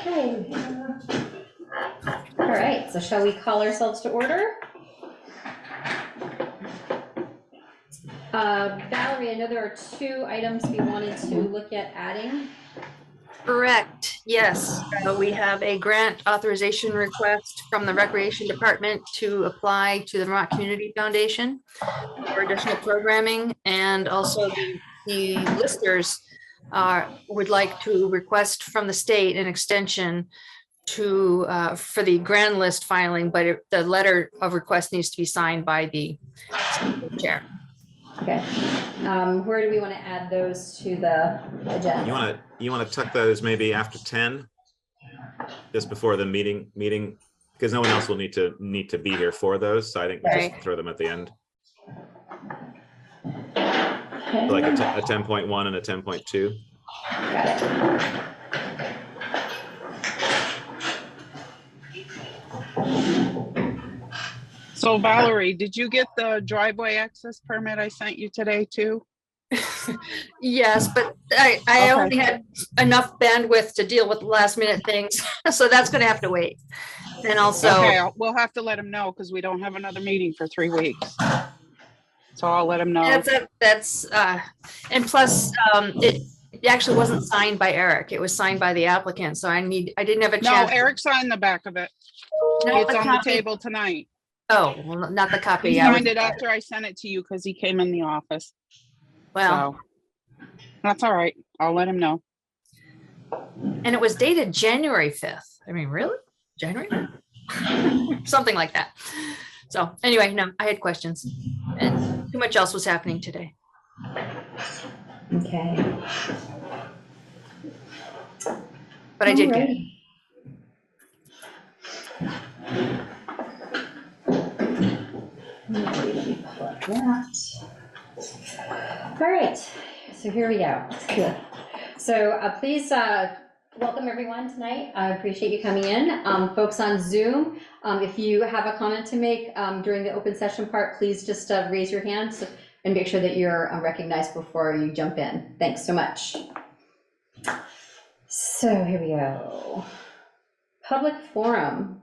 Okay. All right, so shall we call ourselves to order? Valerie, I know there are two items we wanted to look at adding. Correct, yes. We have a grant authorization request from the Recreation Department to apply to the Vermont Community Foundation for additional programming, and also the listers would like to request from the state an extension to for the grand list filing, but the letter of request needs to be signed by the chair. Okay. Where do we want to add those to the agenda? You want to tuck those maybe after 10, just before the meeting, because no one else will need to be here for those. So I think we just throw them at the end. Okay. Like a 10.1 and a 10.2. Got it. So Valerie, did you get the driveway access permit I sent you today too? Yes, but I only had enough bandwidth to deal with last minute things, so that's going to have to wait. And also, Okay, we'll have to let him know because we don't have another meeting for 3 weeks. So I'll let him know. and plus, it actually wasn't signed by Eric. It was signed by the applicant. So I didn't have a chance. No, Eric signed the back of it. No, It's on the table tonight. Oh, well, not the copy. He signed it after I sent it to you because he came in the office. Well, so, that's all right. I'll let him know. And it was dated January 5th. I mean, really? January? Something like that. So anyway, no, I had questions and too much else was happening today. Okay. But I did get it. All right, so here we go. So please welcome everyone tonight. I appreciate you coming in. Folks on Zoom, if you have a comment to make during the open session part, please just raise your hand and make sure that you're recognized before you jump in. Thanks so much. So here we go. Public forum.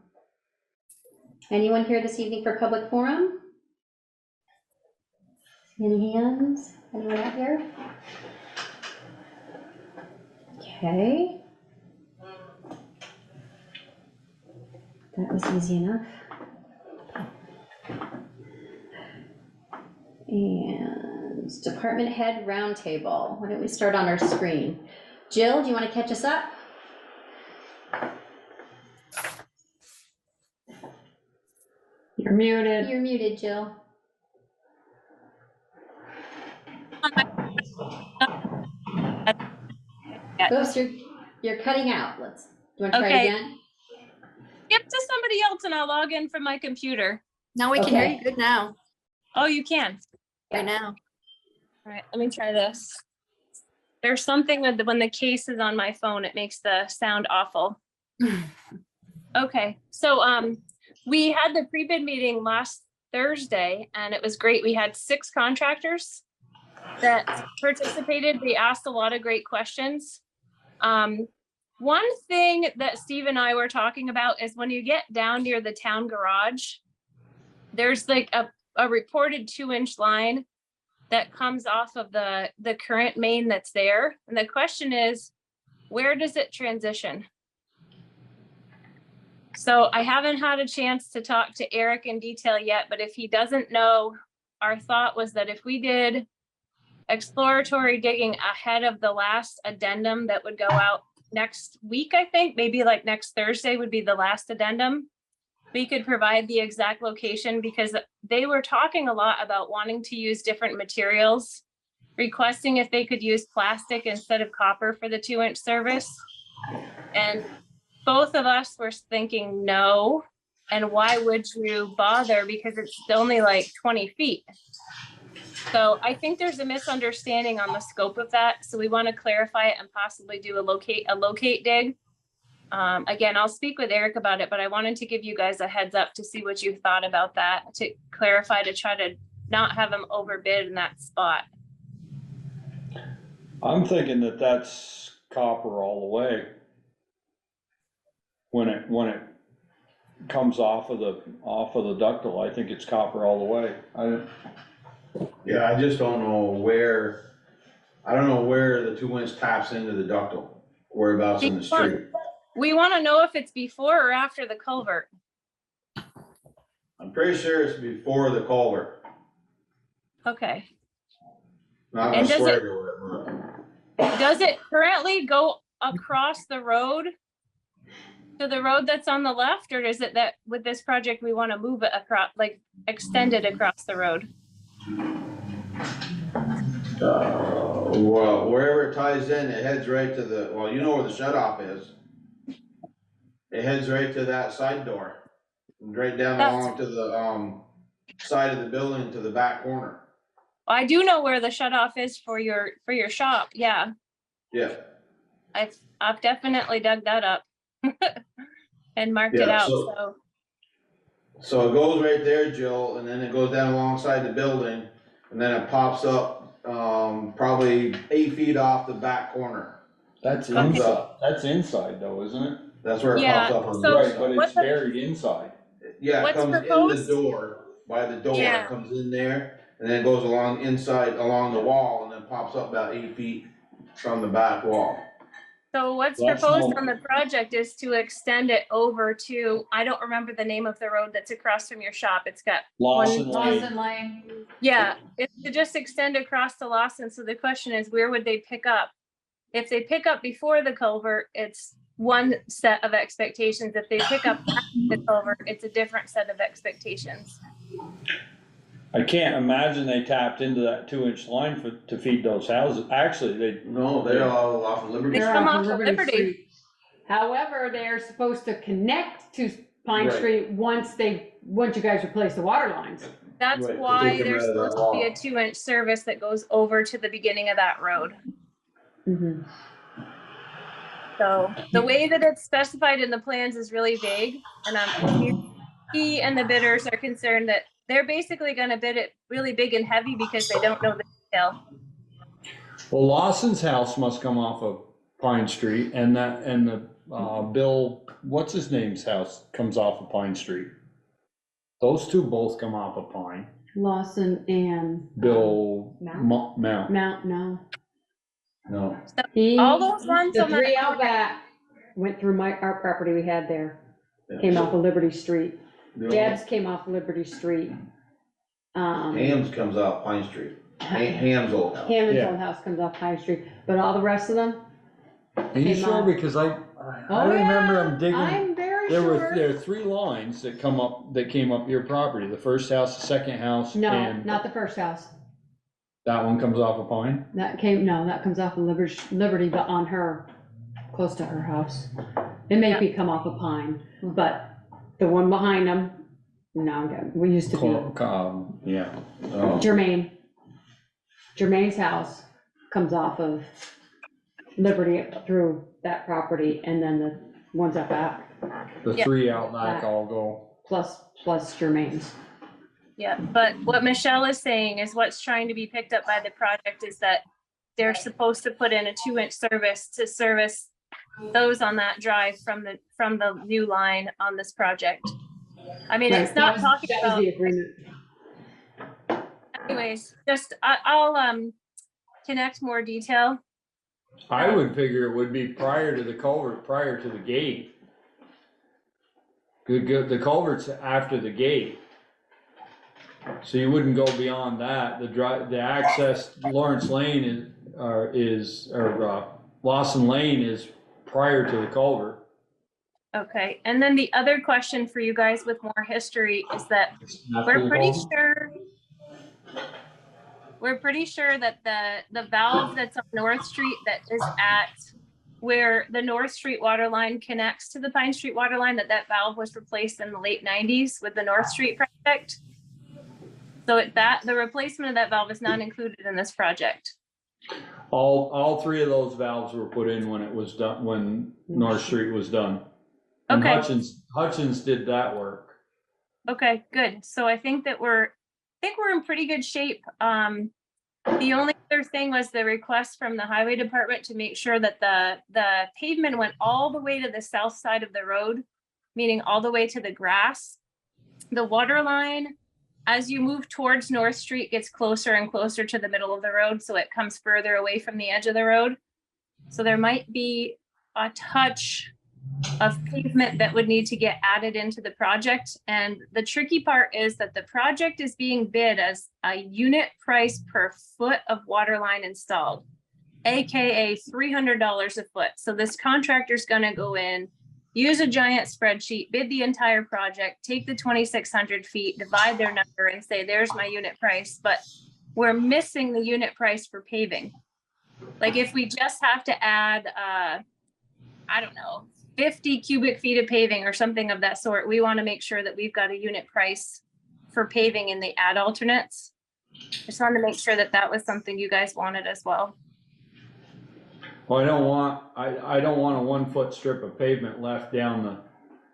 Anyone here this evening for public forum? Any hands? Anyone out here? Okay. That was easy enough. And department head roundtable. Why don't we start on our screen? Jill, do you want to catch us up? You're muted. You're muted, Jill. Oops, you're cutting out. Do you want to try again? Skip to somebody else and I'll log in from my computer. Now we can hear you good now. Oh, you can? Right now. All right, let me try this. There's something with when the case is on my phone, it makes the sound awful. Okay, so we had the pre-bid meeting last Thursday and it was great. We had 6 contractors that participated. They asked a lot of great questions. One thing that Steve and I were talking about is when you get down near the town garage, there's like a reported 2-inch line that comes off of the current main that's there. And the question is, where does it transition? So I haven't had a chance to talk to Eric in detail yet, but if he doesn't know, our thought was that if we did exploratory digging ahead of the last addendum that would go out next week, I think maybe like next Thursday would be the last addendum, we could provide the exact location, because they were talking a lot about wanting to use different materials, requesting if they could use plastic instead of copper for the 2-inch service. And both of us were thinking no, and why would you bother, because it's only like 20 feet. So I think there's a misunderstanding on the scope of that. So we want to clarify it and possibly do a locate dig. Again, I'll speak with Eric about it, but I wanted to give you guys a heads up to see what you thought about that, to clarify, to try to not have them overbid in that spot. I'm thinking that that's copper all the way. When it comes off of the ductile, I think it's copper all the way. Yeah, I just don't know where, I don't know where the 2-inch taps into the ductile, whereabouts in the street. We want to know if it's before or after the culvert. I'm pretty sure it's before the culvert. Okay. Not And gonna does swear it- to it, Does it currently go across the road to the road that's on the left, or is it that with this project, we want to move it across, like extend it across the road? well, wherever it ties in, it heads right to the, well, you know where the shut off is. It heads right to that side door, right down That's- along to the, side of the building to the back corner. I do know where the shut off is for your shop. Yeah, Yeah. I've definitely dug that up and marked it Yeah, out, so- so. So it goes right there, Jill, and then it goes down alongside the building, and then it pops up, probably 8 feet off the back corner. That's Comes inside, up. that's inside though, isn't it? That's where it Yeah, pops up on the so- Right, but side. it's buried inside. Yeah, it What's comes in proposed? the door, by the door, Yeah. it comes in there, and then it goes along inside, along the wall, and then pops up about 8 feet from the back wall. So what's That's proposed no- on the project is to extend it over to, I don't remember the name of the road that's across from your shop. It's got, Lawson Lane. Lawson Lane. yeah, it's to just extend across to Lawson. So the question is, where would they pick up? If they pick up before the culvert, it's one set of expectations. If they pick up after the culvert, it's a different set of expectations. I can't imagine they tapped into that 2-inch line to feed those houses. Actually, they, No, they're all off of Liberty. They They're come off off of of Liberty Liberty. Street. However, they're supposed to connect to Pine Right. Street once you guys replace the water lines. That's Right, to why take them there's out of that supposed to be a wall. 2-inch service that goes over to the beginning of that road. Mm-hmm. So the way that it's specified in the plans is really vague, and he and the bidders are concerned that they're basically gonna bid it really big and heavy because they don't know the detail. well, Lawson's house must come off of Pine Street and the Bill, what's his name's house comes off of Pine Street. Those two both come off of Pine. Lawson and. Bill Mount? Mount. Mount, no. No. All those ones The on that three out back went through our property we had there, came off of Liberty Street. Deb's came off Liberty Street. Hams comes off Pine Street. Ham's old house. Hammond's Yeah. old house comes off High Street, but all the rest of them. Are you Came sure? off. Because I Oh, remember yeah, them digging. I'm very There sure. are 3 lines that came up your property. The first house, the second house, No, and not the first house. that one comes off of Pine. That comes off of Liberty, but on her, close to her house. It may be come off of Pine, but the one behind them, no, we used to be Yeah. Oh. Jermaine's house comes off of Liberty through that property, and then the ones up back, The Yeah. 3 out back all go. plus Jermaine's. Yeah, but what Michelle is saying is what's trying to be picked up by the project is that they're supposed to put in a 2-inch service to service those on that drive from the new line on this project. I mean, it's Right, not that was- talking That was about, the agreement. anyways, just, I'll connect more detail. I would figure it would be prior to the culvert, prior to the gate. The culvert's after the gate. So you wouldn't go beyond that. The access, Lawrence Lane Lawson Lane is prior to the culvert. Okay, and then the other question for you guys with more history is that After we're the pretty culvert. sure that the valve that's on North Street that is at where the North Street water line connects to the Pine Street water line, that valve was replaced in the late 90s with the North Street project. So the replacement of that valve is not included in this project. All 3 of those valves were put in when it was done, when North Street was done. And Okay. Hutchins did that work. Okay, good. So I think that we're in pretty good shape. The only other thing was the request from the highway department to make sure that the pavement went all the way to the south side of the road, meaning all the way to the grass. The water line, as you move towards North Street, gets closer and closer to the middle of the road, so it comes further away from the edge of the road. So there might be a touch of pavement that would need to get added into the project. And the tricky part is that the project is being bid as a unit price per foot of water line installed, AKA $300 a foot. So this contractor's gonna go in, use a giant spreadsheet, bid the entire project, take the 2,600 feet, divide their number and say, there's my unit price. But we're missing the unit price for paving. Like if we just have to add, I don't know, 50 cubic feet of paving or something of that sort, we want to make sure that we've got a unit price for paving in the ad alternates. Just wanted to make sure that that was something you guys wanted as well. Well, I don't want a 1 foot strip of pavement left down the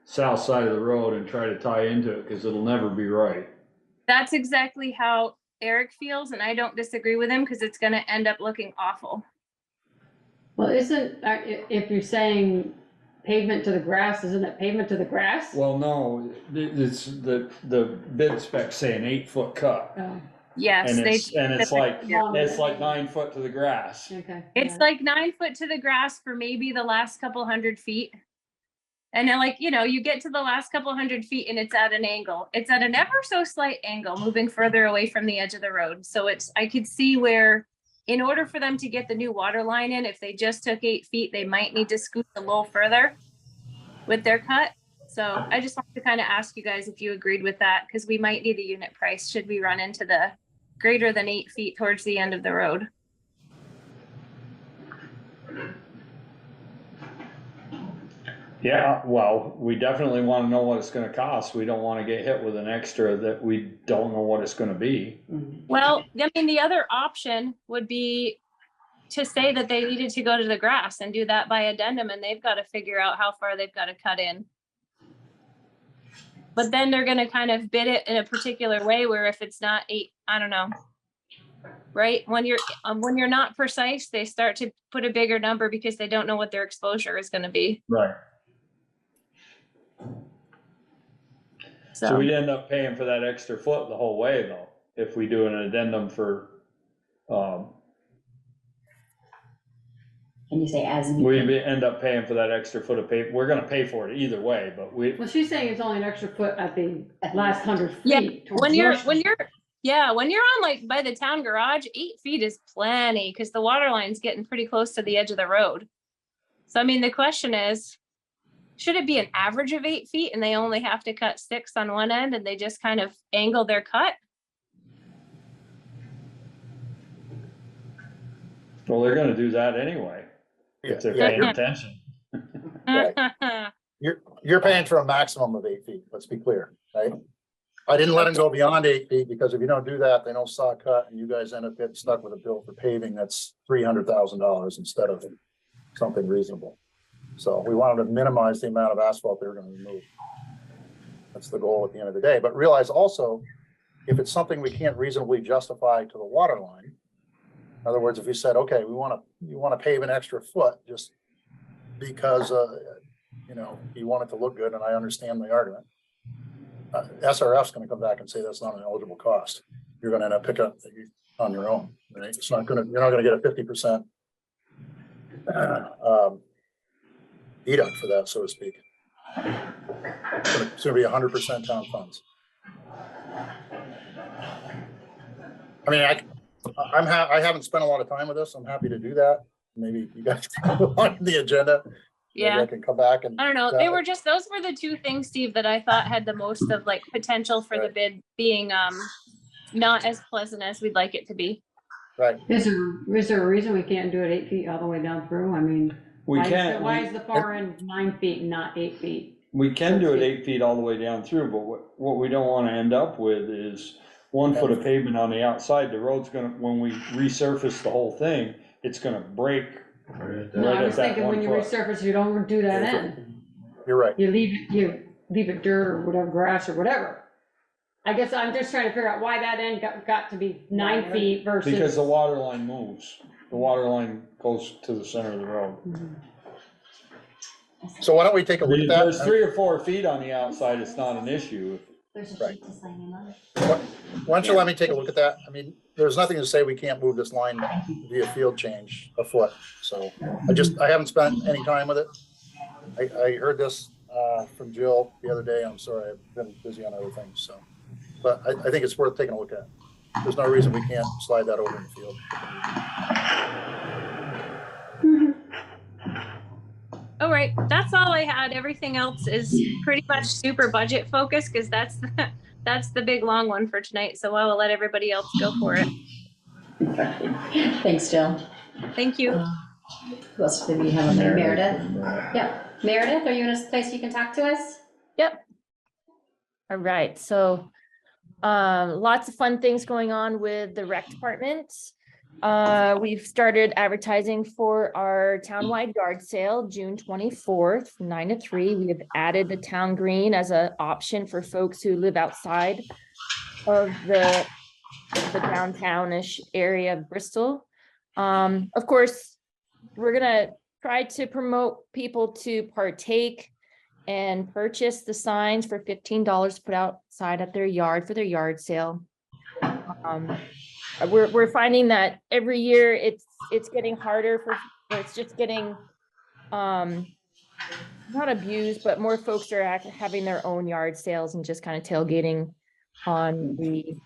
south side of the road and try to tie into it, because it'll never be right. That's exactly how Eric feels, and I don't disagree with him, because it's going to end up looking awful. Well, if you're saying pavement to the grass, isn't it pavement to the grass? Well, no, it's the bid specs say an 8 foot cut. Oh, Yes, And it's like, Yeah. it's like 9 foot to the grass. okay. it's yeah. like 9 foot to the grass for maybe the last couple hundred feet. And then, like, you know, you get to the last couple hundred feet and it's at an angle. It's at an ever so slight angle, moving further away from the edge of the road. So I could see where, in order for them to get the new water line in, if they just took 8 feet, they might need to scoot a little further with their cut. So I just wanted to kind of ask you guys if you agreed with that, because we might need a unit price should we run into the greater than 8 feet towards the end of the road. Yeah, well, we definitely want to know what it's gonna cost. We don't want to get hit with an extra that we don't know what it's gonna be. Well, I mean, the other option would be to say that they needed to go to the grass and do that by addendum, and they've got to figure out how far they've got to cut in. But then they're going to kind of bid it in a particular way where if it's not 8, I don't know. Right? When you're not precise, they start to put a bigger number because they don't know what their exposure is going to be. Right. So So we'd end up paying for that extra foot the whole way though, if we do an addendum for, And you say as we needed. end up paying for that extra foot of paper. We're gonna pay for it either way, but Well, she's saying it's only an extra foot at the last 100 Yeah, feet. towards when you're North when Street. you're on like by the town garage, 8 feet is plenty because the water line's getting pretty close to the edge of the road. So I mean, the question is, should it be an average of 8 feet and they only have to cut 6 on one end and they just kind of angle their cut? well, they're gonna do that anyway. If they're Yeah, paying you're- attention. Right. You're paying for a maximum of 8 feet, let's be clear, right? I didn't let them go beyond 8 feet because if you don't do that, they don't saw cut and you guys end up getting stuck with a bill for paving that's $300,000 instead of something reasonable. So we wanted to minimize the amount of asphalt they were gonna remove. That's the goal at the end of the day, but realize also, if it's something we can't reasonably justify to the water line, in other words, if we said, okay, you want to pave an extra foot just because, you know, you want it to look good, and I understand the argument. SRF's going to come back and say that's not an eligible cost. You're going to end up picking up on your own. Right? It's not going to. You're not going to get a 50% deduct for that, so to speak. It's going to be 100% town funds. I mean, I haven't spent a lot of time with this. I'm happy to do that. Maybe you guys on the agenda. Maybe Yeah. I can come back and. I don't know. Those were the two things, Steve, that I thought had the most of like potential for the Right. bid being not as pleasant as we'd like it to be. Right. Is there a reason we can't do it 8 feet all the way down through? I mean, We why can't, is the far end 9 feet and not 8 feet? we can do it 8 feet all the way down through, but what we don't wanna end up with is 1 foot of pavement on the outside. The road's gonna, when we resurface the whole thing, it's gonna break. No, Right I was at that thinking 1 when you foot. resurface, you don't do that end. You're right. You leave it dirt or whatever, grass or whatever. I guess I'm just trying to figure out why that end got to be 9 feet versus. Because the water line moves. The water line goes to the center of the road. So why don't we take a look at that? There's 3 or 4 feet on the outside, it's not an issue. There's a Right. sheet to sign in on. Why don't you let me take a look at that? I mean, there's nothing to say we can't move this line via field change afoot. So I haven't spent any time with it. I heard this from Jill the other day. I'm sorry, I've been busy on other things, so. But I think it's worth taking a look at. There's no reason we can't slide that over in the field. All right, that's all I had. Everything else is pretty much super budget focused because that's the big long one for tonight. So I will let everybody else go for it. Thanks, Jill. Thank you. Who else did we have on there? Meredith? Yeah. Meredith, are you in a place you can talk to us? Yep. All right, so lots of fun things going on with the rec department. We've started advertising for our townwide yard sale, June 24th, from 9 to 3. We have added the town green as an option for folks who live outside of the downtownish area of Bristol. Of course, we're gonna try to promote people to partake and purchase the signs for $15 to put outside at their yard for their yard sale. We're finding that every year it's getting harder it's just getting not abused, but more folks are having their own yard sales and just kind of tailgating on the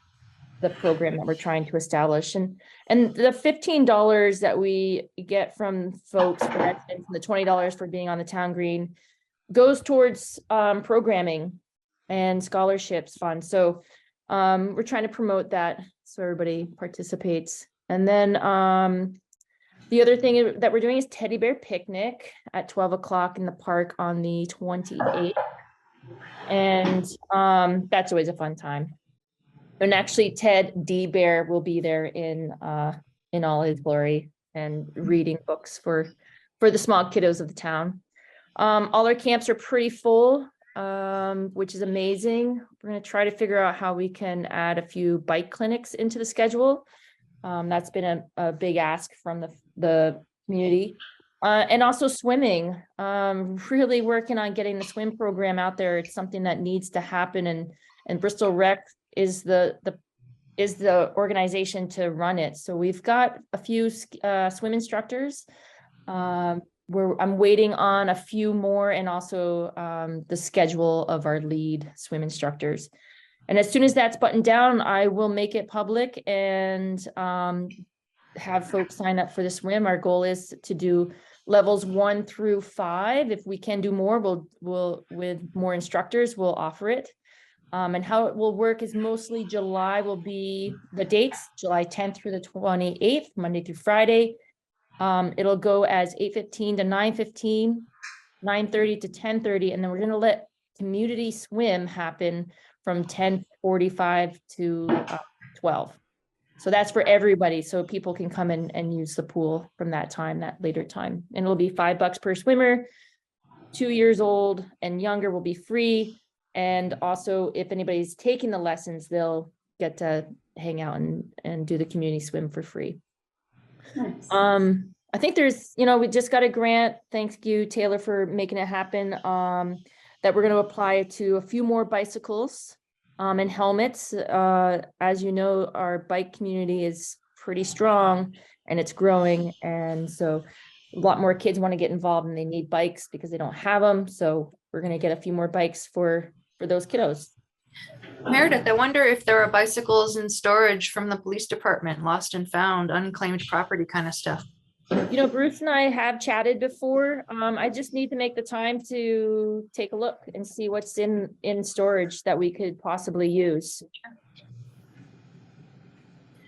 program that we're trying to establish. And the $15 that we get from folks for residents and the $20 for being on the town green goes towards programming and scholarships fund. So we're trying to promote that so everybody participates. And then the other thing that we're doing is teddy bear picnic at 12 o'clock in the park on the 28th. And that's always a fun time. And actually Ted D. Bear will be there in all his glory and reading books for the small kiddos of the town. All our camps are pretty full, which is amazing. We're going to try to figure out how we can add a few bike clinics into the schedule. That's been a big ask from the community. And also swimming, really working on getting the swim program out there. It's something that needs to happen, and Bristol Rec is the organization to run it. So we've got a few swim instructors. I'm waiting on a few more, and also the schedule of our lead swim instructors. And as soon as that's buttoned down, I will make it public and have folks sign up for the swim. Our goal is to do levels 1 through 5. If we can do more, we'll with more instructors, we'll offer it. And how it will work is mostly July will be the dates, July 10th through the 28th, Monday through Friday. It'll go as 8:15 to 9:15, 9:30 to 10:30, and then we're going to let community swim happen from 10:45 to 12. So that's for everybody. So people can come in and use the pool from that time, that later time. And it'll be $5 per swimmer. 2 years old and younger will be free. And also, if anybody's taking the lessons, they'll get to hang out and do the community swim for free. Nice. I think there's, we just got a grant. Thank you, Taylor, for making it happen. That we're going to apply to a few more bicycles and helmets. As you know, our bike community is pretty strong and it's growing. And so a lot more kids want to get involved and they need bikes because they don't have them. So we're going to get a few more bikes for those kiddos. Meredith, I wonder if there are bicycles in storage from the police department, lost and found, unclaimed property kind of stuff. Bruce and I have chatted before. I just need to make the time to take a look and see what's in storage that we could possibly use.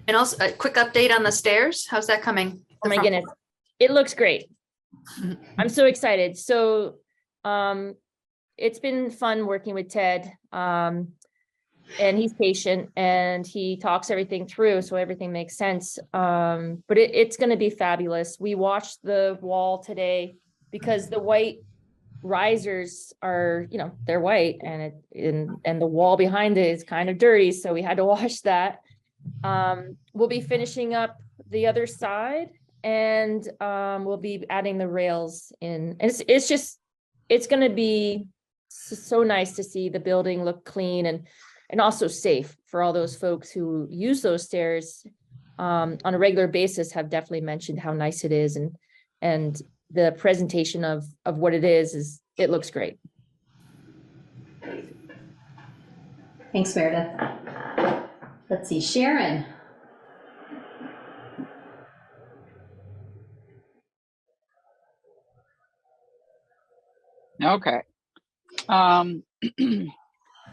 And also a quick update on the stairs. How's that coming? Oh my goodness. It looks great. I'm so excited. So it's been fun working with Ted. And he's patient and he talks everything through, so everything makes sense. But it's going to be fabulous. We washed the wall today because the white risers are, you know, they're white and and the wall behind it is kind of dirty, so we had to wash that. We'll be finishing up the other side, and we'll be adding the rails in. It's just, it's gonna be so nice to see the building look clean and also safe for all those folks who use those stairs on a regular basis. Have definitely mentioned how nice it is, and the presentation of what it is it looks great. Thanks, Meredith. Let's see, Sharon. Okay. A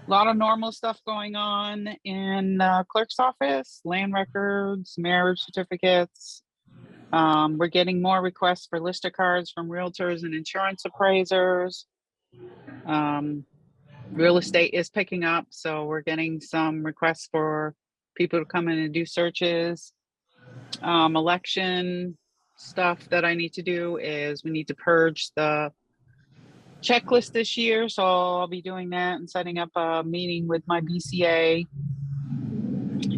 lot of normal stuff going on in clerk's office, land records, marriage certificates. We're getting more requests for Lister cards from realtors and insurance appraisers. Real estate is picking up, so we're getting some requests for people to come in and do searches. Election stuff that I need to do is we need to purge the checklist this year, so I'll be doing that and setting up a meeting with my BCA.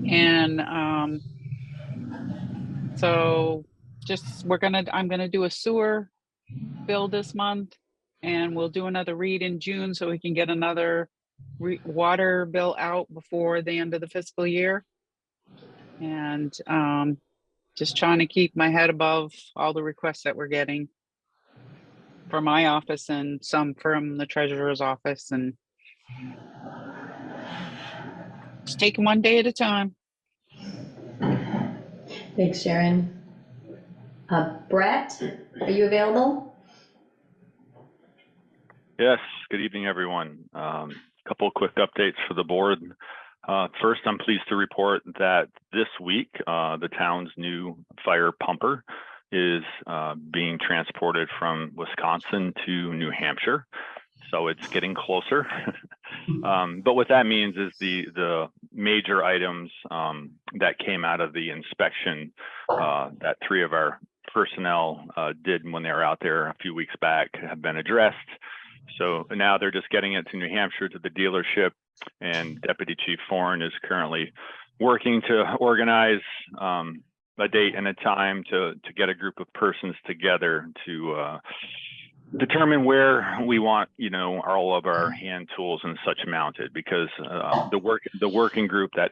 And so just I'm gonna do a sewer bill this month, and we'll do another read in June so we can get another water bill out before the end of the fiscal year. And just trying to keep my head above all the requests that we're getting from my office and some from the treasurer's office, and just taking one day at a time. Thanks, Sharon. Brett, are you available? Yes, good evening, everyone. Couple of quick updates for the board. First, I'm pleased to report that this week, the town's new fire pumper is being transported from Wisconsin to New Hampshire. So it's getting closer. But what that means is the major items that came out of the inspection that 3 of our personnel did when they were out there a few weeks back have been addressed. So now they're just getting it to New Hampshire to the dealership, and Deputy Chief Foran is currently working to organize a date and a time to get a group of persons together to determine where we want, all of our hand tools and such mounted, because the working group that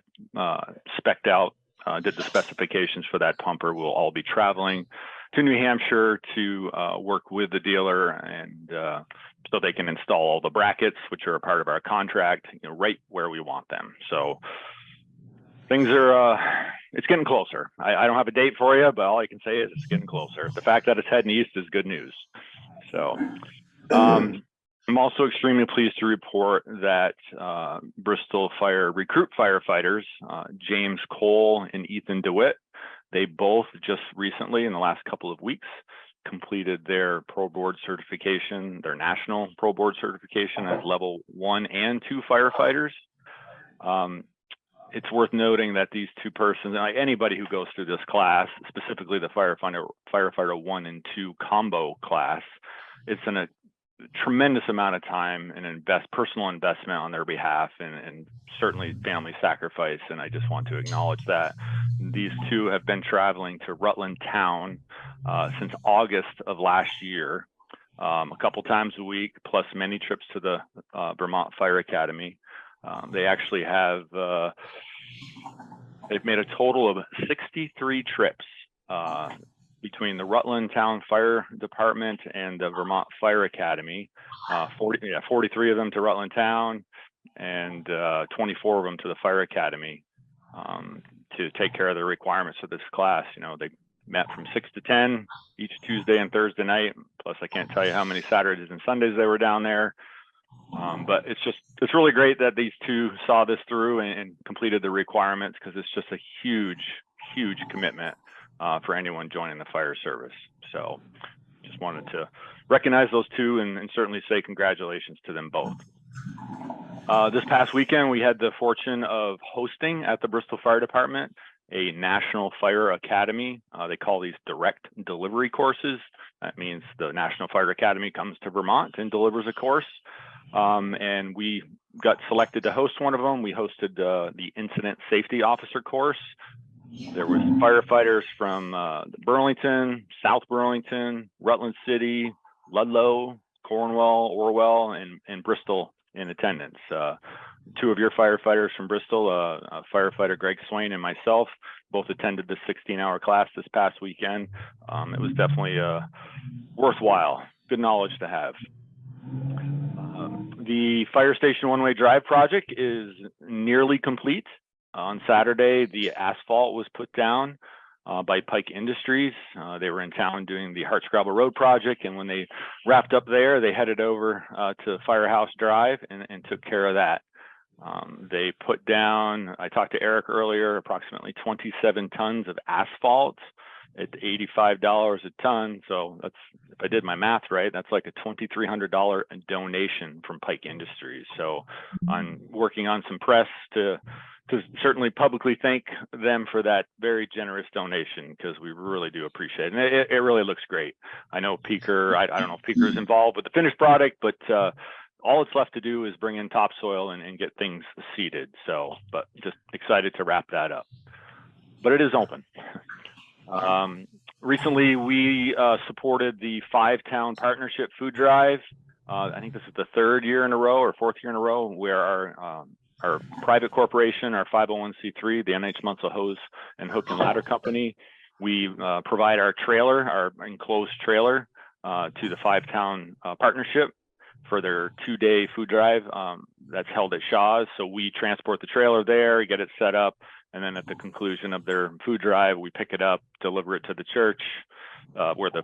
spec'd out, did the specifications for that pumper will all be traveling to New Hampshire to work with the dealer, and so they can install all the brackets, which are a part of our contract, right where we want them. So things are, it's getting closer. I don't have a date for you, but all I can say is it's getting closer. The fact that it's heading east is good news. So I'm also extremely pleased to report that Bristol Fire recruit firefighters, James Cole and Ethan DeWitt, they both just recently, in the last couple of weeks, completed their Pro Board certification, their national Pro Board certification as level 1 and 2 firefighters. It's worth noting that these 2 persons, like anybody who goes through this class, specifically the firefighter 1 and 2 combo class, it's a tremendous amount of time and personal investment on their behalf, and certainly family sacrifice. And I just want to acknowledge that these 2 have been traveling to Rutland Town since August of last year, a couple times a week, plus many trips to the Vermont Fire Academy. They actually have, they've made a total of 63 trips between the Rutland Town Fire Department and the Vermont Fire Academy, 43 of them to Rutland Town and 24 of them to the Fire Academy to take care of the requirements of this class. They met from 6 to 10 each Tuesday and Thursday night. Plus, I can't tell you how many Saturdays and Sundays they were down there. But it's really great that these 2 saw this through and completed the requirements, because it's just a huge commitment for anyone joining the fire service. So just wanted to recognize those 2 and certainly say congratulations to them both. This past weekend, we had the fortune of hosting at the Bristol Fire Department a National Fire Academy. They call these direct delivery courses. That means the National Fire Academy comes to Vermont and delivers a course. And we got selected to host one of them. We hosted the Incident Safety Officer course. There was firefighters from Burlington, South Burlington, Rutland City, Ludlow, Cornwall, Orwell, and Bristol in attendance. Two of your firefighters from Bristol, firefighter Greg Swain and myself, both attended the 16-hour class this past weekend. It was definitely worthwhile, good knowledge to have. The fire station one-way drive project is nearly complete. On Saturday, the asphalt was put down by Pike Industries. They were in town doing the Hartscrabble Road project, and when they wrapped up there, they headed over to Firehouse Drive and took care of that. They put down, I talked to Eric earlier, approximately 27 tons of asphalt at $85 a ton. So that's, if I did my math right, that's like a $2,300 donation from Pike Industries. So I'm working on some press to certainly publicly thank them for that very generous donation, because we really do appreciate it. And it really looks great. I know Peaker, I don't know if Peaker is involved with the finished product, but all it's left to do is bring in topsoil and get things seeded. So, but just excited to wrap that up. But it is open. Recently, we supported the 5-town partnership food drive. I think this is the 3rd year in a row or 4th year in a row where our private corporation, our 501c3, the NH Munsell Hose and Hook and Ladder Company, we provide our trailer, our enclosed trailer, to the 5-town partnership for their 2-day food drive that's held at Shaw's. So we transport the trailer there, get it set up, and then at the conclusion of their food drive, we pick it up, deliver it to the church where the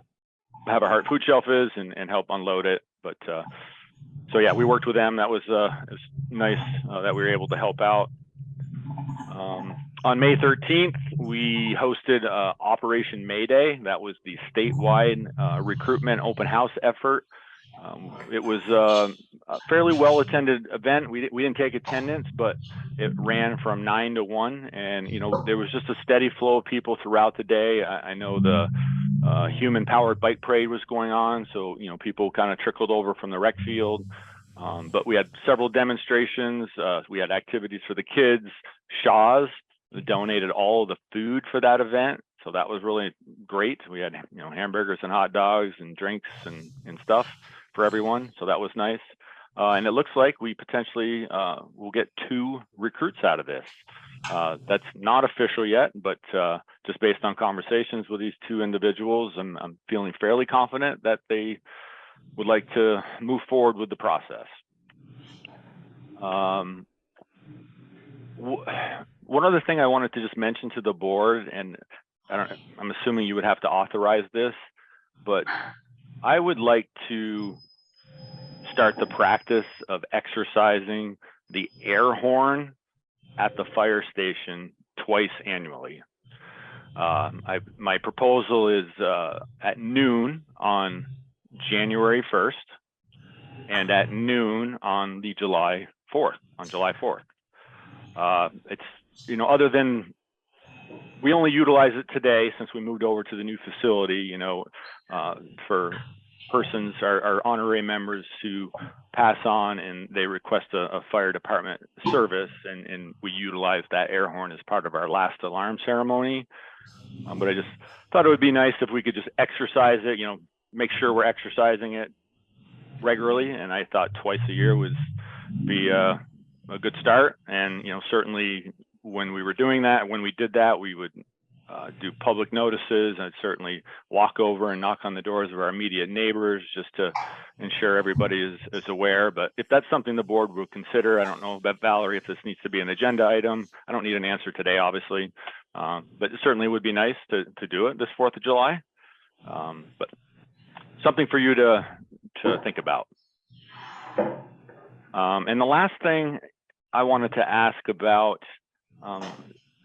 Have a Heart food shelf is, and help unload it. But so yeah, we worked with them. That was it was nice that we were able to help out. On May 13th, we hosted Operation Mayday. That was the statewide recruitment open house effort. It was a fairly well-attended event. We didn't take attendance, but it ran from 9 to 1, and there was just a steady flow of people throughout the day. I know the human-powered bike parade was going on, so people kind of trickled over from the rec field. But we had several demonstrations. We had activities for the kids. Shaw's donated all of the food for that event, so that was really great. We had hamburgers and hot dogs and drinks and stuff for everyone, so that was nice. And it looks like we potentially will get 2 recruits out of this. That's not official yet, but just based on conversations with these 2 individuals, I'm feeling fairly confident that they would like to move forward with the process. One other thing I wanted to just mention to the board, and I'm assuming you would have to authorize this, but I would like to start the practice of exercising the air horn at the fire station twice annually. My proposal is at noon on January 1st and at noon on the July 4th. It's other than we only utilize it today since we moved over to the new facility, for persons, our honorary members who pass on and they request a fire department service, and we utilize that air horn as part of our last alarm ceremony. But I just thought it would be nice if we could just exercise it, make sure we're exercising it regularly. And I thought twice a year would be a good start. And, certainly when we did that, we would do public notices. I'd certainly walk over and knock on the doors of our immediate neighbors just to ensure everybody is aware. But if that's something the board will consider, I don't know about Valerie, if this needs to be an agenda item. I don't need an answer today, obviously, but it certainly would be nice to do it this 4th of July. But something for you to think about. And the last thing I wanted to ask about,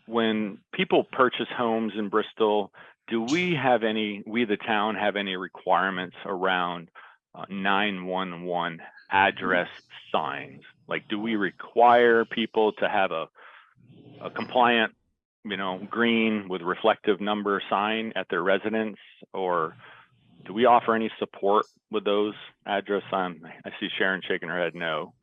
when people purchase homes in Bristol, do we the town have any requirements around 911 address signs? Like, do we require people to have a compliant green with reflective number sign at their residence, or do we offer any support with those address? I see Sharon shaking her head no.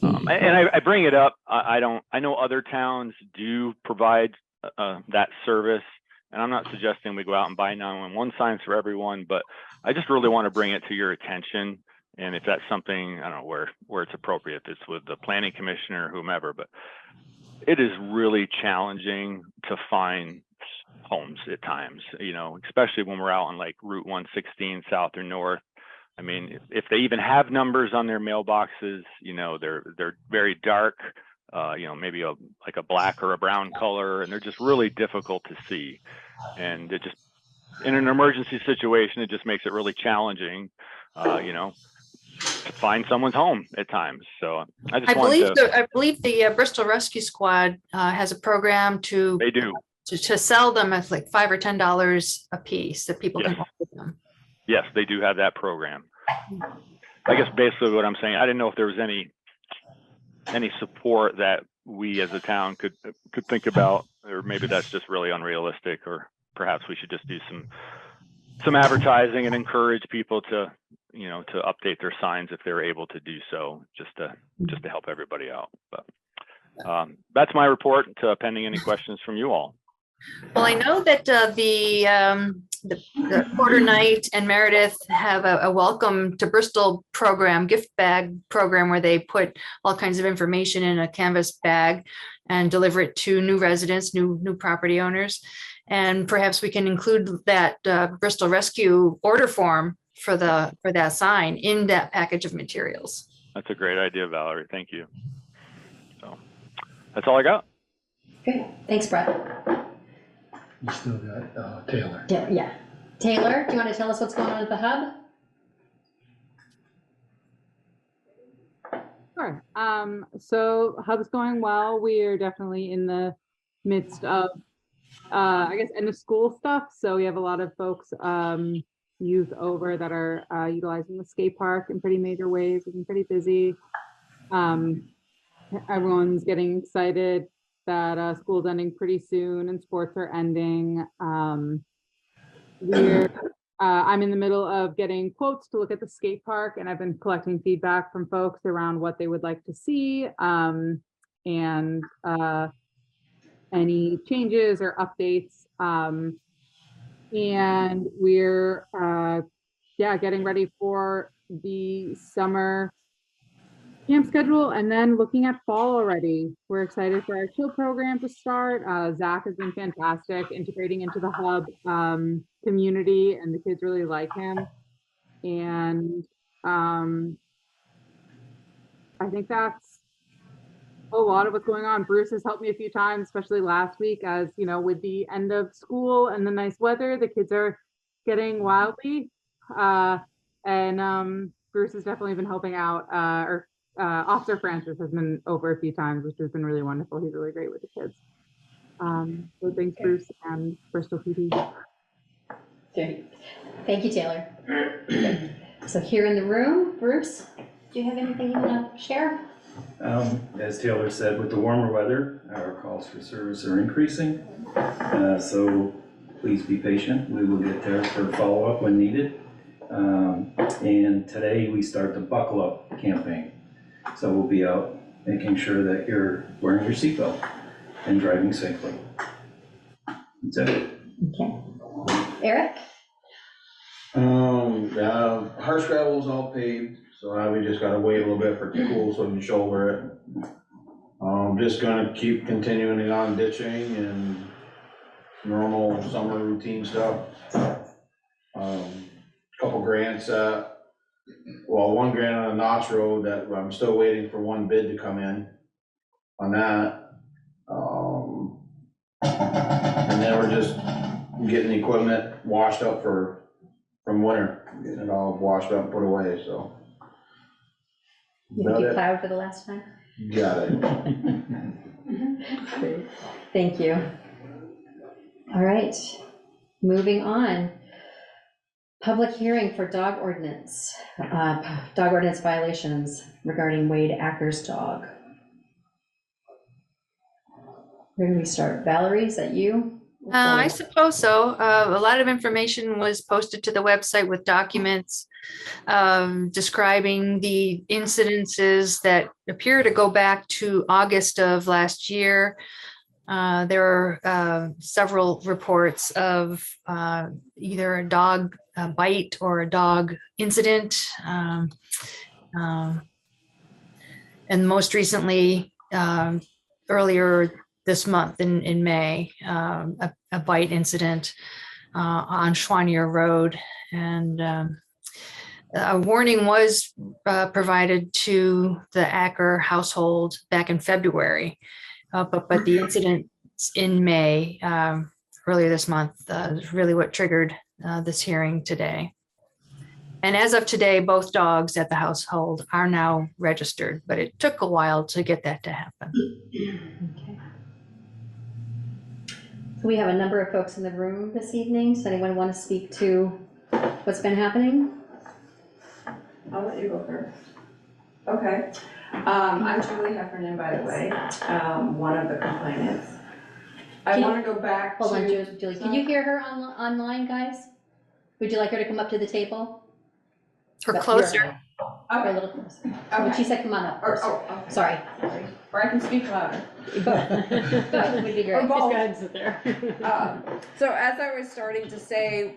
I bring it up. I know other towns do provide that service, and I'm not suggesting we go out and buy 911 signs for everyone, but I just really want to bring it to your attention. And if that's something, I don't know where it's appropriate, if it's with the planning commissioner or whomever, but it is really challenging to find homes at times, especially when we're out on like Route 116 south or north. I mean, if they even have numbers on their mailboxes, they're very dark, maybe like a black or a brown color, and they're just really difficult to see. And it just, in an emergency situation, it just makes it really challenging, to find someone's home at times. So I just wanted to. I believe the Bristol Rescue Squad has a program They do. to sell them at like $5 or $10 a piece that people can order them. Yes, they do have that program. I guess basically what I'm saying, I didn't know if there was any support that we as a town could think about, or maybe that's just really unrealistic, or perhaps we should just do some advertising and encourage people to update their signs if they're able to do so, just to help everybody out. But that's my report, pending any questions from you all. Well, I know that the Porter Knight and Meredith have a welcome to Bristol program, gift bag program, where they put all kinds of information in a canvas bag and deliver it to new residents, new property owners. And perhaps we can include that Bristol Rescue order form for that sign in that package of materials. That's a great idea, Valerie. Thank you. So that's all I got. Great, thanks, Brett. You still got Taylor. Yeah. Taylor, do you want to tell us what's going on at the hub? Sure. So hub's going well. We are definitely in the midst of, end of school stuff. So we have a lot of folks, youth over, that are utilizing the skate park in pretty major ways. We've been pretty busy. Everyone's getting excited that school's ending pretty soon and sports are ending. I'm in the middle of getting quotes to look at the skate park, and I've been collecting feedback from folks around what they would like to see, and any changes or updates. And we're getting ready for the summer camp schedule, and then looking at fall already. We're excited for our chill program to start. Zach has been fantastic integrating into the hub community, and the kids really like him. And I think that's a lot of what's going on. Bruce has helped me a few times, especially last week, as with the end of school and the nice weather, the kids are getting wildly. And Bruce has definitely been helping out, Officer Francis has been over a few times, which has been really wonderful. He's really great with the kids. So thanks, Bruce and Bristol PD. Great. Thank you, Taylor. So here in the room, Bruce, do you have anything you want to share? As Taylor said, with the warmer weather, our calls for service are increasing. So please be patient. We will get there for follow-up when needed. And today we start the Buckle Up campaign. So we'll be out making sure that you're wearing your seatbelt and driving safely. That's it. Okay. Eric? Harsh gravel's all paved, so now we just gotta wait a little bit for it to cool so we can shoulder it. Just gonna keep continuing on ditching and normal summer routine stuff. Couple grants, one grant on a notch road that I'm still waiting for one bid to come in on that. And then we're just getting the equipment washed up from winter, getting it all washed up and put away, so. You think you plowed for the last time? Got it. Great. Thank you. All right, moving on. Public hearing for dog ordinance violations regarding Wade Acker's dog. Where do we start? Valerie, is that you? I suppose so. A lot of information was posted to the website with documents describing the incidences that appear to go back to August of last year. There are several reports of either a dog bite or a dog incident. And most recently, earlier this month in May, a bite incident on Schwanier Road. And a warning was provided to the Acker household back in February. But the incident in May, earlier this month, is really what triggered this hearing today. And as of today, both dogs at the household are now registered, but it took a while to get that to happen. Okay. So we have a number of folks in the room this evening. Does anyone want to speak to what's been happening? I'll let you go first. Okay. I'm Julie Heffernan, by the way, one of the complainants. I want to go back to. Hold on, Julie. Can you hear her online, guys? Would you like her to come up to the table? Or closer. Okay. Or a little closer. But she said come on up. Okay. Sorry. Or I can speak louder. Both would be great. Or both. Just go ahead and sit there. So as I was starting to say,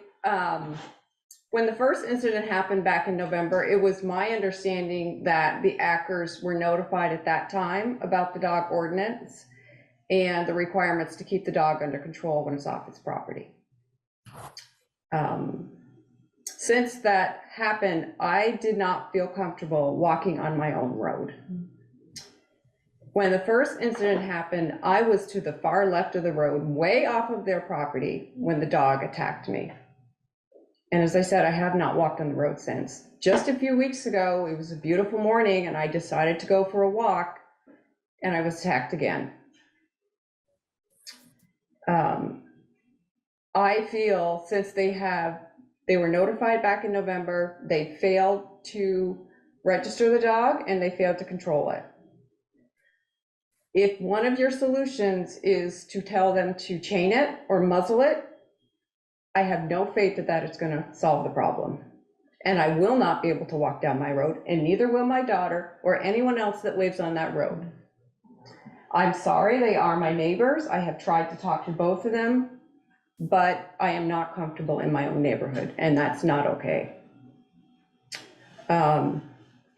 when the first incident happened back in November, it was my understanding that the Ackers were notified at that time about the dog ordinance and the requirements to keep the dog under control when it's off its property. Since that happened, I did not feel comfortable walking on my own road. When the first incident happened, I was to the far left of the road, way off of their property, when the dog attacked me. And as I said, I have not walked on the road since. Just a few weeks ago, it was a beautiful morning and I decided to go for a walk and I was attacked again. I feel since they were notified back in November, they failed to register the dog and they failed to control it. If one of your solutions is to tell them to chain it or muzzle it, I have no faith that it's going to solve the problem. And I will not be able to walk down my road, and neither will my daughter or anyone else that lives on that road. I'm sorry, they are my neighbors. I have tried to talk to both of them, but I am not comfortable in my own neighborhood, and that's not okay. I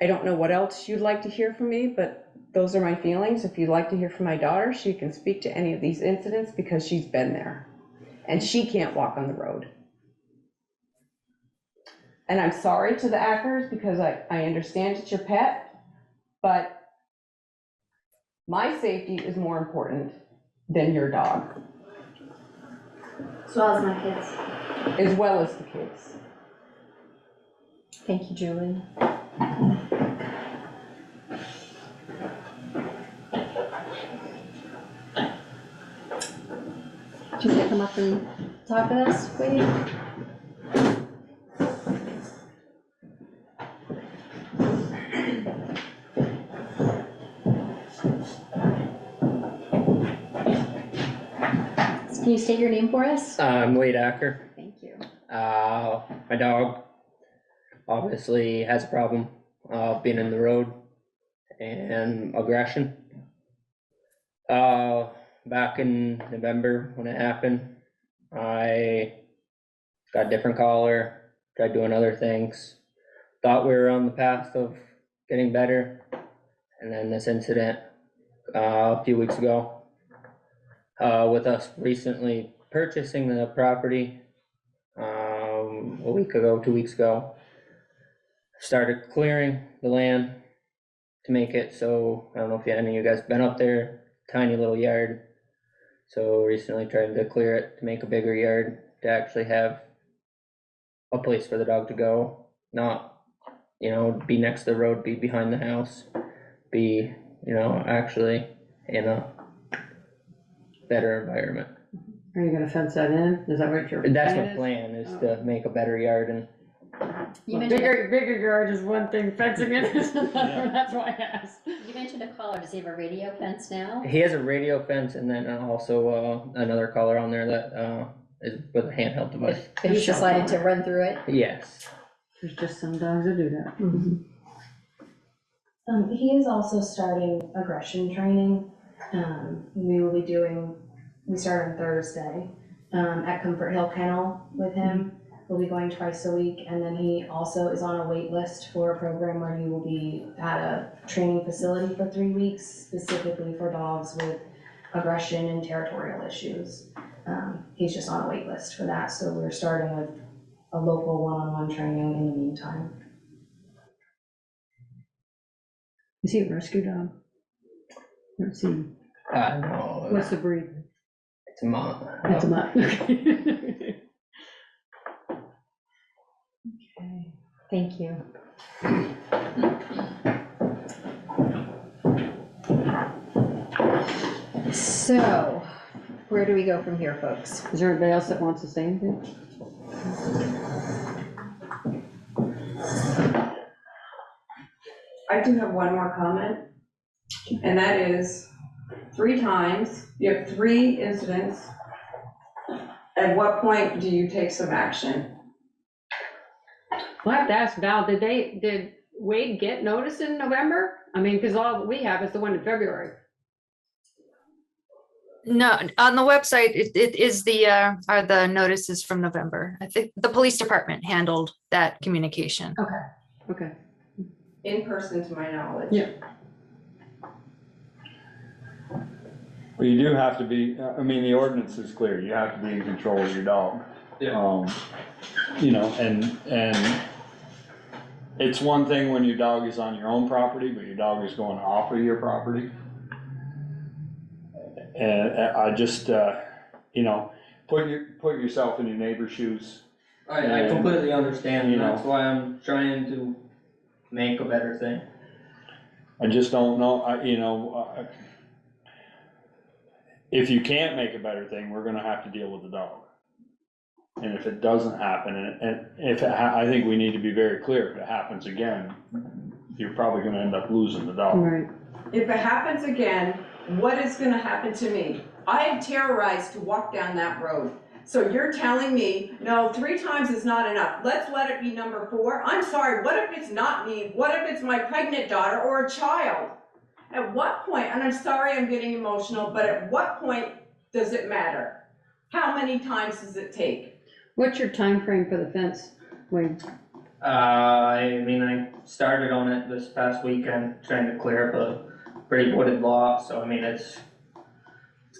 don't know what else you'd like to hear from me, but those are my feelings. If you'd like to hear from my daughter, she can speak to any of these incidents because she's been there. And she can't walk on the road. And I'm sorry to the Ackers because I understand it's your pet, but my safety is more important than your dog. As well as my kids. As well as the kids. Thank you, Julie. Do you want to come up and talk with us, Wade? Can you state your name for us? I'm Wade Acker. Thank you. My dog obviously has a problem being in the road and aggression. Back in November when it happened, I got a different collar, tried doing other things, thought we were on the path of getting better, and then this incident a few weeks ago. With us recently purchasing the property a week ago, 2 weeks ago, started clearing the land to make it so, I don't know if any of you guys have been up there, tiny little yard. So recently tried to clear it to make a bigger yard to actually have a place for the dog to go, not, be next to the road, be behind the house, be, actually in a better environment. Are you gonna fence that in? Is that what your? That's my plan, is to make a better yard and. Bigger yard is one thing, fencing it is another, that's why I asked. You You mentioned a collar. Does he have a radio fence now? He has a radio fence and then also another collar on there that is with a handheld device. But he's decided to run through it? Yes. There's just some dogs that do that. He is also starting aggression training. We start on Thursday at Comfort Hill Kennel with him. We'll be going twice a week, and then he also is on a wait list for a program where he will be at a training facility for 3 weeks, specifically for dogs with aggression and territorial issues. He's just on a wait list for that, so we're starting with a local one-on-one training in the meantime. Is he a rescue dog? Let's see. No. What's the breed? It's a mutt. It's a mutt. Okay, thank you. So, where do we go from here, folks? Is there anybody else that wants to say anything? I do have one more comment, and that is 3 times, you have 3 incidents. At what point do you take some action? Well, I have to ask Val, did Wade get notice in November? I mean, because all we have is the one in February. No, on the website, it is are the notices from November. I think the police department handled that communication. Okay. In person, to my knowledge. Yeah. Well, you do have to be, I mean, the ordinance is clear, you have to be in control of your dog. Yeah. You know, and it's one thing when your dog is on your own property, but your dog is going off of your property. And I just, you know, put yourself in your neighbor's shoes. I completely understand, you and know, that's why I'm trying to make a better thing. I just don't know, you know, if you can't make a better thing, we're gonna have to deal with the dog. And if it doesn't happen, and if I think we need to be very clear, if it happens again, you're probably gonna end up losing the dog. Right. If it happens again, what is gonna happen to me? I am terrorized to walk down that road. So you're telling me, no, 3 times is not enough. Let's let it be number 4. I'm sorry, what if it's not me? What if it's my pregnant daughter or a child? At what point, and I'm sorry I'm getting emotional, but at what point does it matter? How many times does it take? What's your time frame for the fence, Wade? I mean, I started on it this past weekend, trying to clear up a pretty wooded lot, so I mean, it's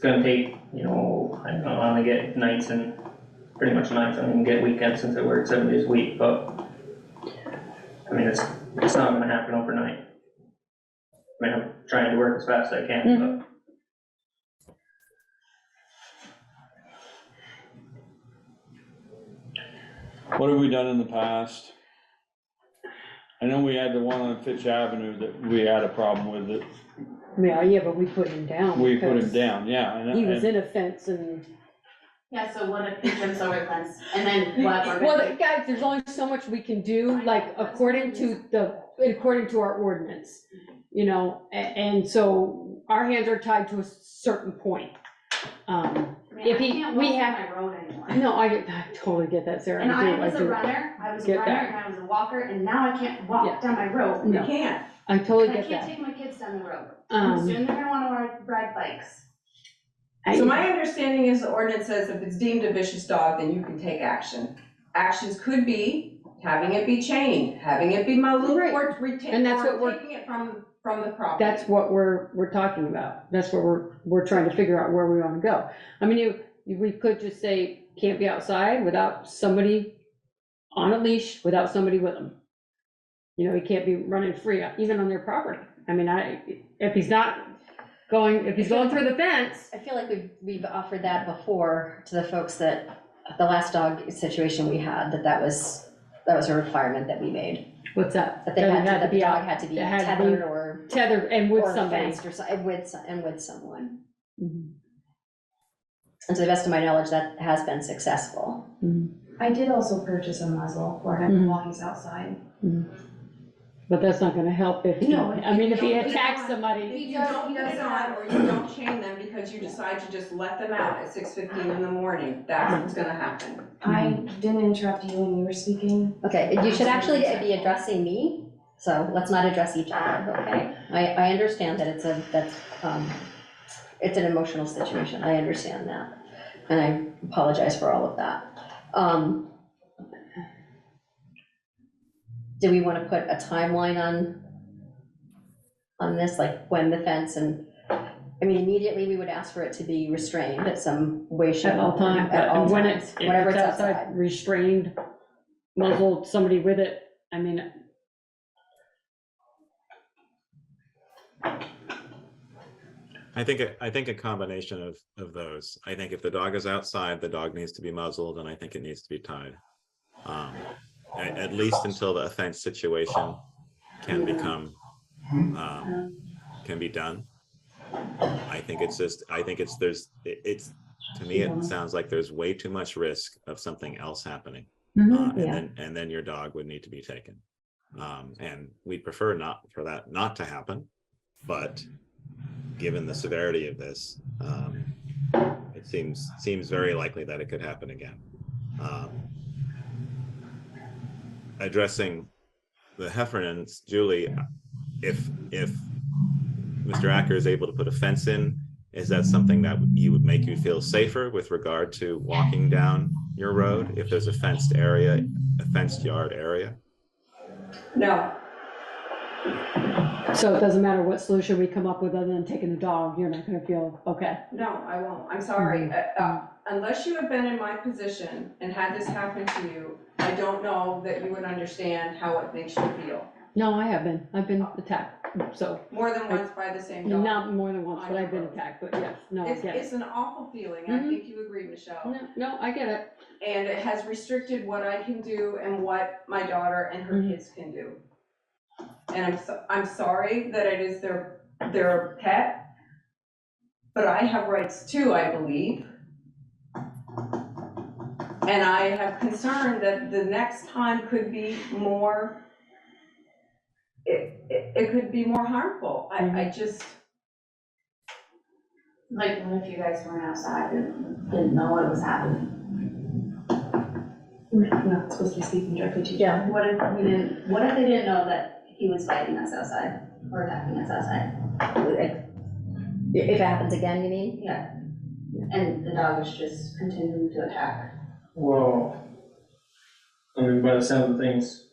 gonna take, you know, I don't know, I only get nights and, pretty much nights, I don't even get weekends since I work 7 days a week, but, I mean, it's not gonna happen overnight. I mean, I'm trying to work as fast as I can, but. What have we done in the past? I know we had the one on Fitch Avenue that we had a problem with it. Yeah, but we put him down. We put him because down, yeah. He was in a fence and. Yeah, so what if he jumps over the fence and then what? Well, guys, there's only so much we can do, like, according to our ordinance, you know, and so our hands are tied to a certain point. If we have. My road anymore. No, I totally get that, Sarah. And I was a do. runner, I was a Get runner that. and I was a walker, and now I can't walk Yeah. down my road. No. You can't. I totally And I get can't that. take my kids down the road. Um, Soon they're gonna wanna ride bikes. So my understanding is the ordinance says if it's deemed a vicious dog, then you can take action. Actions could be having it be chained, having it be muzzled, Right. or retained, And that's or what we're- taking it from the property. That's what we're talking about. That's what we're trying to figure out where we wanna go. I mean, we could just say, can't be outside without somebody on a leash, without somebody with them. You know, he can't be running free, even on their property. I mean, if he's going through the fence. I feel like we've offered that before to the folks that, the last dog situation we had, that was a requirement that we made. What's that? That the dog had to be tethered or. Tethered and with or somebody. fenced or with someone. Mhm. And to the best of my knowledge, that has been successful. I did also purchase a muzzle for him while he's outside. But But that's not gonna help if, No, I mean, if he no, attacks If somebody. you don't put it on, or you don't chain them because you decide to just let them out at 6:15 in the morning, that's what's gonna happen. I didn't interrupt you when you were speaking. Okay, you should actually be addressing me, so let's not address each other, okay? I understand that it's an emotional situation, I understand that, and I apologize for all of that. Do we want to put a timeline on this, like when the fence and, I mean, immediately we would ask for it to be restrained at some way, shape, At all times, at all and when times, it's, whenever if it's it's outside, restrained, muzzled, somebody with it, I mean. I think a combination of those. I think if the dog is outside, the dog needs to be muzzled, and I think it needs to be tied. At least until the offense situation can become, can be done. I think it's to me, it sounds like there's way too much risk of something else happening. And then your dog would need to be taken. And we'd prefer for that not to happen, but given the severity of this, it seems very likely that it could happen again. Addressing the Heffernans, Julie, if Mr. Acker is able to put a fence in, is that something that would make you feel safer with regard to walking down your road if there's a fenced area, a fenced yard area? No. So it doesn't matter what solution we come up with other than taking the dog, you're not gonna feel okay. No, I won't, I'm sorry. Unless you have been in my position and had this happen to you, I don't know that you would understand how it makes you feel. No, I've been attacked, so. More than once by the same dog. Not more than once, but I've been attacked, but yes, no, I get it. It's an awful feeling, I think you agree, Michelle. No, I get it. And it has restricted what I can do and what my daughter and her kids can do. And I'm sorry that it is their pet, but I have rights too, I believe. And I have concern that the next time could be more, it could be more harmful. I just. Like, what if you guys weren't outside and didn't know what was happening? We're not supposed to be speaking directly to you. Yeah, what if they didn't know that he was fighting us outside or attacking us outside? If it happens again, you mean? Yeah. And the dog is just continuing to attack. Well, I mean, by the sound of things,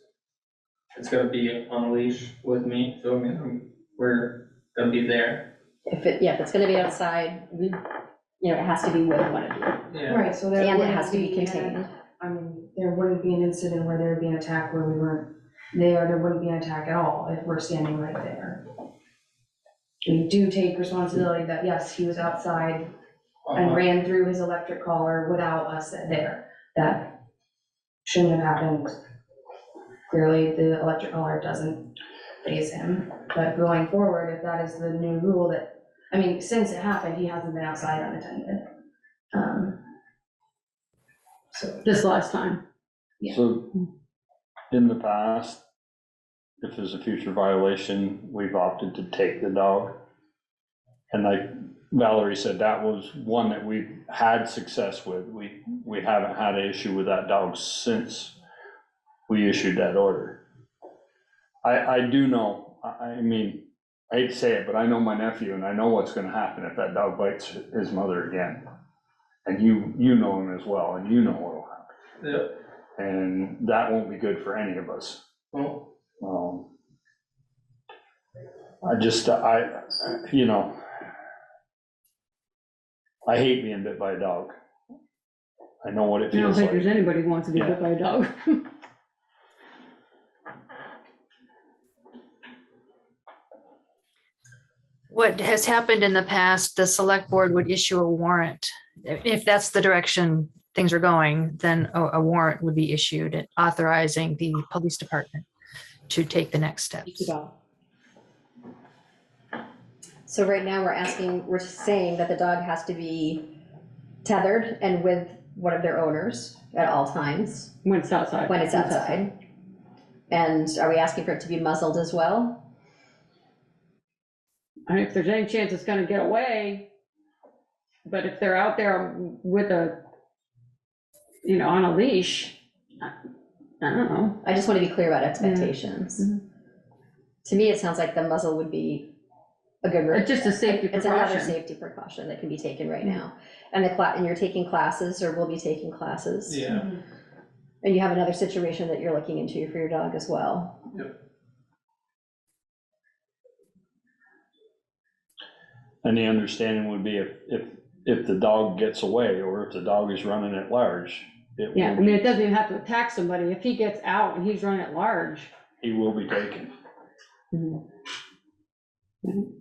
it's gonna be on a leash with me, so I mean, we're gonna be there. If it's gonna be outside, it has to be with one of you. Yeah. Right, so there And it wouldn't has to be an- contained. I mean, there wouldn't be an incident where there would be an attack where we weren't there, there wouldn't be an attack at all if we're standing right there. We do take responsibility that, yes, he was outside and ran through his electric collar without us there. That shouldn't have happened. Clearly, the electric collar doesn't faze him, but going forward, if that is the new rule that, I mean, since it happened, he hasn't been outside unattended. So This last time. Yeah. So in the past, if there's a future violation, we've opted to take the dog. And like Valerie said, that was one that we've had success with. We haven't had an issue with that dog since we issued that order. I do know, I mean, I hate to say it, but I know my nephew and I know what's gonna happen if that dog bites his mother again. And you know him as well, and you know what'll happen. Yep. And that won't be good for any of us. Well, I hate being bit by a dog. I know what it I don't feels think like. there's anybody who wants to be bit by a dog. What has happened in the past, the select board would issue a warrant. If that's the direction things are going, then a warrant would be issued authorizing the police department to take the next steps. So right now we're saying that the dog has to be tethered and with one of their owners at all times. When it's outside. When it's outside. And are we asking for it to be muzzled as well? I mean, if there's any chance it's gonna get away, but if they're out there with a, on a leash, I don't know. I just want to be clear about expectations. Mhm. To me, it sounds like the muzzle would be a good. It's just a safety It's another precaution. safety precaution that can be taken right now. And and you're taking classes or will be taking classes. Yeah. And you have another situation that you're looking into for your dog as well. And the understanding would be if the dog gets away, or if the dog is running at large, Yeah, I mean, it doesn't even have to attack somebody. If he gets out and he's running at large. he will be taken. Mhm. I mean,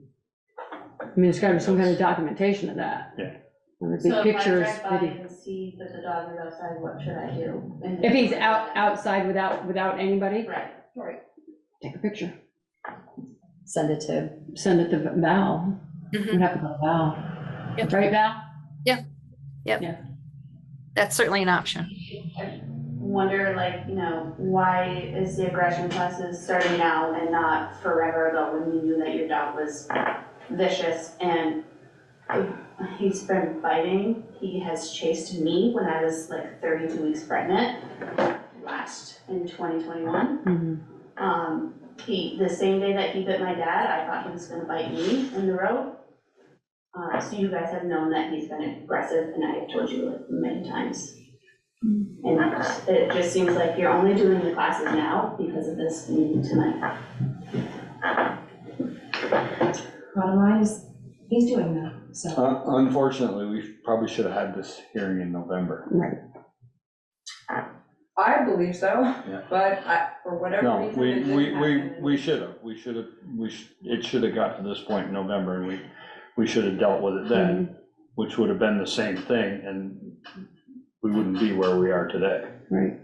there's gotta be some kind of documentation of that. Yeah. Or it'd be So if pictures, I drive by video. and see that the dog is outside, what should I do? If he's outside without anybody, Right. take a picture, Send it to. send it to Val. Mhm. We'd have to go to Val. Yep. Right, Val? Yep. Yeah. That's certainly an option. Wonder, why is the aggression classes starting now and not forever ago when you knew that your dog was vicious and he's been biting? He has chased me when I was 32 weeks pregnant, in 2021. The same day that he bit my dad, I thought he was gonna bite me in the road. So you guys have known that he's been aggressive, and I have told you many times. And it just seems like you're only doing the classes now because of this meeting tonight. Bottom line is, he's doing that, so. Unfortunately, we probably should have had this hearing in November. Right. I believe so, Yeah. but for whatever No, reason, it didn't happen. we should have, it should have got to this point in November, and we should have dealt with it then, which would have been the same thing, and we wouldn't be where we are today. Right.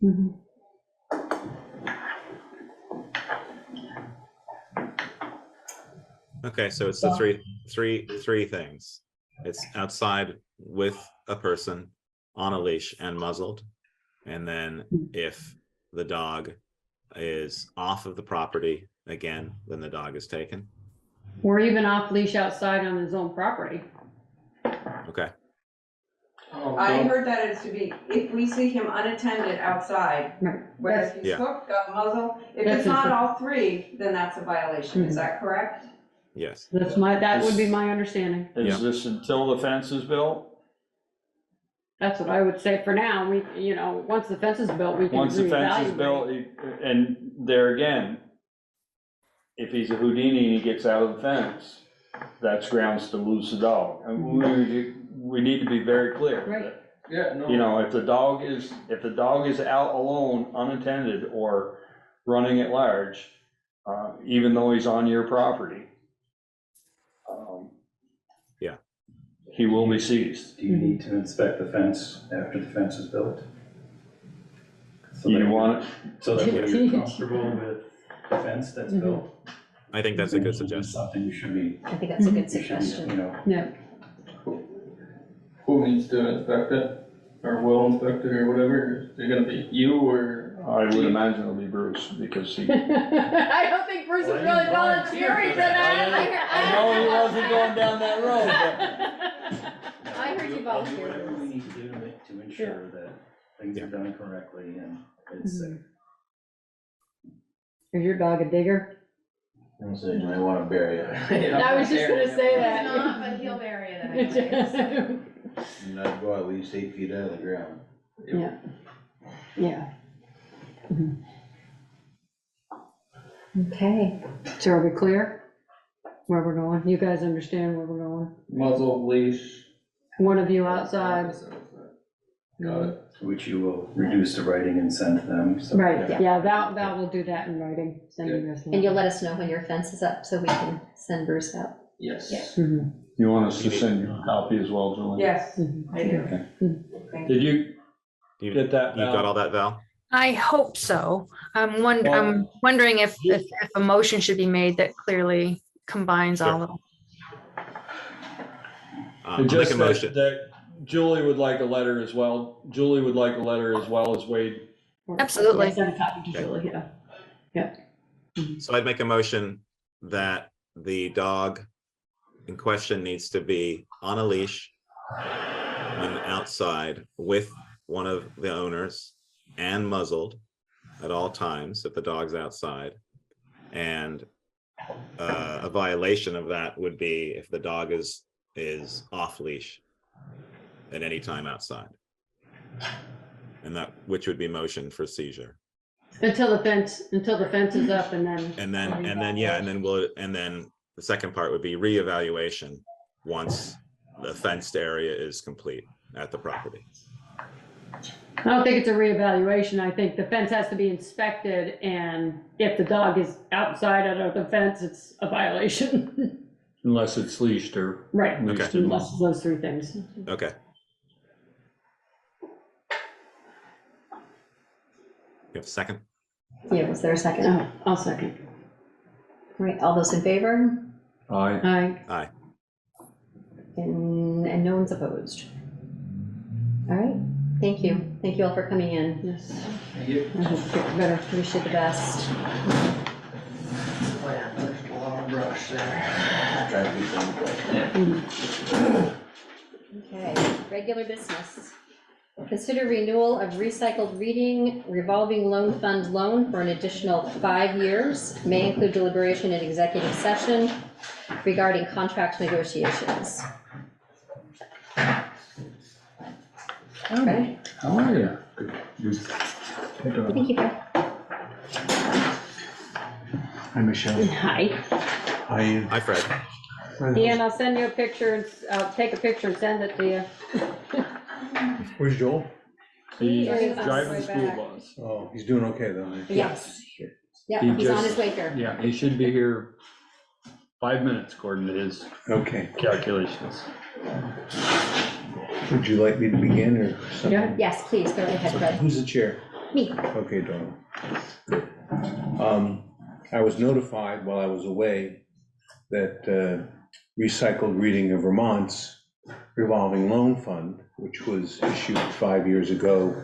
Mhm. Okay, so it's the three things. It's outside with a person on a leash and muzzled. And then if the dog is off of the property, again, then the dog is taken. Or even off leash outside on his own property. Okay, I heard that it's to be, if we see him unattended outside, Right. whether he's Yeah. hooked, got muzzle, if That's it's not it. all three, then that's a violation, is that correct? yes. That would be my understanding. Is this until the fence is built? That's what I would say for now. Once the fence is built, we can Once the fence is reevaluate. built, and there again, if he's a Houdini and he gets out of the fence, that's grounds to lose the dog. And we need to be very clear. Right. Yeah, no. If the dog is out alone, unattended, or running at large, even though he's on your property, Yeah. he will be seized. Do you need to inspect the fence after the fence is built? So You that- want it? So that way you're comfortable with the fence that's built? I think that's a good suggestion. Something you should be. I think that's a good you should be, suggestion. Yeah. Who needs to inspect it, or will inspect it, or whatever? Is it gonna be you, or? I would imagine it'll be Bruce, because he. I don't think Bruce is really volunteering for that. I know he wasn't going down that road, but. I heard you We'll do volunteer. whatever we need to do to ensure that things are done correctly and it's safe. Is your dog a digger? I'm saying, you might wanna bury it. I was just gonna say It's that. not, but he'll bury it anyways. And I'd go at least 8 feet out of the ground. Yeah. Yeah. Okay. So are we clear where we're going? You guys understand where we're going? Muzzle, leash. One of you outside. Got it. Which you will reduce to writing and send to them, so. Right, yeah, Val will do that in writing, send you guys. And you'll let us know when your fence is up so we can send Bruce out. Yes. Mhm. You want us to send you a copy as well, Julie? Yes, Mhm. I do. Okay. Thank Did you You get that, you got Val? all that, Val? I hope so. I'm wondering if a motion should be made that clearly combines all of them. I'll make Just a motion. that Julie would like a letter as well. Julie would like a letter as well as Wade Or- Absolutely. Send a copy to Julie, yeah. Yeah. So I'd make a motion that the dog in question needs to be on a leash when outside with one of the owners and muzzled at all times if the dog's outside. And a violation of that would be if the dog is off leash at any time outside. And that, which would be motion for seizure. Until the fence is up and then. And then the second part would be reevaluation once the fenced area is complete at the property. I don't think it's a reevaluation. I think the fence has to be inspected, and if the dog is outside out of the fence, it's a violation. Unless it's leashed or. Right, leashed unless in. it's those three things. Okay. You have a second? Yeah, was there a second? Oh, I'll second. All right, all those in favor? Aye. Aye. Aye. And no one's opposed. All right, thank you. Thank you all for coming in. Yes. Thank you. I hope you get better. Wish you the best. Oh yeah, there's a lot of brush there. Try to keep them quick. Okay, regular business. Consider renewal of recycled reading revolving loan fund loan for an additional 5 years. May include deliberation in executive session regarding contract negotiations. Okay. How are you? Good. Thank you. Hi, Michelle. Hi. Hi. Hi, Fred. Ian, I'll send you a picture, and I'll take a picture and send it to you. Where's Joel? He He's is on driving his the way school back. bus. Oh, he's doing okay though. eh? Yes. Yeah, He he's on just- his way here. Yeah, he should be here 5 minutes according to his calculations. Would you like me to begin or something? Yeah. Yes, please, go ahead, Fred. Who's the chair? Me. Okay, Donna. I was notified while I was away that Recycled Reading of Vermont's revolving loan fund, which was issued 5 years ago,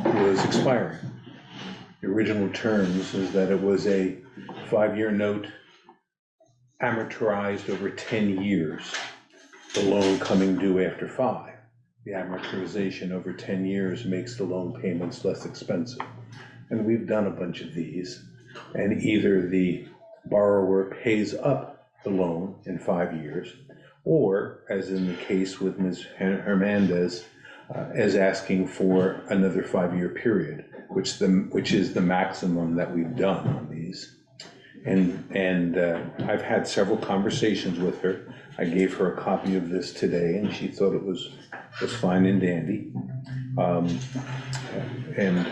was expiring. The original terms is that it was a 5-year note amortized over 10 years, the loan coming due after 5. The amortization over 10 years makes the loan payments less expensive. And we've done a bunch of these, and either the borrower pays up the loan in 5 years, or, as in the case with Ms. Hernandez, is asking for another 5-year period, which is the maximum that we've done on these. And I've had several conversations with her. I gave her a copy of this today, and she thought it was fine and dandy. And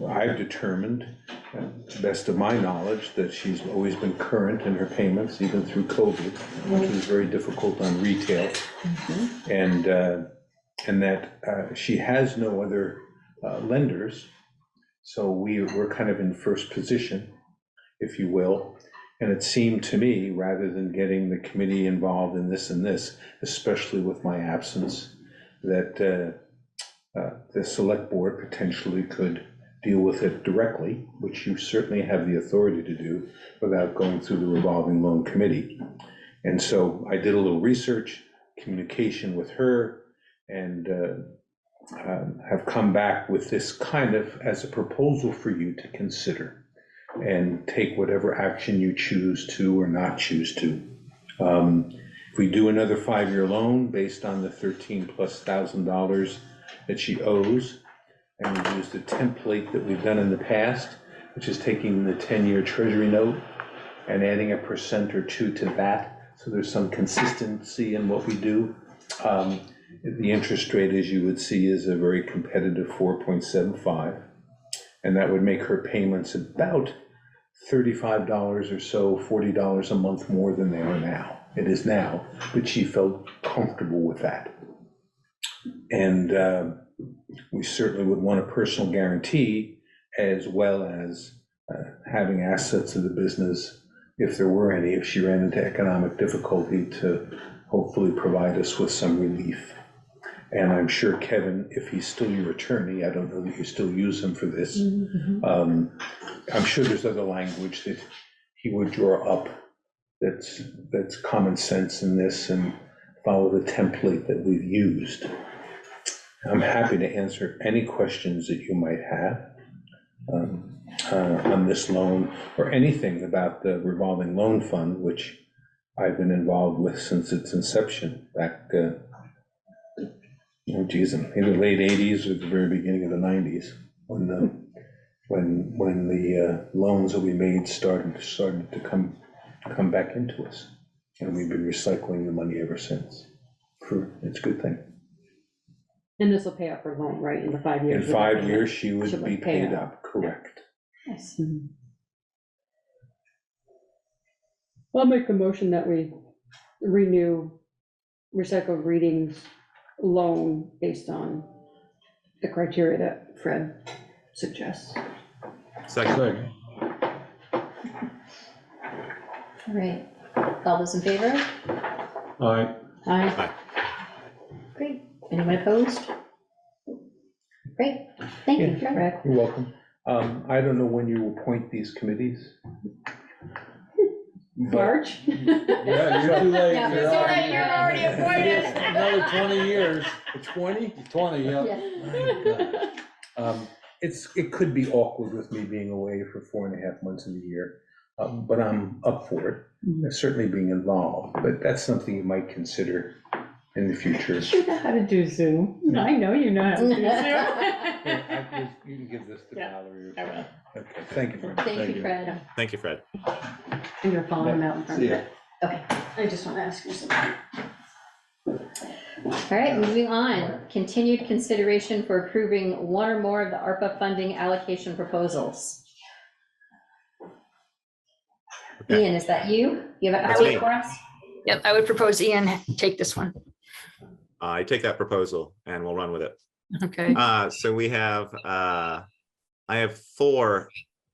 I've determined, to the best of my knowledge, that she's always been current in her payments, even through COVID, which was very difficult on retail. And that she has no other lenders, so we're kind of in first position, if you will. And it seemed to me, rather than getting the committee involved in this and this, especially with my absence, that the select board potentially could deal with it directly, which you certainly have the authority to do without going through the revolving loan committee. And so I did a little research, communication with her, and have come back with this kind of as a proposal for you to consider and take whatever action you choose to or not choose to. If we do another 5-year loan based on the $13,000+ that she owes, and we use the template that we've done in the past, which is taking the 10-year treasury note and adding 1% or 2% to that, so there's some consistency in what we do. The interest rate, as you would see, is a very competitive 4.75, and that would make her payments about $35 or so, $40 a month more than they are now. It is now, but she felt comfortable with that. And we certainly would want a personal guarantee, as well as having assets of the business, if there were any, if she ran into economic difficulty, to hopefully provide us with some relief. And I'm sure Kevin, if he's still your attorney, I don't know that you still use him for this. Mhm. I'm sure there's other language that he would draw up that's common sense in this and follow the template that we've used. I'm happy to answer any questions that you might have on this loan or anything about the revolving loan fund, which I've been involved with since its inception back, in the late 80s or the very beginning of the 90s, when the loans that we made started to come back into us. And we've been recycling the money ever since. It's a good thing. And this will pay off her loan, right, in the 5 years? In 5 years, she would She'll be pay it paid off. up, correct. Yes. I'll make a motion that we renew recycled readings loan based on the criteria that Fred suggests. Second. All right, all those in favor? Aye. Aye. Great, anyone opposed? Great, thank you, Yeah. Fred. You're welcome. I don't know when you appoint these committees. but- March? Yeah, you're too late. Yeah, You're so out. that you're already appointed. Another 20 years. 20? 20, yeah. It could be awkward with me being away for 4.5 months of the year, but I'm up for it. Certainly being involved, but that's something you might consider in the future. You know how to do Zoom. I know you know how to do Zoom. You can give this to Yeah, Valerie. I will. Okay, thank you. Fred. Thank you, Fred. Thank you, Fred. I'm gonna follow him out in front See of ya. it. Okay, I just want to ask you something. All right, moving on. Continued consideration for approving one or more of the ARPA funding allocation proposals. Okay. Ian, is that you? You have an That's update me. for us? Yep, I would propose Ian take this one. I take that proposal and we'll run with it. Okay. So we have, I have 4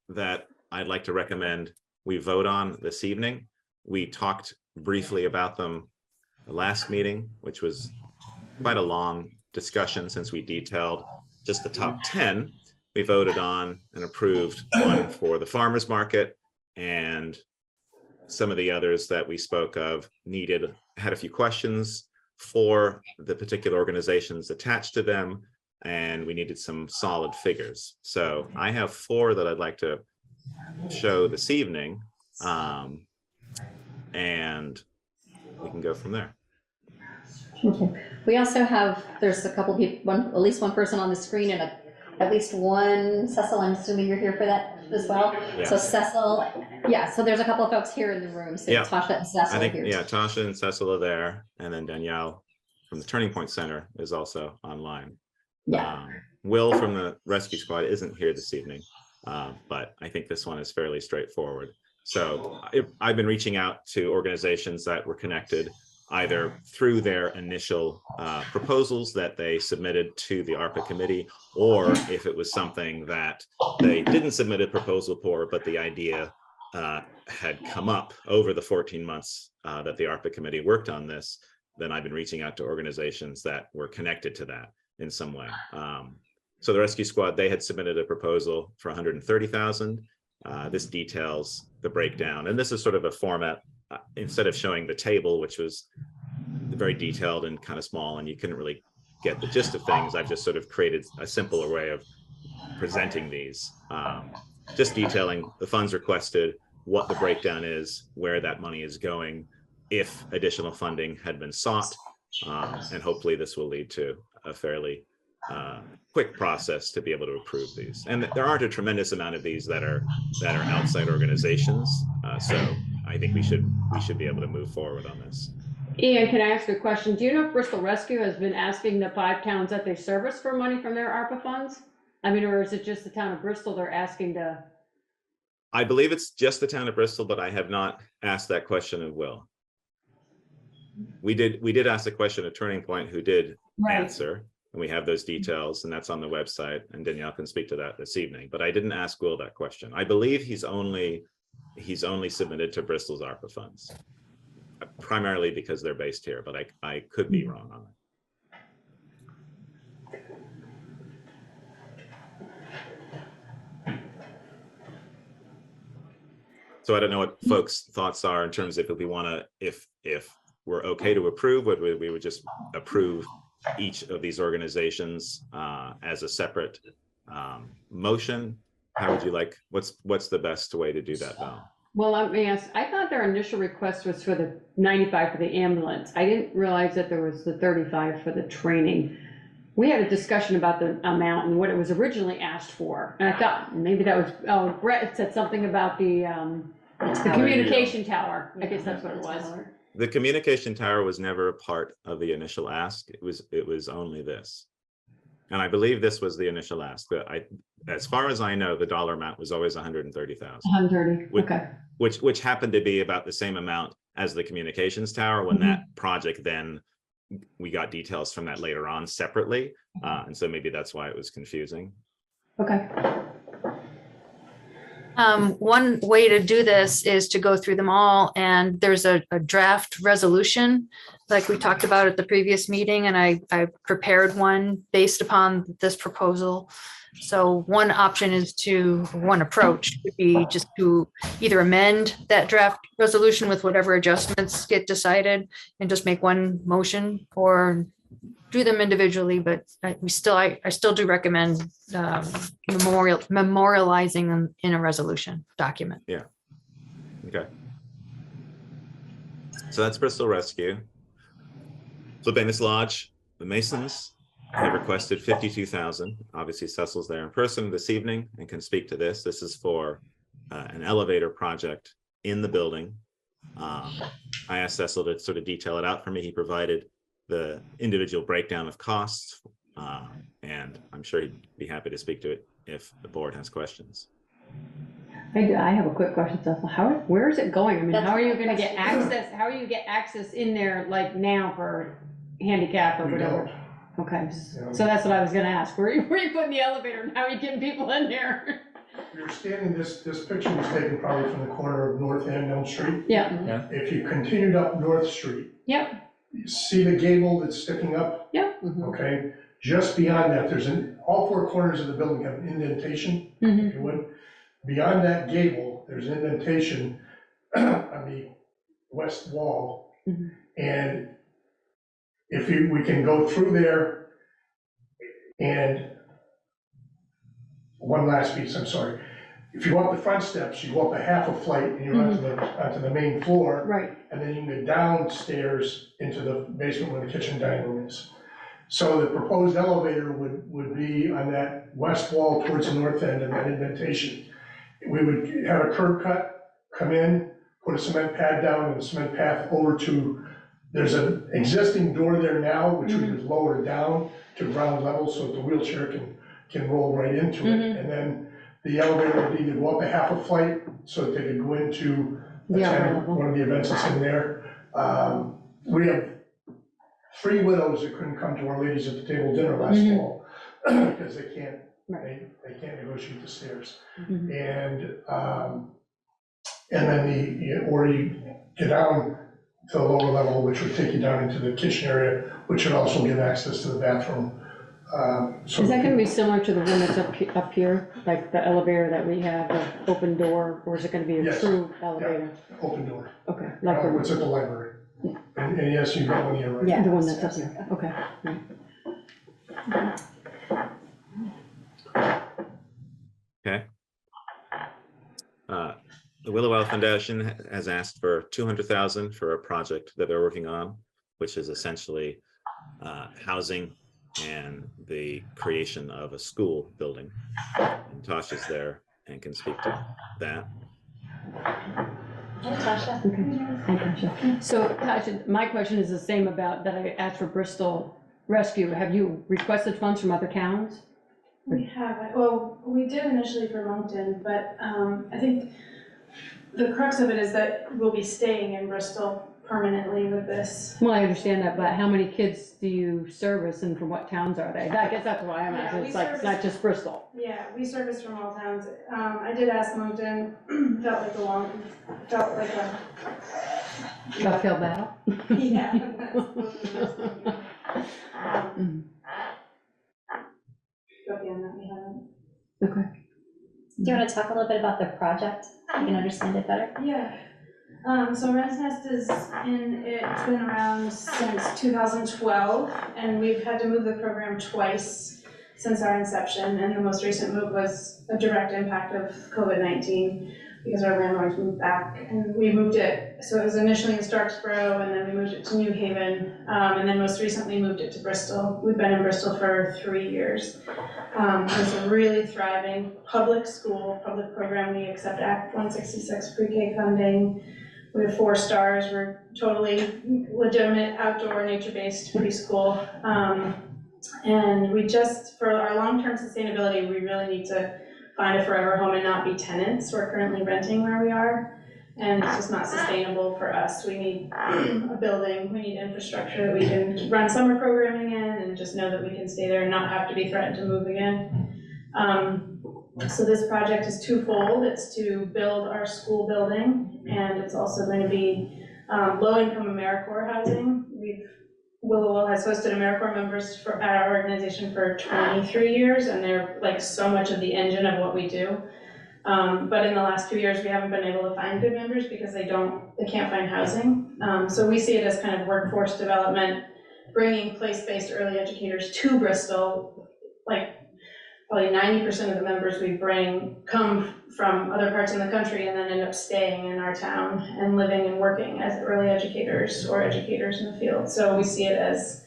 that I'd like to recommend we vote on this evening. We talked briefly about them the last meeting, which was quite a long discussion since we detailed just the top 10. We voted on and approved one for the farmer's market, and some of the others that we spoke of had a few questions for the particular organizations attached to them, and we needed some solid figures. So I have 4 that I'd like to show this evening, and we can go from there. Okay. We also have, there's a couple people, at least one person on the screen and at least one, Cecil, I'm assuming you're here for that as well? Yeah. So Cecil, yeah, so there's a couple of folks here in the room, so Yeah. Tasha and Cecil I think, here. yeah, Tasha and Cecil are there, and then Danielle from the Turning Point Center is also online. Yeah. Will from the Rescue Squad isn't here this evening, but I think this one is fairly straightforward. So I've been reaching out to organizations that were connected either through their initial proposals that they submitted to the ARPA committee, or if it was something that they didn't submit a proposal for, but the idea had come up over the 14 months that the ARPA committee worked on this, then I've been reaching out to organizations that were connected to that in some way. So the Rescue Squad, they had submitted a proposal for 130,000. This details the breakdown, and this is sort of a format, instead of showing the table, which was very detailed and kind of small and you couldn't really get the gist of things, I've just sort of created a simpler way of presenting these, just detailing the funds requested, what the breakdown is, where that money is going, if additional funding had been sought, and hopefully this will lead to a fairly quick process to be able to approve these. And there aren't a tremendous amount of these that are outside organizations, so I think we should be able to move forward on this. Ian, can I ask a question? Do you know if Bristol Rescue has been asking the 5 towns that they service for money from their ARPA funds? I mean, or is it just the town of Bristol they're asking to? I believe it's just the town of Bristol, but I have not asked that question of Will. We did ask the question of Turning Point, who did answer, and we have those details, and that's on the website, and Danielle can speak to that this evening. But I didn't ask Will that question. I believe he's only submitted to Bristol's ARPA funds, primarily because they're based here, but I could be wrong on that. So I don't know what folks' thoughts are in terms of if we want to, if we're okay to approve, whether we would just approve each of these organizations as a separate motion. How would you like, what's the best way to do that, Val? Well, let me ask, I thought their initial request was for the 95 for the ambulance. I didn't realize that there was the 35 for the training. We had a discussion about the amount and what it was originally asked for. And I thought maybe that was, oh, Brett said something about the communication tower. I guess that's what it was. The communication tower was never a part of the initial ask. It was only this. And I believe this was the initial ask, but as far as I know, the dollar amount was always 130,000. 130, okay. Which happened to be about the same amount as the communications tower when that project then, we got details from that later on separately. And so maybe that's why it was confusing. Okay. One way to do this is to go through them all, and there's a draft resolution like we talked about at the previous meeting, and I prepared one based upon this proposal. So one option is one approach would be just to either amend that draft resolution with whatever adjustments get decided and just make one motion, or do them individually, but I still do recommend memorializing them in a resolution document. Yeah. Okay. So that's Bristol Rescue. So Banis Lodge, the Masons have requested 52,000. Obviously Cecil's there in person this evening and can speak to this. This is for an elevator project in the building. I asked Cecil to sort of detail it out for me. He provided the individual breakdown of costs, and I'm sure he'd be happy to speak to it if the board has questions. I have a quick question, Cecil. Where is it going? I mean, how are you going to get access? How are you get access in there like now for handicap or whatever? Okay, so that's what I was going to ask. Where are you putting the elevator and how are you getting people in there? You're standing, this picture was taken probably from the corner of North and Elm Street. Yeah. If you continued up North Street. Yep. You see the gable that's sticking up? Yep. Okay, just beyond that, all four corners of the building have an indentation, if you would. Beyond that gable, there's an indentation on the west wall. And if we can go through there, and one last piece, I'm sorry. If you go up the front steps, you go up a half a flight and you're onto the main floor. Right. And then you can go downstairs into the basement where the kitchen dining room is. So the proposed elevator would be on that west wall towards the north end and that indentation. We would have a curb cut, come in, put a cement pad down and a cement path over to, there's an existing door there now, which we would lower down to ground level so that the wheelchair can roll right into it. And then the elevator would either go up a half a flight so that they could go into one of the events that's in there. We have 3 widows that couldn't come to Our Ladies at the Table dinner last fall because they can't negotiate the stairs. And then or you get down to the lower level, which would take you down into the kitchen area, which would also give access to the bathroom. So is that going to be similar to the one that's up here, like the elevator that we have, the open door, or is it going to be a true elevator? Yeah, open door. Okay. Like what's at the library. Yeah. And yes, you've got one here, right? Yeah, the one that's up here. Okay. Okay. The Willowell Foundation has asked for 200,000 for a project that they're working on, which is essentially housing and the creation of a school building. And Tasha's there and can speak to that. Hi, Tasha. Okay. Hi, Tasha. So, Tasha, my question is the same about that I asked for Bristol Rescue. Have you requested funds from other towns? We haven't. Well, we did initially for Moncton, but I think the crux of it is that we'll be staying in Bristol permanently with this. Well, I understand that, but how many kids do you service and from what towns are they? I guess that's why I'm asking. It's like, it's not just Bristol. Yeah, we service from all towns. I did ask Moncton, felt like a uphill battle. Yeah. But beyond that, we haven't. Okay. Do you want to talk a little bit about the project? you can understand it better. Yeah. So Wren's Nest it's been around since 2012, and we've had to move the program twice since our inception, and the most recent move was a direct impact of COVID-19 because our landlords moved back, and we moved it, so it was initially in Starksboro, and then we moved it to New Haven, and then most recently moved it to Bristol. We've been in Bristol for 3 years. It's a really thriving public school, public program. We accept Act 166 pre-K funding. We have 4 stars. We're totally legitimate outdoor nature-based preschool. And we just, for our long-term sustainability, we really need to find a forever home and not be tenants. We're currently renting where we are, and it's just not sustainable for us. We need a building, we need infrastructure that we can run summer programming in and just know that we can stay there and not have to be threatened to move again. So this project is twofold. It's to build our school building, and it's also going to be low-income AmeriCorps housing. Willow has hosted AmeriCorps members at our organization for 23 years, and they're like so much of the engine of what we do. But in the last 2 years, we haven't been able to find good members because they can't find housing. So we see it as kind of workforce development, bringing place-based early educators to Bristol. Like probably 90% of the members we bring come from other parts in the country and then end up staying in our town and living and working as early educators or educators in the field. So we see it as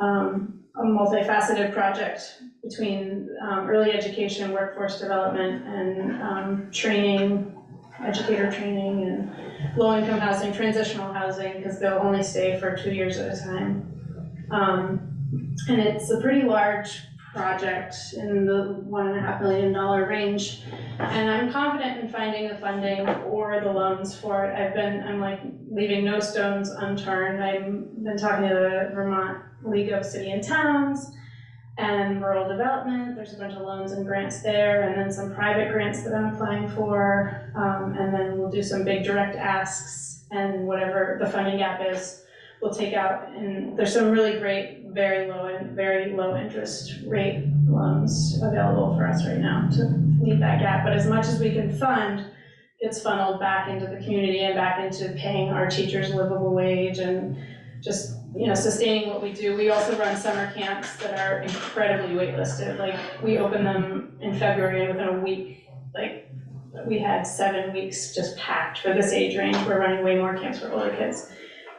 a multifaceted project between early education, workforce development, and training, educator training, and low-income housing, transitional housing, because they'll only stay for 2 years at a time. And it's a pretty large project in the $1.5 million range, and I'm confident in finding the funding or the loans for it. I'm like leaving no stones unturned. I've been talking to the Vermont League of City and Towns and Rural Development. There's a bunch of loans and grants there, and then some private grants that I'm applying for, and then we'll do some big direct asks, and whatever the funding gap is, we'll take out. And there's some really great, very low interest rate loans available for us right now to meet that gap. But as much as we can fund gets funneled back into the community and back into paying our teachers a livable wage and just, sustaining what we do. We also run summer camps that are incredibly waitlisted. Like, we open them in February, and within a week, like, we had 7 weeks just packed for this age range. We're running way more camps for older kids.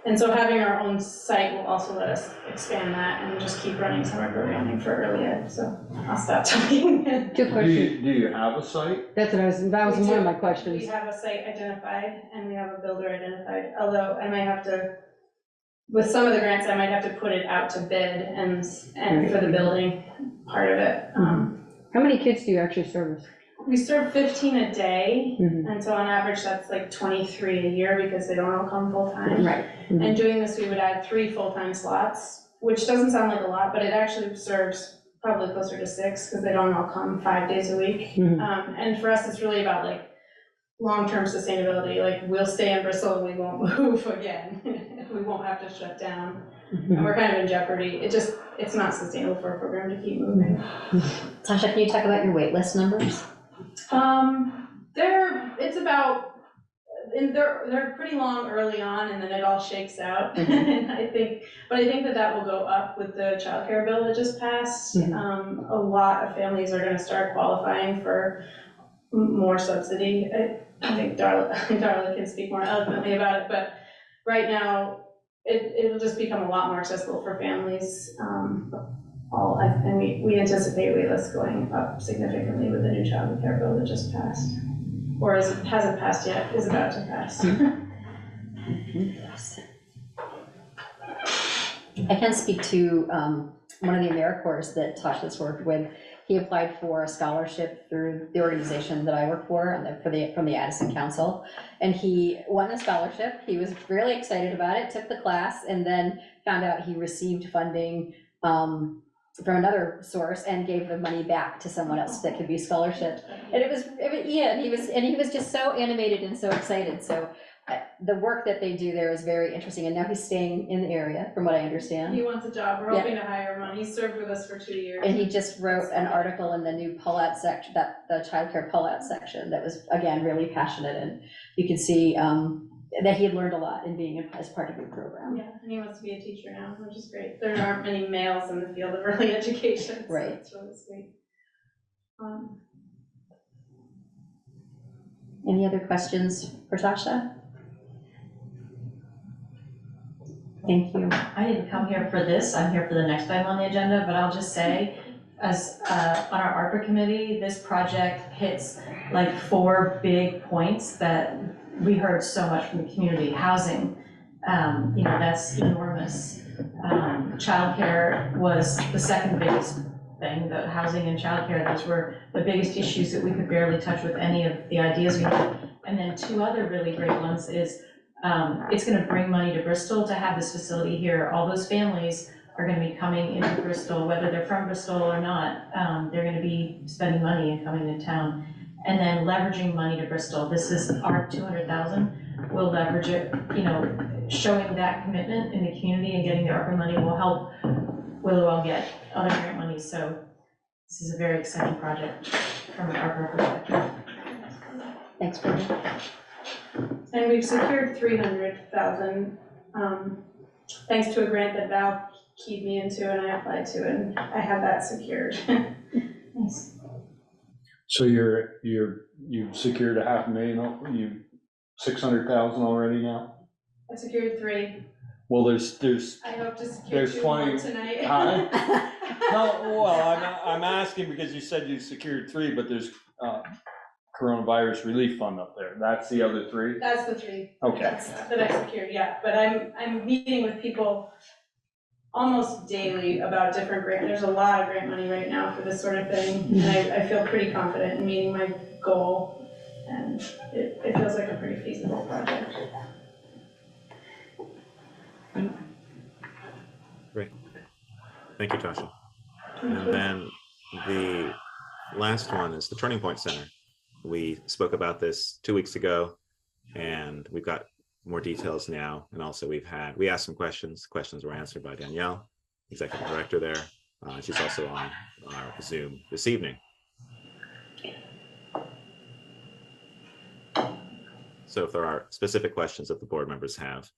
And so having our own site will also let us expand that and just keep running summer programming for early ed. So I'll stop talking. Two questions. Do you have a site? That was one of my questions. We have a site identified and we have a builder identified, although I might have to, with some of the grants, I might have to put it out to bid and for the building part of it. How many kids do you actually service? We serve 15 a day, and so on average that's like 23 a year because they don't all come full-time. Right. And doing this, we would add 3 full-time slots, which doesn't sound like a lot, but it actually serves probably closer to 6 because they don't all come 5 days a week. And for us, it's really about like long-term sustainability. Like, we'll stay in Bristol and we won't move again. We won't have to shut down. And we're kind of in jeopardy. It's not sustainable for a program to keep moving. Tasha, can you talk about your wait list numbers? They're pretty long early on, and then it all shakes out. And I think that will go up with the childcare bill that just passed. A lot of families are going to start qualifying for more subsidy. I think Darla can speak more eloquently about it, but right now it'll just become a lot more accessible for families. And we anticipate wait lists going up significantly with the new child care bill that just passed. Or hasn't passed yet, is about to pass. I can speak to one of the AmeriCorps that Tasha's worked with. He applied for a scholarship through the organization that I work for, from the Addison Council, and he won the scholarship. He was really excited about it, took the class, and then found out he received funding from another source and gave the money back to someone else that could be scholarship. And he was just so animated and so excited. So the work that they do there is very interesting, and now he's staying in the area, from what I understand. He wants a job. We're Yeah. hoping to hire him on. He served with us for 2 years. And he just wrote an article in the new pull-out section, the childcare pull-out section, that was, again, really passionate, and you can see that he had learned a lot in being as part of your program. Yeah, and he wants to be a teacher now, which is great. There aren't many males in the field of early education, so Right. it's really sweet. Any other questions for Tasha? Thank you. I didn't come here for this, I'm here for the next item on the agenda, but I'll just say, as on our ARPA committee, this project hits like 4 big points that we heard so much from the community. Housing, that's enormous. Childcare was the second biggest thing, the housing and childcare, those were the biggest issues that we could barely touch with any of the ideas we had. And then 2 other really great ones is it's going to bring money to Bristol to have this facility here. All those families are going to be coming into Bristol, whether they're from Bristol or not. They're going to be spending money and coming to town. And then leveraging money to Bristol. This is our 200,000. We'll leverage it, showing that commitment in the community and getting the ARPA money will help Willowell get other grant money. So this is a very exciting project from an ARPA perspective. Thanks, Bridget. And we've secured 300,000, thanks to a grant that Val keyed me into and I applied to, and I have that secured. Nice. So you've secured $500,000, you 600,000 already now? I secured 3. Well, there's I hope to secure there's 2 20 more tonight. Huh? No, well, I'm asking because you said you secured 3, but there's coronavirus relief fund up there. That's the other 3? That's the 3. Okay. That I secured, yeah. But I'm meeting with people almost daily about different grant. There's a lot of grant money right now for this sort of thing. And I feel pretty confident in meeting my goal. And it feels like a pretty feasible project. Great. Thank you, Tasha. And then the last one is the Turning Point Center. We spoke about this 2 weeks ago, and we've got more details now. And also we asked some questions. Questions were answered by Danielle, Executive Director there. She's also on our Zoom this evening. So if there are specific questions that the board members have,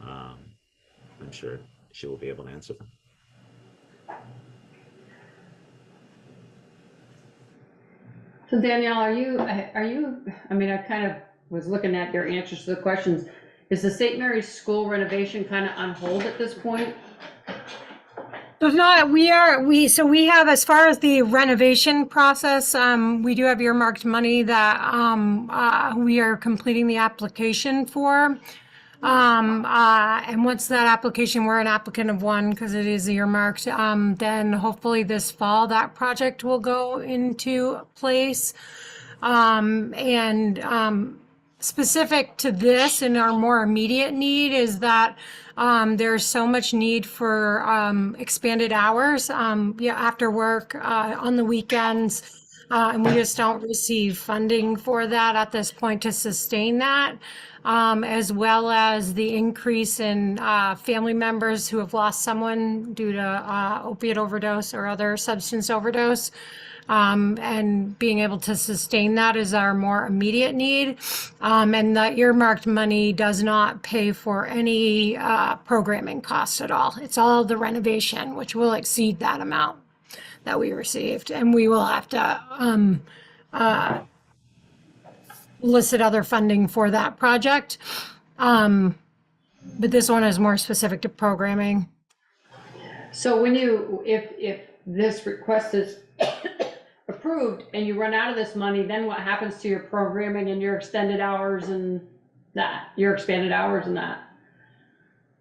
I'm sure she will be able to answer them. So Danielle, are you, I mean, I kind of was looking at your answers to the questions. Is the St. Mary's School renovation kind of on hold at this point? So not, we have, as far as the renovation process, we do have earmarked money that we are completing the application for. And once that application, we're an applicant of one because it is earmarked, then hopefully this fall that project will go into place. Specific to this and our more immediate need is that there's so much need for expanded hours after work on the weekends, and we just don't receive funding for that at this point to sustain that, as well as the increase in family members who have lost someone due to opiate overdose or other substance overdose. And being able to sustain that is our more immediate need. And the earmarked money does not pay for any programming costs at all. It's all the renovation, which will exceed that amount that we received. And we will have to elicit other funding for that project. But this one is more specific to programming. So when if this request is approved and you run out of this money, then what happens to your programming and your extended hours and that, your expanded hours and that?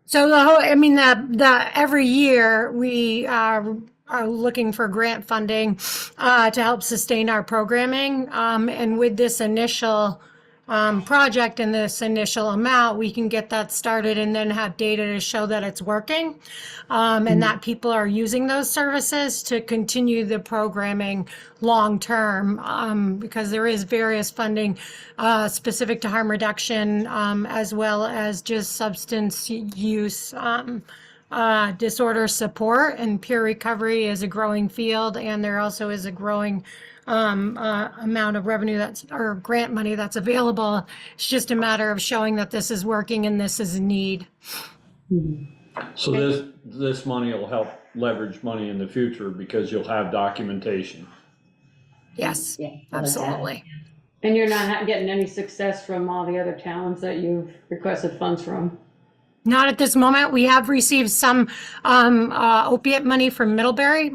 So the every year we are looking for grant funding to help sustain our programming. And with this initial project and this initial amount, we can get that started and then have data to show that it's working, and that people are using those services to continue the programming long term, because there is various funding specific to harm reduction, as well as just substance use disorder support, and peer recovery is a growing field, and there also is a growing amount of revenue or grant money that's available. It's just a matter of showing that this is working and this is a need. So this money will help leverage money in the future because you'll have documentation. Yes, Yeah, absolutely. And you're not getting any success from all the other towns that you've requested funds from? Not at this moment. We have received some opiate money from Middlebury,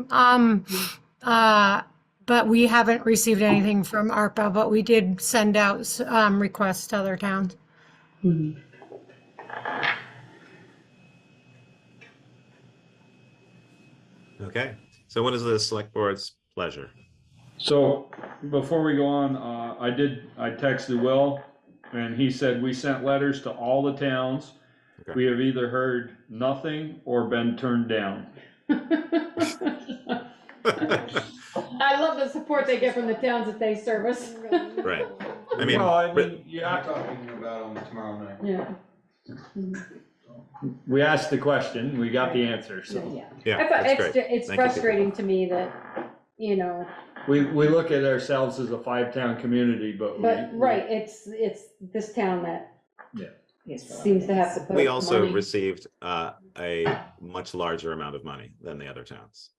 but we haven't received anything from ARPA, but we did send out requests to other towns. Okay, so what is the select board's pleasure? So before we go on, I texted Will, and he said we sent letters to all the towns. Okay. We have either heard nothing or been turned down. I love the support they get from the towns that they service. Right. I mean, Yeah, I'm talking about them tomorrow night. Yeah. We asked the question, we got the answer, so. yeah, I thought that's great. it's Thank you, frustrating to me that, you know, We look at ourselves as a 5-town community, but right, it's this town that yeah. seems to have to put We up also money. received a much larger amount of money than the other towns.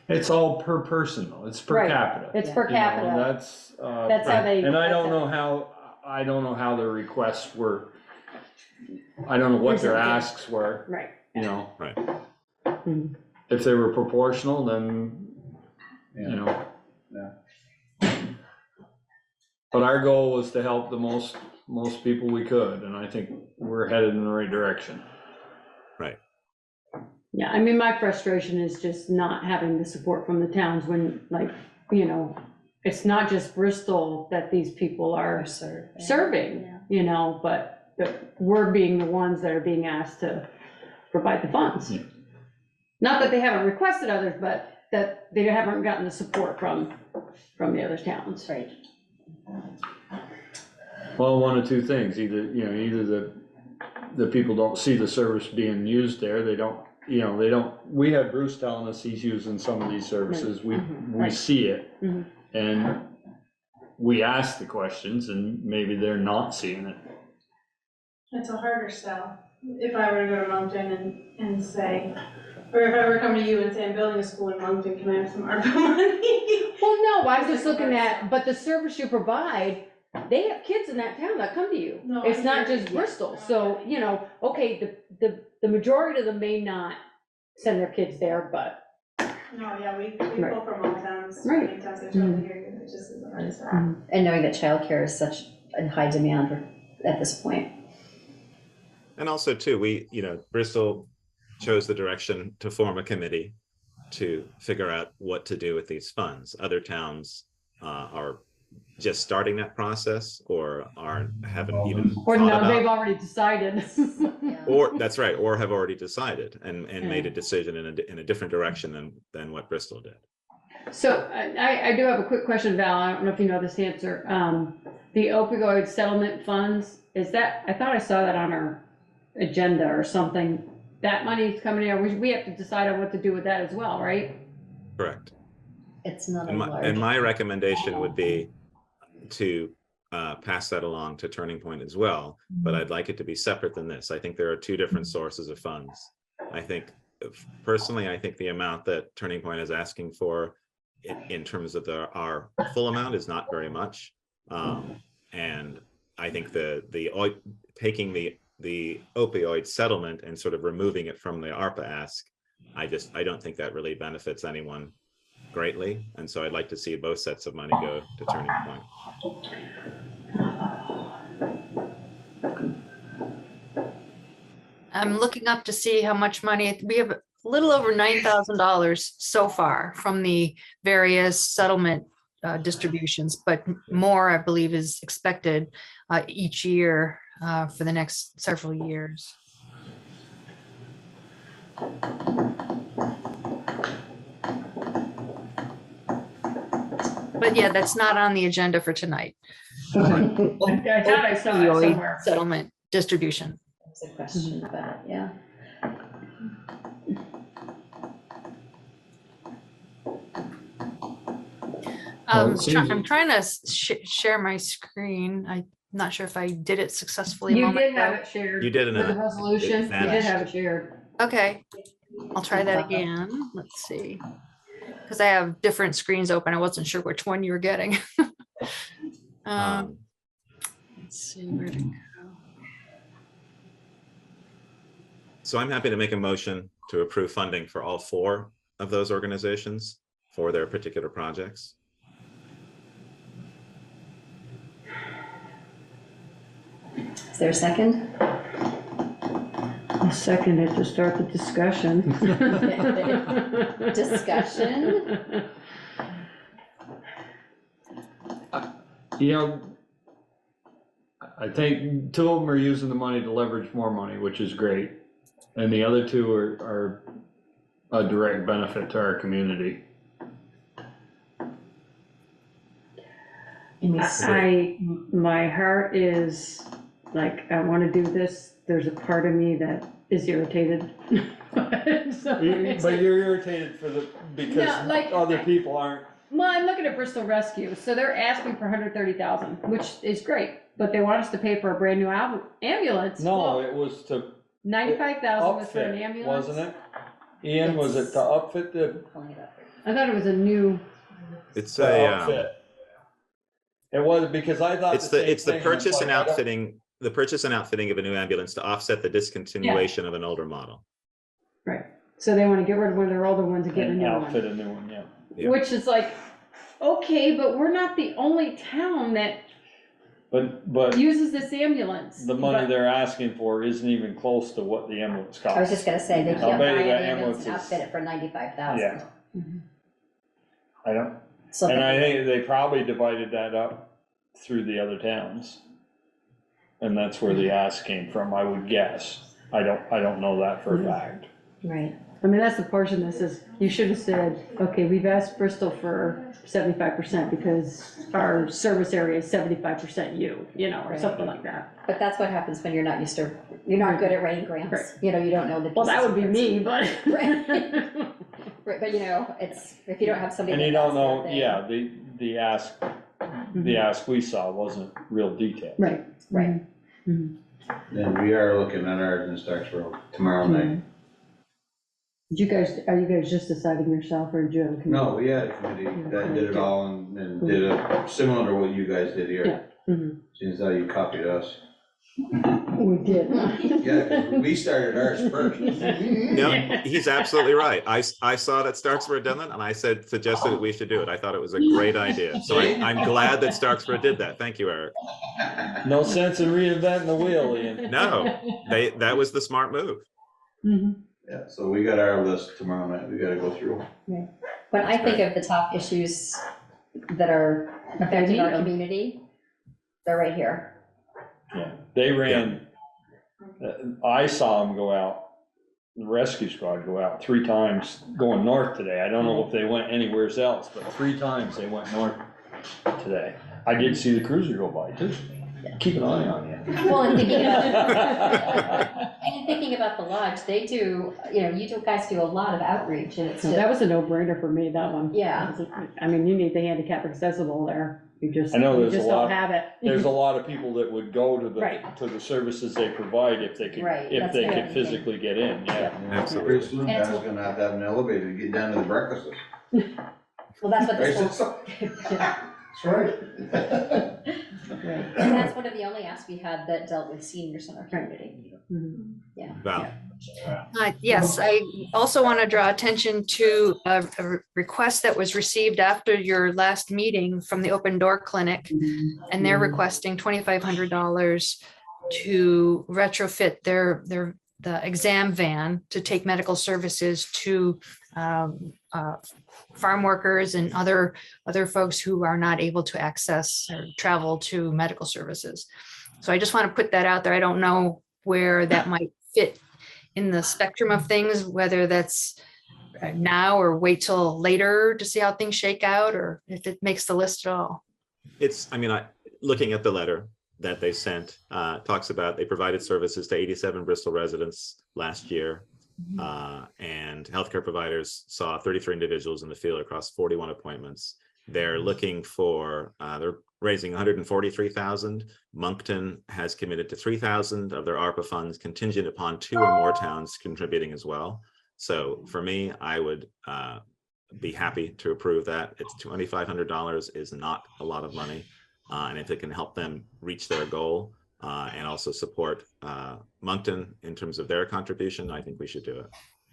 It's all per person though, it's per Right. capita. It's per You know, capita. That's how they. and I don't that's know how the requests were. I don't know what their Presented. asks were, Right. you know. Right. Mhm. If they were proportional, then, you know. Yeah. But our goal was to help the most people we could, and I think we're headed in the right direction. Right. Yeah, I mean, my frustration is just not having the support from the towns when, like, you know, it's not just Bristol that these people are serving, you know, but we're being the ones that are being asked to provide the funds. Yeah. Not that they haven't requested others, but that they haven't gotten the support from the other towns. Right. Well, one of two things, either the people don't see the service being used there, they don't, we had Bruce telling us he's using some of these services, we Right. see it. Mhm. And we ask the questions and maybe they're not seeing it. It's a harder sell. If I were to go to Moncton and say, or if I were to come to you and say, I'm building a school in Moncton, can I have some ARPA money? Well, no, I'm just looking at, but the service you provide, they have kids in that town that come to you. No, It's I not hear just you. Bristol, so, you know, okay, the majority of them may not send their kids there, but. No, yeah, we Right. pull from all towns, Right. many towns, I totally hear you, it just is a hard sell. And knowing that childcare is such in high demand at this point. And also too, Bristol chose the direction to form a committee to figure out what to do with these funds. Other towns are just starting that process or haven't even Or thought no, about. they've already decided. Or that's right, or have already decided and made a decision in a different direction than what Bristol did. So I do have a quick question, Val, I don't know if you know this answer. The opioid settlement funds, is that, I thought I saw that on our agenda or something. That money's coming in, we have to decide on what to do with that as well, right? Correct. It's not a And large. my recommendation would be to pass that along to Turning Point as well, but I'd like it to be separate than this. I think there are two different sources of funds. Personally, I think the amount that Turning Point is asking for in terms of our full amount is not very much. And I think taking the opioid settlement and sort of removing it from the ARPA ask, I don't think that really benefits anyone greatly. And so I'd like to see both sets of money go to Turning Point. I'm looking up to see how much money, we have a little over $9,000 so far from the various settlement distributions, but more, I believe, is expected each year for the next several years. But yeah, that's not on the agenda for tonight. I thought I saw it Opioid somewhere. settlement distribution. That's a question about it, yeah. I'm trying to share my screen. I'm not sure if I did it successfully. You did have it shared. You did in with the a- resolution. it You did vanished. have it shared. Okay, I'll try that again. Let's see. Because I have different screens open. I wasn't sure which one you were getting. Let's see where to go. So I'm happy to make a motion to approve funding for all 4 of those organizations for their particular projects. Is there a second? I'll second it to start the discussion. Discussion? You know, I think 2 of them are using the money to leverage more money, which is great. And the other 2 are a direct benefit to our community. My heart is like, I want to do this. There's a part of me that is irritated. But you're irritated because No, like- other people aren't. Well, I'm looking at Bristol Rescue, so they're asking for 130,000, which is great, but they want us to pay for a brand new ambulance. No, Well, it was to 95,000 was for an upfit, ambulance. wasn't it? Ian, was it to upfit the? I thought it was a new. It's to a, outfit? It was, because I thought. it's the same thing. purchase It's and like, I don't- outfitting, the purchase and outfitting of a new ambulance to offset the discontinuation of an older model. Right, so they want to get rid of one of their older ones and get a And new outfit one. a new one, yeah. Yeah. Which is like, okay, but we're not the only town that But uses this ambulance. the money But- they're asking for isn't even close to what the ambulance costs. I was just gonna say, they I'll can't bet buy you an that ambulance and ambulance is- outfit it for 95,000. Yeah. I don't, So and I think they probably divided that up through the other towns. And that's where the ask came from, I would guess. I don't know that for a fact. Right. I mean, that's the portion that says, you should have said, okay, we've asked Bristol for 75% because our service area is 75% you know, or Right. something like that. But that's what happens when you're not used to, you're not good at writing grants. Right. You know, you don't know the. Well, that pieces would be and me, but. Right. Right, but you know, it's, if you don't have somebody. And that you don't does know, that, yeah, the ask we saw wasn't real detailed. Right. Right. And we are looking at ours in Starksville tomorrow night. Are you guys just deciding yourself, or do you have a committee? No, we had a committee that did it all and did it similar to what you guys did here. Mhm. Seems how you copied us. We did. Yeah, 'cause we started ours first. No, he's absolutely right. I saw that Starksburg done that, and I suggested that we should do it. I thought it was a great idea. So I'm glad that Starksburg did that. Thank you, Eric. No sense in reinventing the wheel, Ian. No, that was the smart move. Mhm. Yeah, so we got our list tomorrow night, we gotta go through. When I think of the top issues that are affecting our community, they're right here. Yeah, they ran, I saw them go out, the rescue squad go out 3 times going north today. I don't know if they went anywhere else, but 3 times they went north today. I did see the cruiser go by too. Keep an eye on you. Well, and thinking about the lodge, they do, you know, you guys do a lot of outreach, and it's So just. that was a no-brainer for me, that one. Yeah. I mean, you need the handicap accessible there. You just, I know you there's a just lot, don't have it. there's a lot of people that would go to Right. the services they provide if they could, Right, if that's they the could other thing. physically get in, yeah. Absolutely. Pretty soon, And it's- Pat's gonna have to have an elevator to get down to the breakfast. Well, that's what this Right, whole. That's right. Right. And that's one of the only asks we had that dealt with seniors in our community. Yeah. Wow. Yes, I also want to draw attention to a request that was received after your last meeting from the Open Door Clinic. And they're requesting $2,500 to retrofit their the exam van to take medical services to farm workers and other folks who are not able to access or travel to medical services. So I just want to put that out there. I don't know where that might fit in the spectrum of things, whether that's now or wait till later to see how things shake out, or if it makes the list at all. Looking at the letter that they sent, talks about they provided services to 87 Bristol residents last year. And healthcare providers saw 33 individuals in the field across 41 appointments. They're looking for, they're raising 143,000. Moncton has committed to 3,000 of their ARPA funds, contingent upon 2 or more towns contributing as well. So for me, I would be happy to approve that. It's $2,500 is not a lot of money. And if it can help them reach their goal and also support Moncton in terms of their contribution, I think we should do it.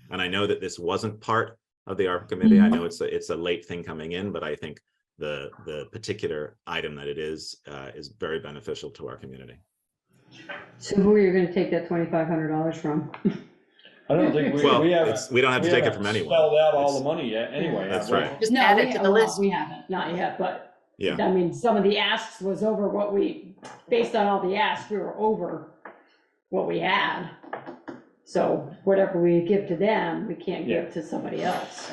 And I know that this wasn't part of the ARPA committee. I know it's a late thing coming in, but I think the particular item that it is very beneficial to our community. So who are you gonna take that $2,500 from? I don't think we haven't. We don't have to take it from anyone. Spelled out all the money yet, anyway. That's right. Just No, add it to the list. we haven't, not yet, but, Yeah. I mean, some of the asks was over what we, based on all the asks, we were over what we had. So whatever we give to them, we can't give to somebody else.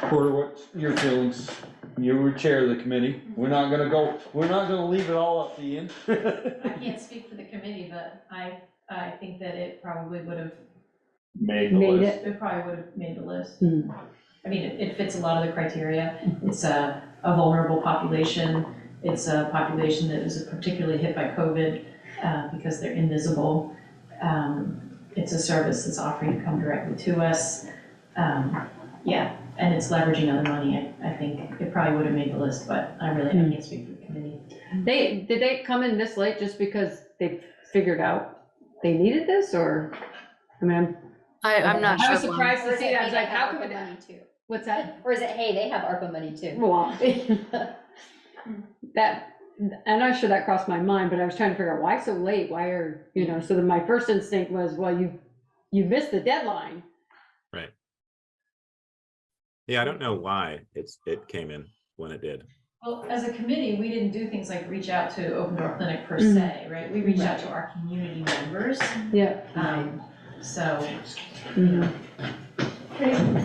Porter, what's your feelings? You were chair of the committee. We're not gonna leave it all up to you. I can't speak for the committee, but I think that it probably would have Made the list. It probably would have made the list. Hmm. I mean, it fits a lot of the criteria. It's a vulnerable population. It's a population that was particularly hit by COVID because they're invisible. It's a service that's offering to come directly to us. Yeah, and it's leveraging other money. I think it probably would have made the list, but I can't speak for the committee. Did they come in this late just because they figured out they needed this, or, I mean, I'm not sure. I was surprised Or to is see it, that. I hey, was they like, how have come ARPA it, money too? what's that? Or is it, hey, they have ARPA money too? Well, I'm not sure that crossed my mind, but I was trying to figure out why so late, why are, so then my first instinct was, well, you missed the deadline. Right. Yeah, I don't know why it came in when it did. Well, as a committee, we didn't do things like reach out to Open Door Clinic per se, right? We reached out to our community members. Yeah. So. Can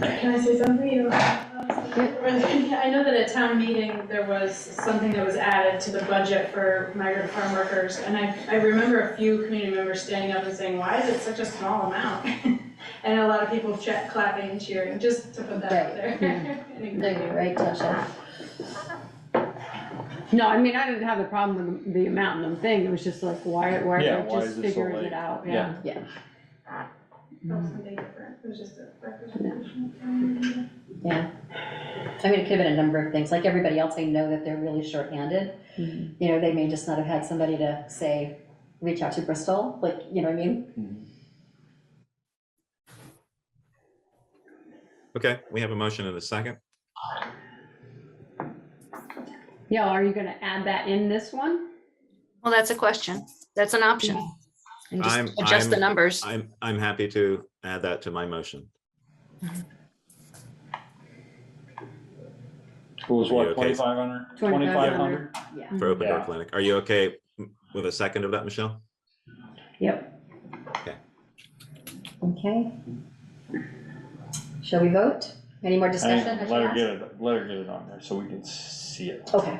I say something? I know that at town meeting, there was something that was added to the budget for migrant farm workers, and I remember a few community members standing up and saying, why is it such a small amount? And a lot of people clapping and cheering, just to put that out there. No, you're right, Tasha. No, I mean, I didn't have the problem with the amount and the thing, it was just like, why are they why just is it so figuring late? it out, Yeah. Yeah. Something different, it was just a representation. Yeah. I mean, it could have been a number of things. Like everybody else, I know that they're really shorthanded. They may just not have had somebody to say, reach out to Bristol, like, you know what I mean? Okay, we have a motion and a second. Yeah, are you gonna add that in this one? Well, that's a question. That's an option. And just adjust the numbers. I'm happy to add that to my motion. It was what, Are you okay? 2,500? 2,500? Yeah. For Open Door Clinic. Are you okay with a second of that, Michelle? Yep. Okay. Shall we vote? Any more discussion? Let her get it on there so we can see it. Okay.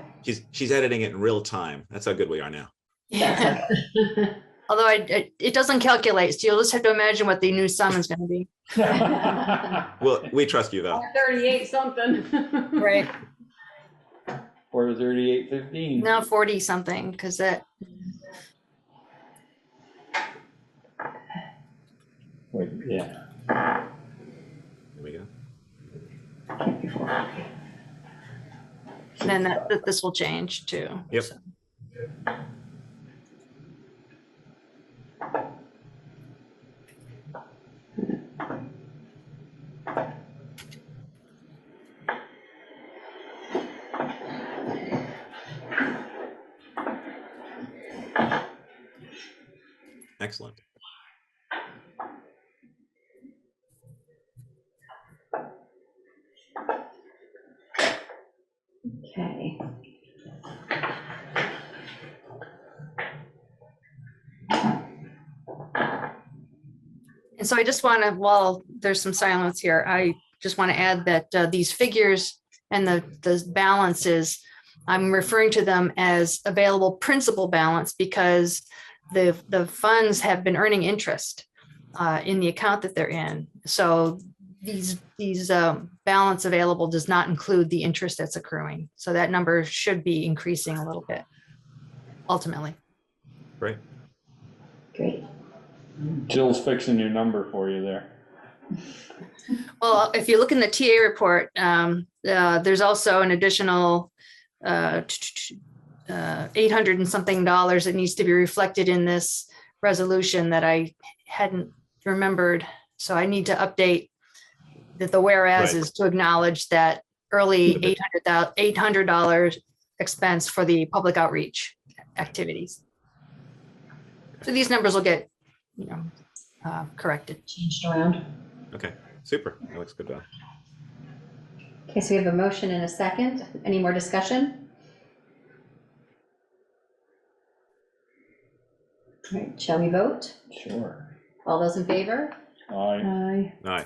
She's editing it in real time. That's how good we are now. Although it doesn't calculate, so you'll just have to imagine what the new sum is going to be. Well, we trust you though. 38 something. Right. Or 38.15. No, 40 something, because that. Wait, yeah. Here we go. And then this will change too. Yep. So. Excellent. Okay. And so I just want to, while there's some silence here, I just want to add that these figures and the balances, I'm referring to them as available principal balance because the funds have been earning interest in the account that they're in. So these balance available does not include the interest that's accruing. So that number should be increasing a little bit ultimately. Great. Great. Jill's fixing your number for you there. Well, if you look in the TA report, there's also an additional 800 and something dollars that needs to be reflected in this resolution that I hadn't remembered. So I need to update that the whereas is to acknowledge that early $800 expense for the public outreach activities. So these numbers will get, corrected. Changed around. Okay, super. That looks good, Val. Okay, so we have a motion and a second. Any more discussion? All right, shall we vote? Sure. All those in favor? Aye. Aye.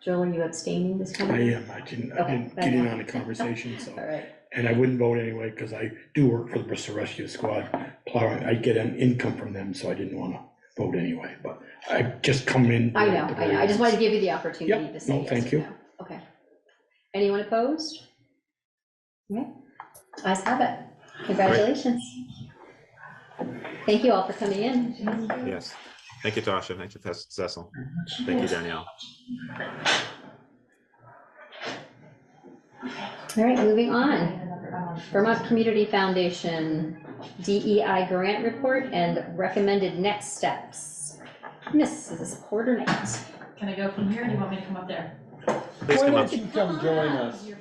Joel, are you abstaining this time? I am. I didn't get in on the conversation, so. All right. And I wouldn't vote anyway, because I do work for the Bristol Rescue Squad plowing. I get an income from them, so I didn't want to vote anyway, but I just come in. I know. I just wanted to give you the opportunity to say yes. Thank or you. no. Okay. Anyone opposed? Okay. Ayes have it. Congratulations. Thank you all for coming in. Yes. Thank you, Tasha. Thank you, Cecil. Thank you, Danielle. All right, moving on. Vermont Community Foundation DEI grant report and recommended next steps. Mrs. Porter Knight. Can I go from here, or do you want me to come up there? Please Why come don't up. you come join us? Do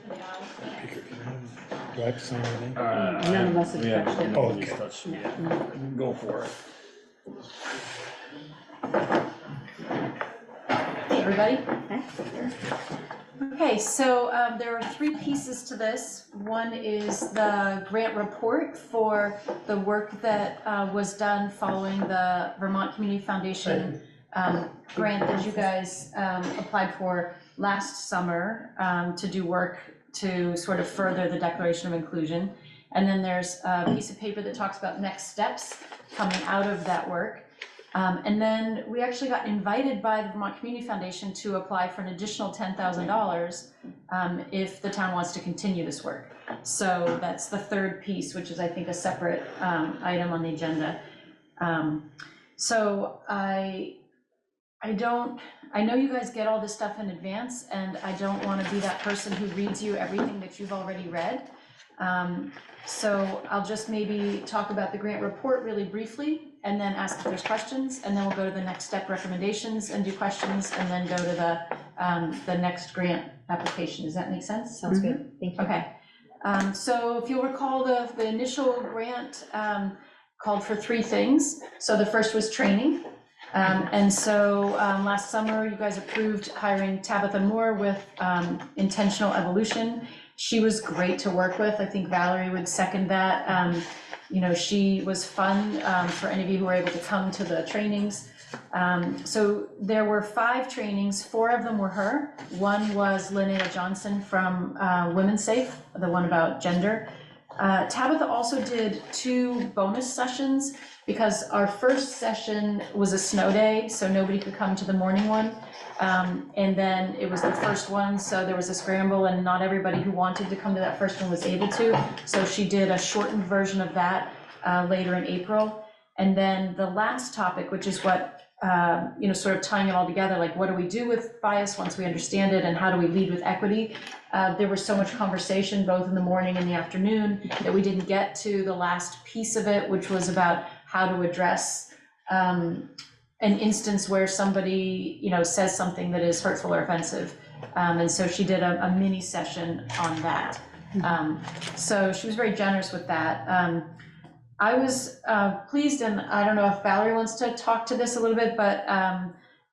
I have to sign anything? None of us have Yeah, touched it. nobody's touched it yet. Go for it. Hey, everybody. Okay, so there are three pieces to this. One is the grant report for the work that was done following the Vermont Community Foundation grant that you guys applied for last summer to do work to sort of further the Declaration of Inclusion. And then there's a piece of paper that talks about next steps coming out of that work. And then we actually got invited by the Vermont Community Foundation to apply for an additional $10,000 if the town wants to continue this work. So that's the third piece, which is, I think, a separate item on the agenda. So I know you guys get all this stuff in advance, and I don't want to be that person who reads you everything that you've already read. So I'll just maybe talk about the grant report really briefly, and then ask if there's questions, and then we'll go to the next step recommendations and do questions, and then go to the next grant application. Does that make sense? Sounds good. Thank you. Okay. So if you'll recall, the initial grant called for three things. So the first was training. And so last summer, you guys approved hiring Tabitha Moore with Intentional Evolution. She was great to work with. I think Valerie would second that. She was fun for any of you who were able to come to the trainings. So there were 5 trainings, 4 of them were her. One was Linnea Johnson from Women's Safe, the one about gender. Tabitha also did 2 bonus sessions because our first session was a snow day, so nobody could come to the morning one. And then it was the first one, so there was a scramble, and not everybody who wanted to come to that first one was able to. So she did a shortened version of that later in April. And then the last topic, which is what, sort of tying it all together, like what do we do with bias once we understand it, and how do we lead with equity? There was so much conversation both in the morning and the afternoon that we didn't get to the last piece of it, which was about how to address an instance where somebody, says something that is hurtful or offensive. And so she did a mini session on that. So she was very generous with that. I was pleased, and I don't know if Valerie wants to talk to this a little bit, but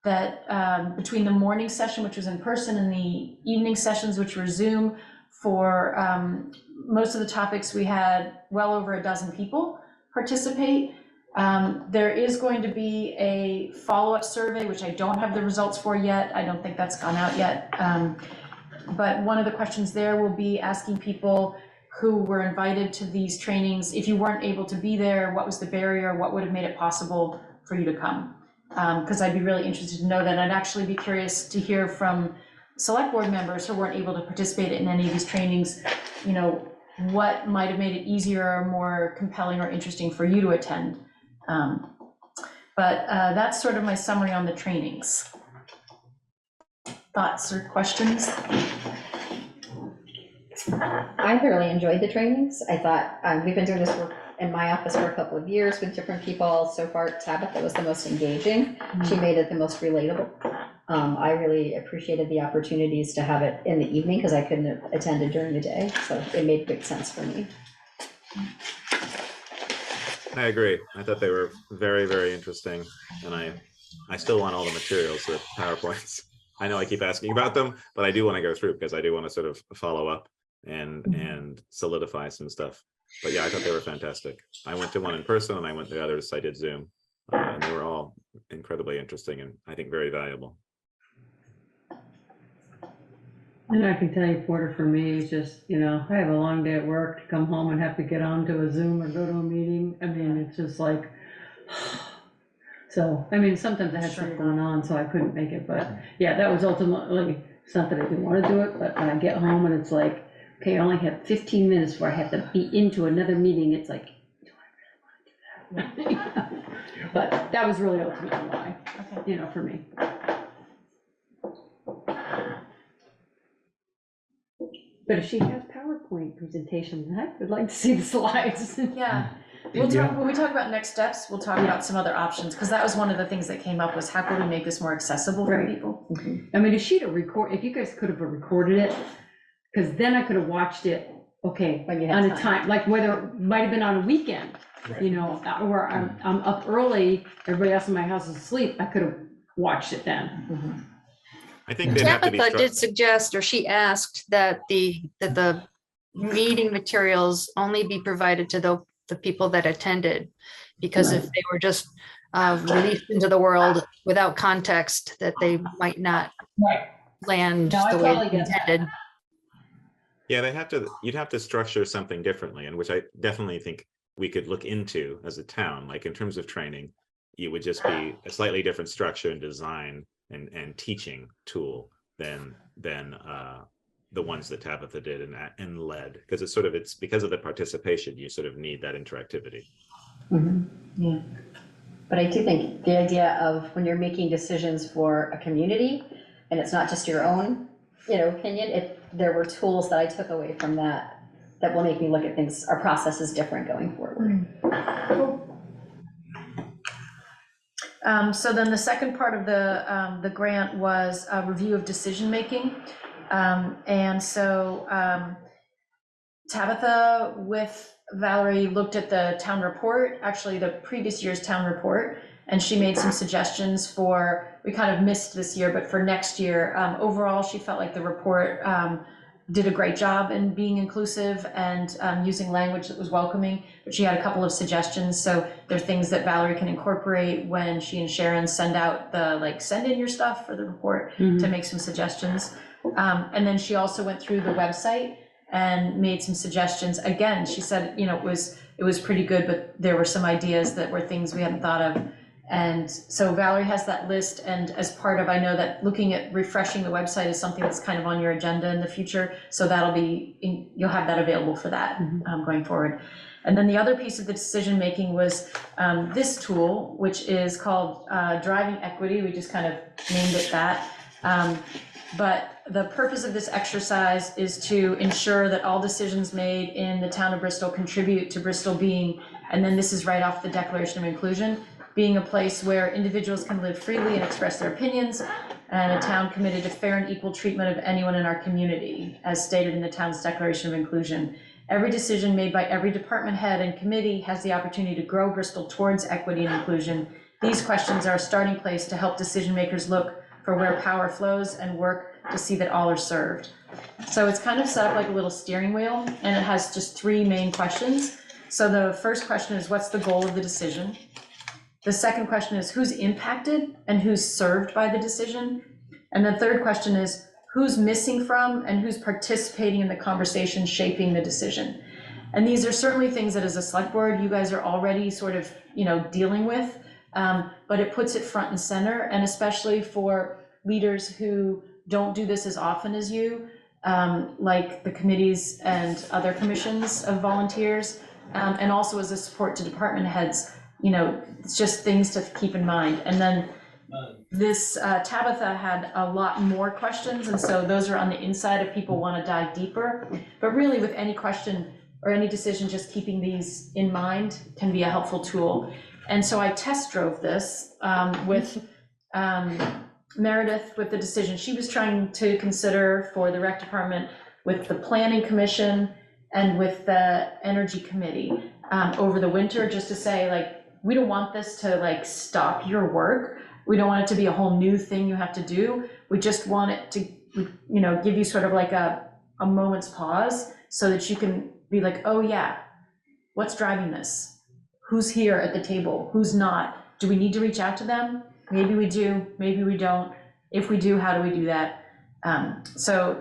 that between the morning session, which was in person, and the evening sessions, which were Zoom, For most of the topics, we had well over a dozen people participate. There is going to be a follow-up survey, which I don't have the results for yet. I don't think that's gone out yet. But one of the questions there will be asking people who were invited to these trainings, if you weren't able to be there, what was the barrier? What would have made it possible for you to come? Because I'd be really interested to know that. I'd actually be curious to hear from select board members who weren't able to participate in any of these trainings, you know, what might have made it easier or more compelling or interesting for you to attend. But that's sort of my summary on the trainings. Thoughts or questions? I thoroughly enjoyed the trainings. I thought we've been doing this work in my office for a couple of years with different people. So far, Tabitha was the most engaging. She made it the most relatable. I really appreciated the opportunities to have it in the evening because I couldn't have attended during the day. So it made good sense for me. I agree. I thought they were very, very interesting. And I still want all the materials, the PowerPoints. I know I keep asking about them, but I do want to go through because I do want to sort of follow up and solidify some stuff. But yeah, I thought they were fantastic. I went to one in person and I went to the others. I did Zoom, and they were all incredibly interesting and I think very valuable. And I can tell you, Porter, for me, it's just, you know, I have a long day at work, to come home and have to get onto a Zoom or go to a meeting. I mean, it's just like, so, I mean, sometimes I had stuff going on, so I couldn't make it, but yeah, that was ultimately, it's not that I didn't want to do it, but when I get home and it's like, okay, I only have 15 minutes before I have to be into another meeting, it's like, do I really want to do that? But that was really ultimately why, you know, for me. But if she has PowerPoint presentations, I would like to see the slides. Yeah. When we talk about next steps, we'll talk about some other options, because that was one of the things that came up was how can we make this more accessible for people? I mean, if she'd have if you guys could have recorded it, because then I could have watched it, okay, on a time, like whether it might have been on a weekend, you know, where I'm up early, everybody else in my house is asleep, I could have watched it then. I think they have to be Tabitha did suggest, or she asked that the meeting materials only be provided to the people that attended, because if they were just released into the world without context, that they might not land the way they intended. Yeah, you'd have to structure something differently, and which I definitely think we could look into as a town. Like in terms of training, it would just be a slightly different structure and design and teaching tool than the ones that Tabitha did and led, because it's because of the participation, you sort of need that interactivity. Yeah, but I do think the idea of when you're making decisions for a community and it's not just your own, you know, opinion, if there were tools that I took away from that will make me look at things, our process is different going forward. So then the second part of the grant was a review of decision-making. And so Tabitha with Valerie looked at the town report, actually the previous year's town report, and she made some suggestions we kind of missed this year, but for next year. Overall, she felt like the report did a great job in being inclusive and using language that was welcoming, but she had a couple of suggestions. So there are things that Valerie can incorporate when she and Sharon send out send in your stuff for the report to make some suggestions. And then she also went through the website and made some suggestions. Again, she said, you know, it was pretty good, but there were some ideas that were things we hadn't thought of. And so Valerie has that list, and as part of, I know that looking at refreshing the website is something that's kind of on your agenda in the future, so you'll have that available for that going forward. And then the other piece of the decision-making was this tool, which is called Driving Equity. We just kind of named it that. But the purpose of this exercise is to ensure that all decisions made in the town of Bristol contribute to Bristol being, and then this is right off the Declaration of Inclusion, being a place where individuals can live freely and express their opinions, and a town committed to fair and equal treatment of anyone in our community, as stated in the town's Declaration of Inclusion. Every decision made by every department head and committee has the opportunity to grow Bristol towards equity and inclusion. These questions are a starting place to help decision makers look for where power flows and work to see that all are served. So it's kind of set up like a little steering wheel, and it has just 3 main questions. So the first question is, what's the goal of the decision? The second question is, who's impacted and who's served by the decision? And the third question is, who's missing from and who's participating in the conversation shaping the decision? And these are certainly things that as a select board, you guys are already sort of, dealing with, but it puts it front and center, and especially for leaders who don't do this as often as you, like the committees and other commissions of volunteers, and also as a support to department heads, it's just things to keep in mind. And then this Tabitha had a lot more questions, and so those are on the inside if people want to dive deeper. But really, with any question or any decision, just keeping these in mind can be a helpful tool. And so I test drove this with Meredith with the decision she was trying to consider for the rec department, with the planning commission, and with the energy committee over the winter, just to say, like, we don't want this to like stop your work. We don't want it to be a whole new thing you have to do. We just want it to, give you sort of like a moment's pause so that you can be like, oh yeah, what's driving this? Who's here at the table? Who's not? Do we need to reach out to them? Maybe we do, maybe we don't. If we do, how do we do that? So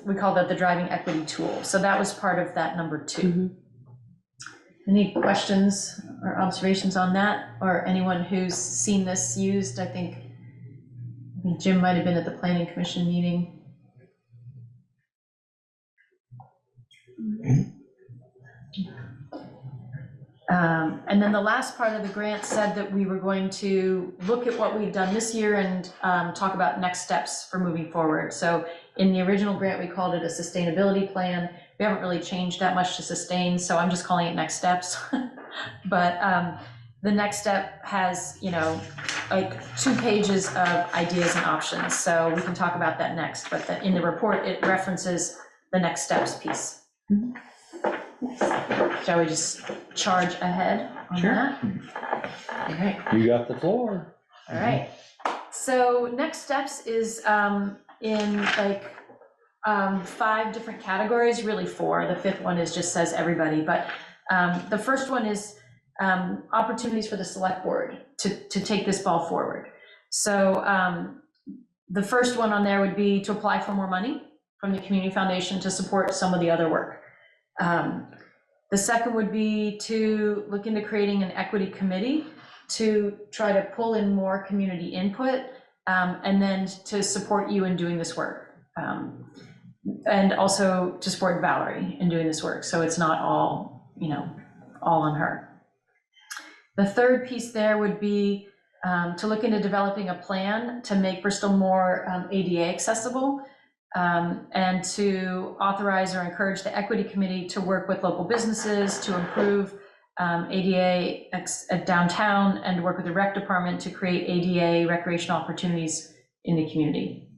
we call that the driving equity tool. So that was part of that number 2. Mm-hmm. Any questions or observations on that, or anyone who's seen this used? I think Jim might have been at the planning commission meeting. And then the last part of the grant said that we were going to look at what we've done this year and talk about next steps for moving forward. So in the original grant, we called it a sustainability plan. We haven't really changed that much to sustain, so I'm just calling it next steps. But the next step has, like 2 pages of ideas and options. So we can talk about that next, but in the report, it references the next steps piece. Mm-hmm. Shall we just charge ahead on that? All right. You got the floor. All right. So next steps is in like 5 different categories, really 4. The 5th one just says everybody, but the first one is opportunities for the select board to take this ball forward. So the first one on there would be to apply for more money from the Community Foundation to support some of the other work. The second would be to look into creating an equity committee to try to pull in more community input, and then to support you in doing this work. And also to support Valerie in doing this work, so it's not all, all on her. The third piece there would be to look into developing a plan to make Bristol more ADA accessible, and to authorize or encourage the equity committee to work with local businesses to improve ADA at downtown, and work with the rec department to create ADA recreational opportunities in the community.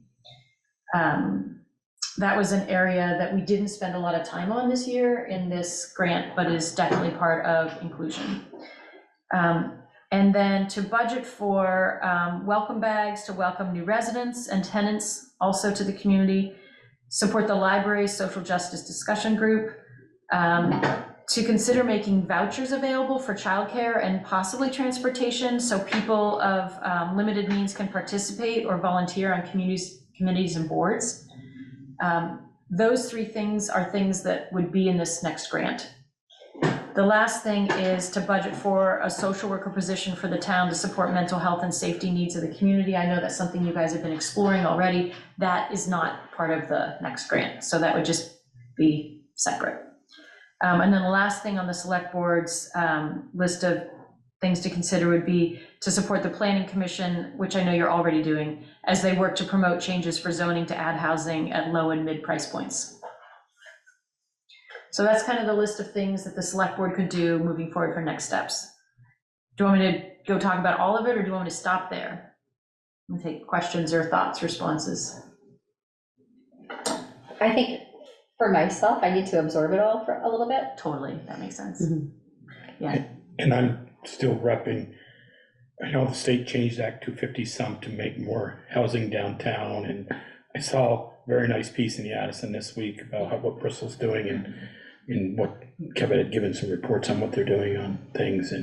That was an area that we didn't spend a lot of time on this year in this grant, but is definitely part of inclusion. And then to budget for welcome bags to welcome new residents and tenants also to the community, support the library's social justice discussion group, to consider making vouchers available for childcare and possibly transportation, so people of limited means can participate or volunteer on committees and boards. Those 3 things are things that would be in this next grant. The last thing is to budget for a social worker position for the town to support mental health and safety needs of the community. I know that's something you guys have been exploring already. That is not part of the next grant, so that would just be separate. And then the last thing on the select board's list of things to consider would be to support the planning commission, which I know you're already doing, as they work to promote changes for zoning to add housing at low and mid price points. So that's kind of the list of things that the select board could do moving forward for next steps. Do you want me to go talk about all of it, or do you want me to stop there and take questions or thoughts, responses? I think for myself, I need to absorb it all for a little bit. Totally, that makes sense. Mm-hmm. Yeah. And I'm still repping, I know the state changed Act 250 some to make more housing downtown, and I saw a very nice piece in the Addison this week about what Bristol's doing and what Kevin had given some reports on what they're doing on things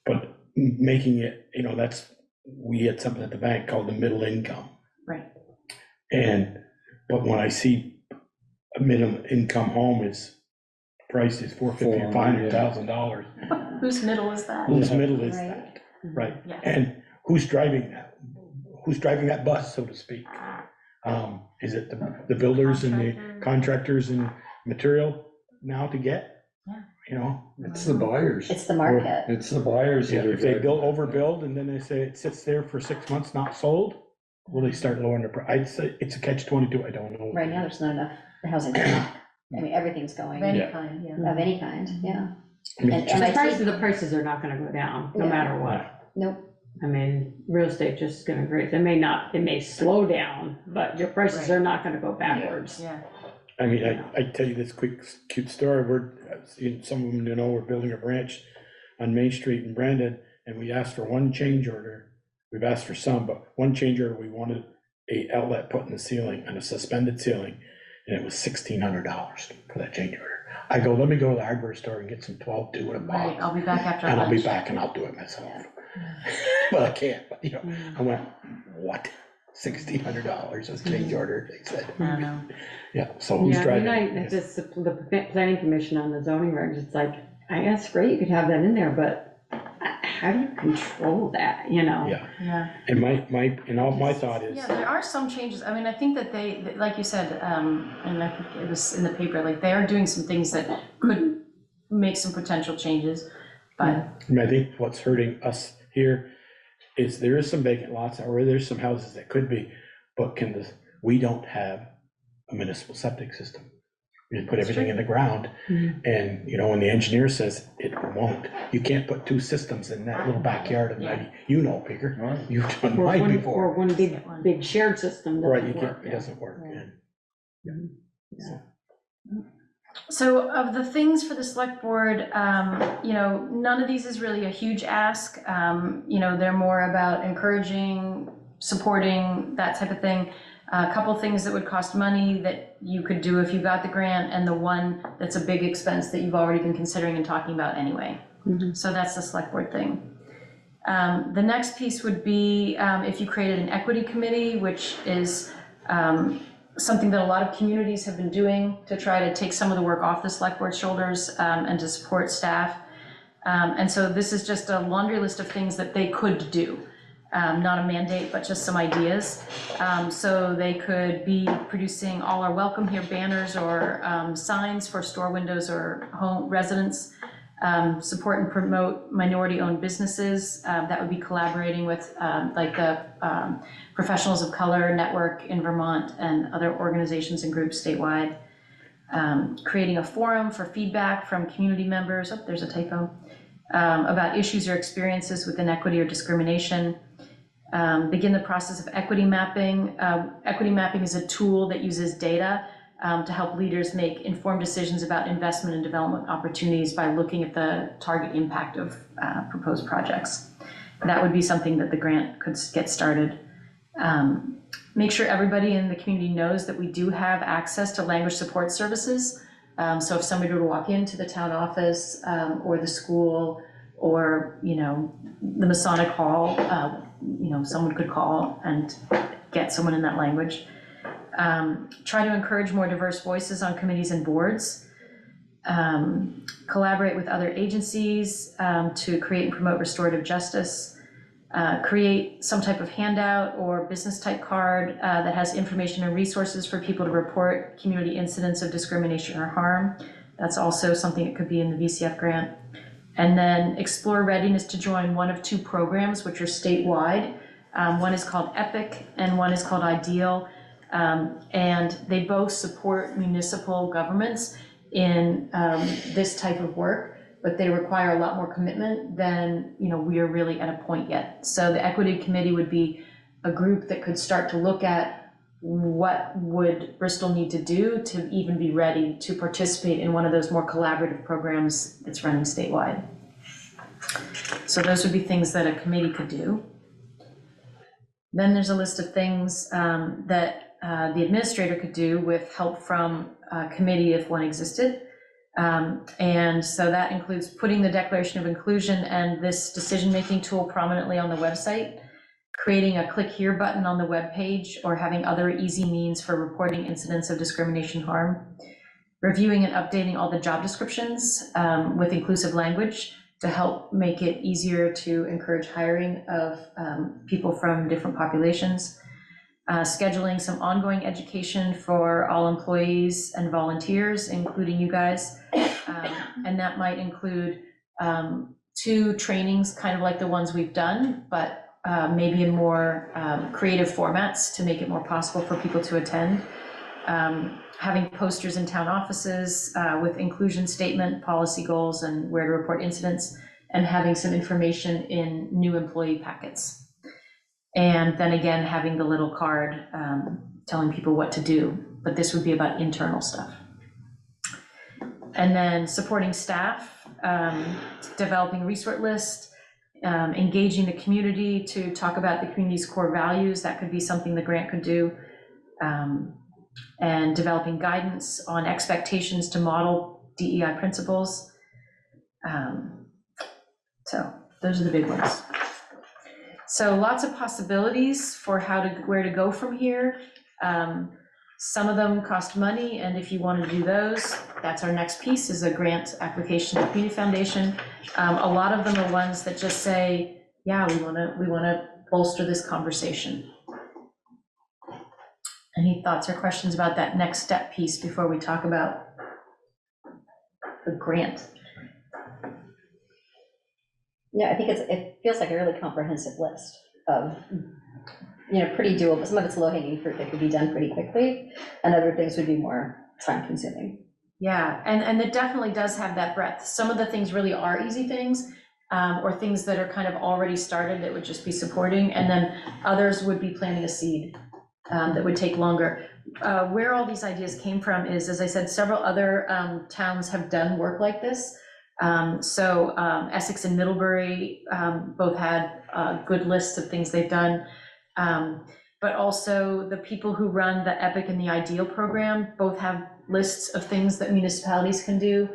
but making it, we had something at the bank called the middle income. Right. But when I see a minimum income home price is $450,000, $500,000. Whose middle is that? Whose middle is Right. that, right? Yeah. And who's driving that? Who's driving that bus, so to speak? Is it the builders and the contractors and material now to get? Yeah. It's the buyers. It's the market. It's the buyers that are. If they overbuild and then they say it sits there for 6 months not sold, will they start lowering the price? I'd say it's a catch-22, I don't know. Right now, there's not enough housing stock. I mean, everything's going. Of any Yeah. kind, yeah. Of any kind, yeah. I mean, The prices are not gonna go down, no Yeah. matter what. Nope. I mean, real estate just is gonna increase. It may slow down, but your prices are not gonna go backwards. Yeah. I mean, I tell you this quick, cute story. Some of them, we're building a branch on Main Street in Brandon, and we asked for one change order. We've asked for some, but one change order, we wanted a outlet put in the ceiling, and a suspended ceiling, and it was $1,600 for that change order. I go, let me go to the hardware store and get some 12-2 in a box. Right, I'll be back after And I'll be lunch. back and I'll do it myself. But I can't, but I went, what? $1,600 is change order, they said. I know. Yeah, so who's driving? The planning commission on the zoning regs, it's like, that's great, you could have that in there, but how do you control that, Yeah, Yeah. and my thought is, Yeah, there are some changes. I mean, I think that they, like you said, and I think it was in the paper, like they are doing some things that could make some potential changes, but. I think what's hurting us here is there is some vacant lots, or there's some houses that could be, but we don't have a municipal septic system. We put everything in the ground, and, when the engineer says it won't, you can't put two systems in that little backyard of that, Peter, you've done Or mine one, before. or one big shared system Right, doesn't you work. can't, it doesn't work, So of the things for the select board, none of these is really a huge ask. They're more about encouraging, supporting, that type of thing. A couple things that would cost money that you could do if you got the grant, and the one that's a big expense that you've already been considering and talking about anyway. So that's the select board thing. The next piece would be if you created an equity committee, which is something that a lot of communities have been doing to try to take some of the work off the select board's shoulders and to support staff. And so this is just a laundry list of things that they could do. Not a mandate, but just some ideas. So they could be producing all are welcome here banners or signs for store windows or home residents. Support and promote minority-owned businesses. That would be collaborating with like the Professionals of Color Network in Vermont and other organizations and groups statewide. Creating a forum for feedback from community members, there's a typo, about issues or experiences with inequity or discrimination. Begin the process of equity mapping. Equity mapping is a tool that uses data to help leaders make informed decisions about investment and development opportunities by looking at the target impact of proposed projects. That would be something that the grant could get started. Make sure everybody in the community knows that we do have access to language support services. So if somebody were to walk into the town office or the school or, the Masonic Hall, someone could call and get someone in that language. Try to encourage more diverse voices on committees and boards. Collaborate with other agencies to create and promote restorative justice. Create some type of handout or business type card that has information and resources for people to report community incidents of discrimination or harm. That's also something that could be in the VCF grant. And then explore readiness to join one of two programs, which are statewide. One is called EPIC and one is called IDEAL. And they both support municipal governments in this type of work, but they require a lot more commitment than, we are really at a point yet. So the equity committee would be a group that could start to look at what would Bristol need to do to even be ready to participate in one of those more collaborative programs that's running statewide. So those would be things that a committee could do. Then there's a list of things that the administrator could do with help from a committee if one existed. And so that includes putting the Declaration of Inclusion and this decision-making tool prominently on the website, creating a click here button on the web page, or having other easy means for reporting incidents of discrimination harm, reviewing and updating all the job descriptions with inclusive language to help make it easier to encourage hiring of people from different populations, scheduling some ongoing education for all employees and volunteers, including you guys. And that might include 2 trainings, kind of like the ones we've done, but maybe in more creative formats to make it more possible for people to attend. Having posters in town offices with inclusion statement, policy goals, and where to report incidents, and having some information in new employee packets. And then again, having the little card telling people what to do, but this would be about internal stuff. And then supporting staff, developing resource list, engaging the community to talk about the community's core values. That could be something the grant could do. And developing guidance on expectations to model DEI principles. So those are the big ones. So lots of possibilities for where to go from here. Some of them cost money, and if you want to do those, that's our next piece, is a grant application to the Community Foundation. A lot of them are ones that just say, yeah, we want to bolster this conversation. Any thoughts or questions about that next step piece before we talk about the grant? Yeah, I think it feels like a really comprehensive list of, pretty doable. Some of it's low-hanging fruit that could be done pretty quickly, and other things would be more time-consuming. Yeah, and it definitely does have that breadth. Some of the things really are easy things, or things that are kind of already started that would just be supporting, and then others would be planting a seed that would take longer. Where all these ideas came from is, as I said, several other towns have done work like this. So Essex and Middlebury both had good lists of things they've done. But also the people who run the EPIC and the IDEAL program both have lists of things that municipalities can do.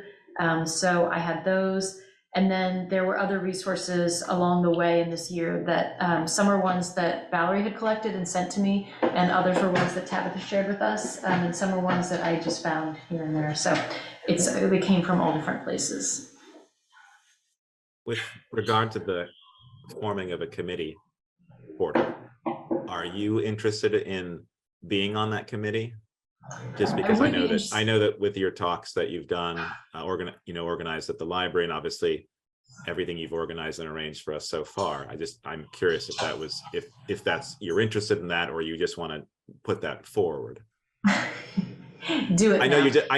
So I had those. And then there were other resources along the way in this year that some are ones that Valerie had collected and sent to me, and others were ones that Tabitha shared with us, and some are ones that I just found here and there. So they came from all different places. With regard to the forming of a committee, Porter, are you interested in being on that committee? Just because I know that with your talks that you've done, organized at the library, and obviously everything you've organized and arranged for us so far. I'm curious if that's you're interested in that, or you just want to put that forward. Do it. I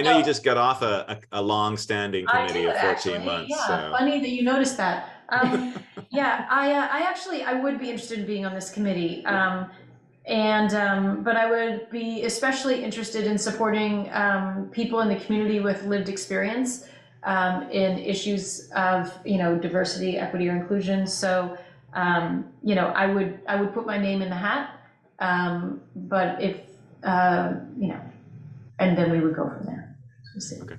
know you just got off a long-standing committee of 14 months. Yeah, so. Funny that you noticed that. Yeah, I would be interested in being on this committee. But I would be especially interested in supporting people in the community with lived experience in issues of diversity, equity, or inclusion. So I would put my name in the hat. But if and then we would go from there. So okay.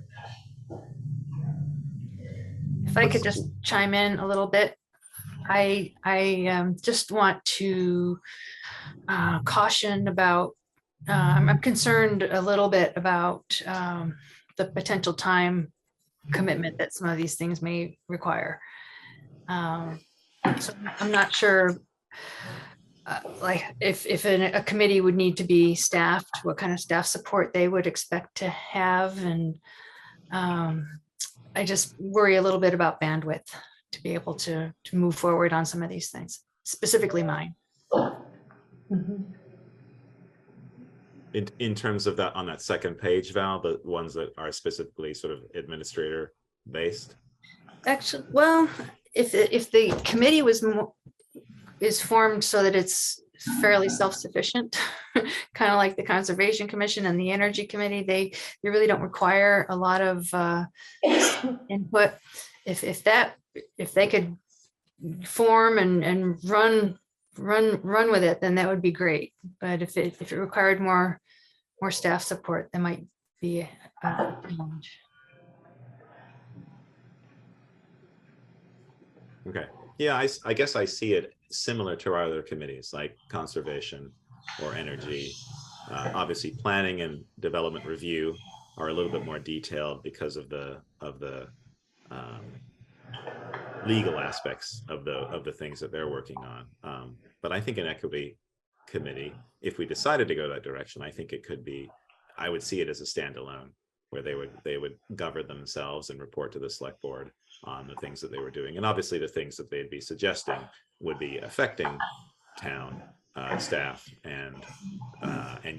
If I could just chime in a little bit, I just want to caution about, I'm concerned a little bit about the potential time commitment that some of these things may require. So I'm not sure if a committee would need to be staffed, what kind of staff support they would expect to have. And I just worry a little bit about bandwidth to be able to move forward on some of these things, specifically mine. Mm-hmm. In terms of that, on that second page, Val, the ones that are specifically sort of administrator based? Actually, well, if the committee is formed so that it's fairly self-sufficient, kind of like the Conservation Commission and the Energy Committee, they really don't require a lot of input. If they could form and run run with it, then that would be great. But if it required more staff support, that might be a challenge. Okay, yeah, I guess I see it similar to our other committees like conservation or energy. Obviously, planning and development review are a little bit more detailed because of the legal aspects of the things that they're working on. But I think an equity committee, if we decided to go that direction, I think it could be, I would see it as a standalone where they would govern themselves and report to the select board on the things that they were doing. And obviously the things that they'd be suggesting would be affecting town staff and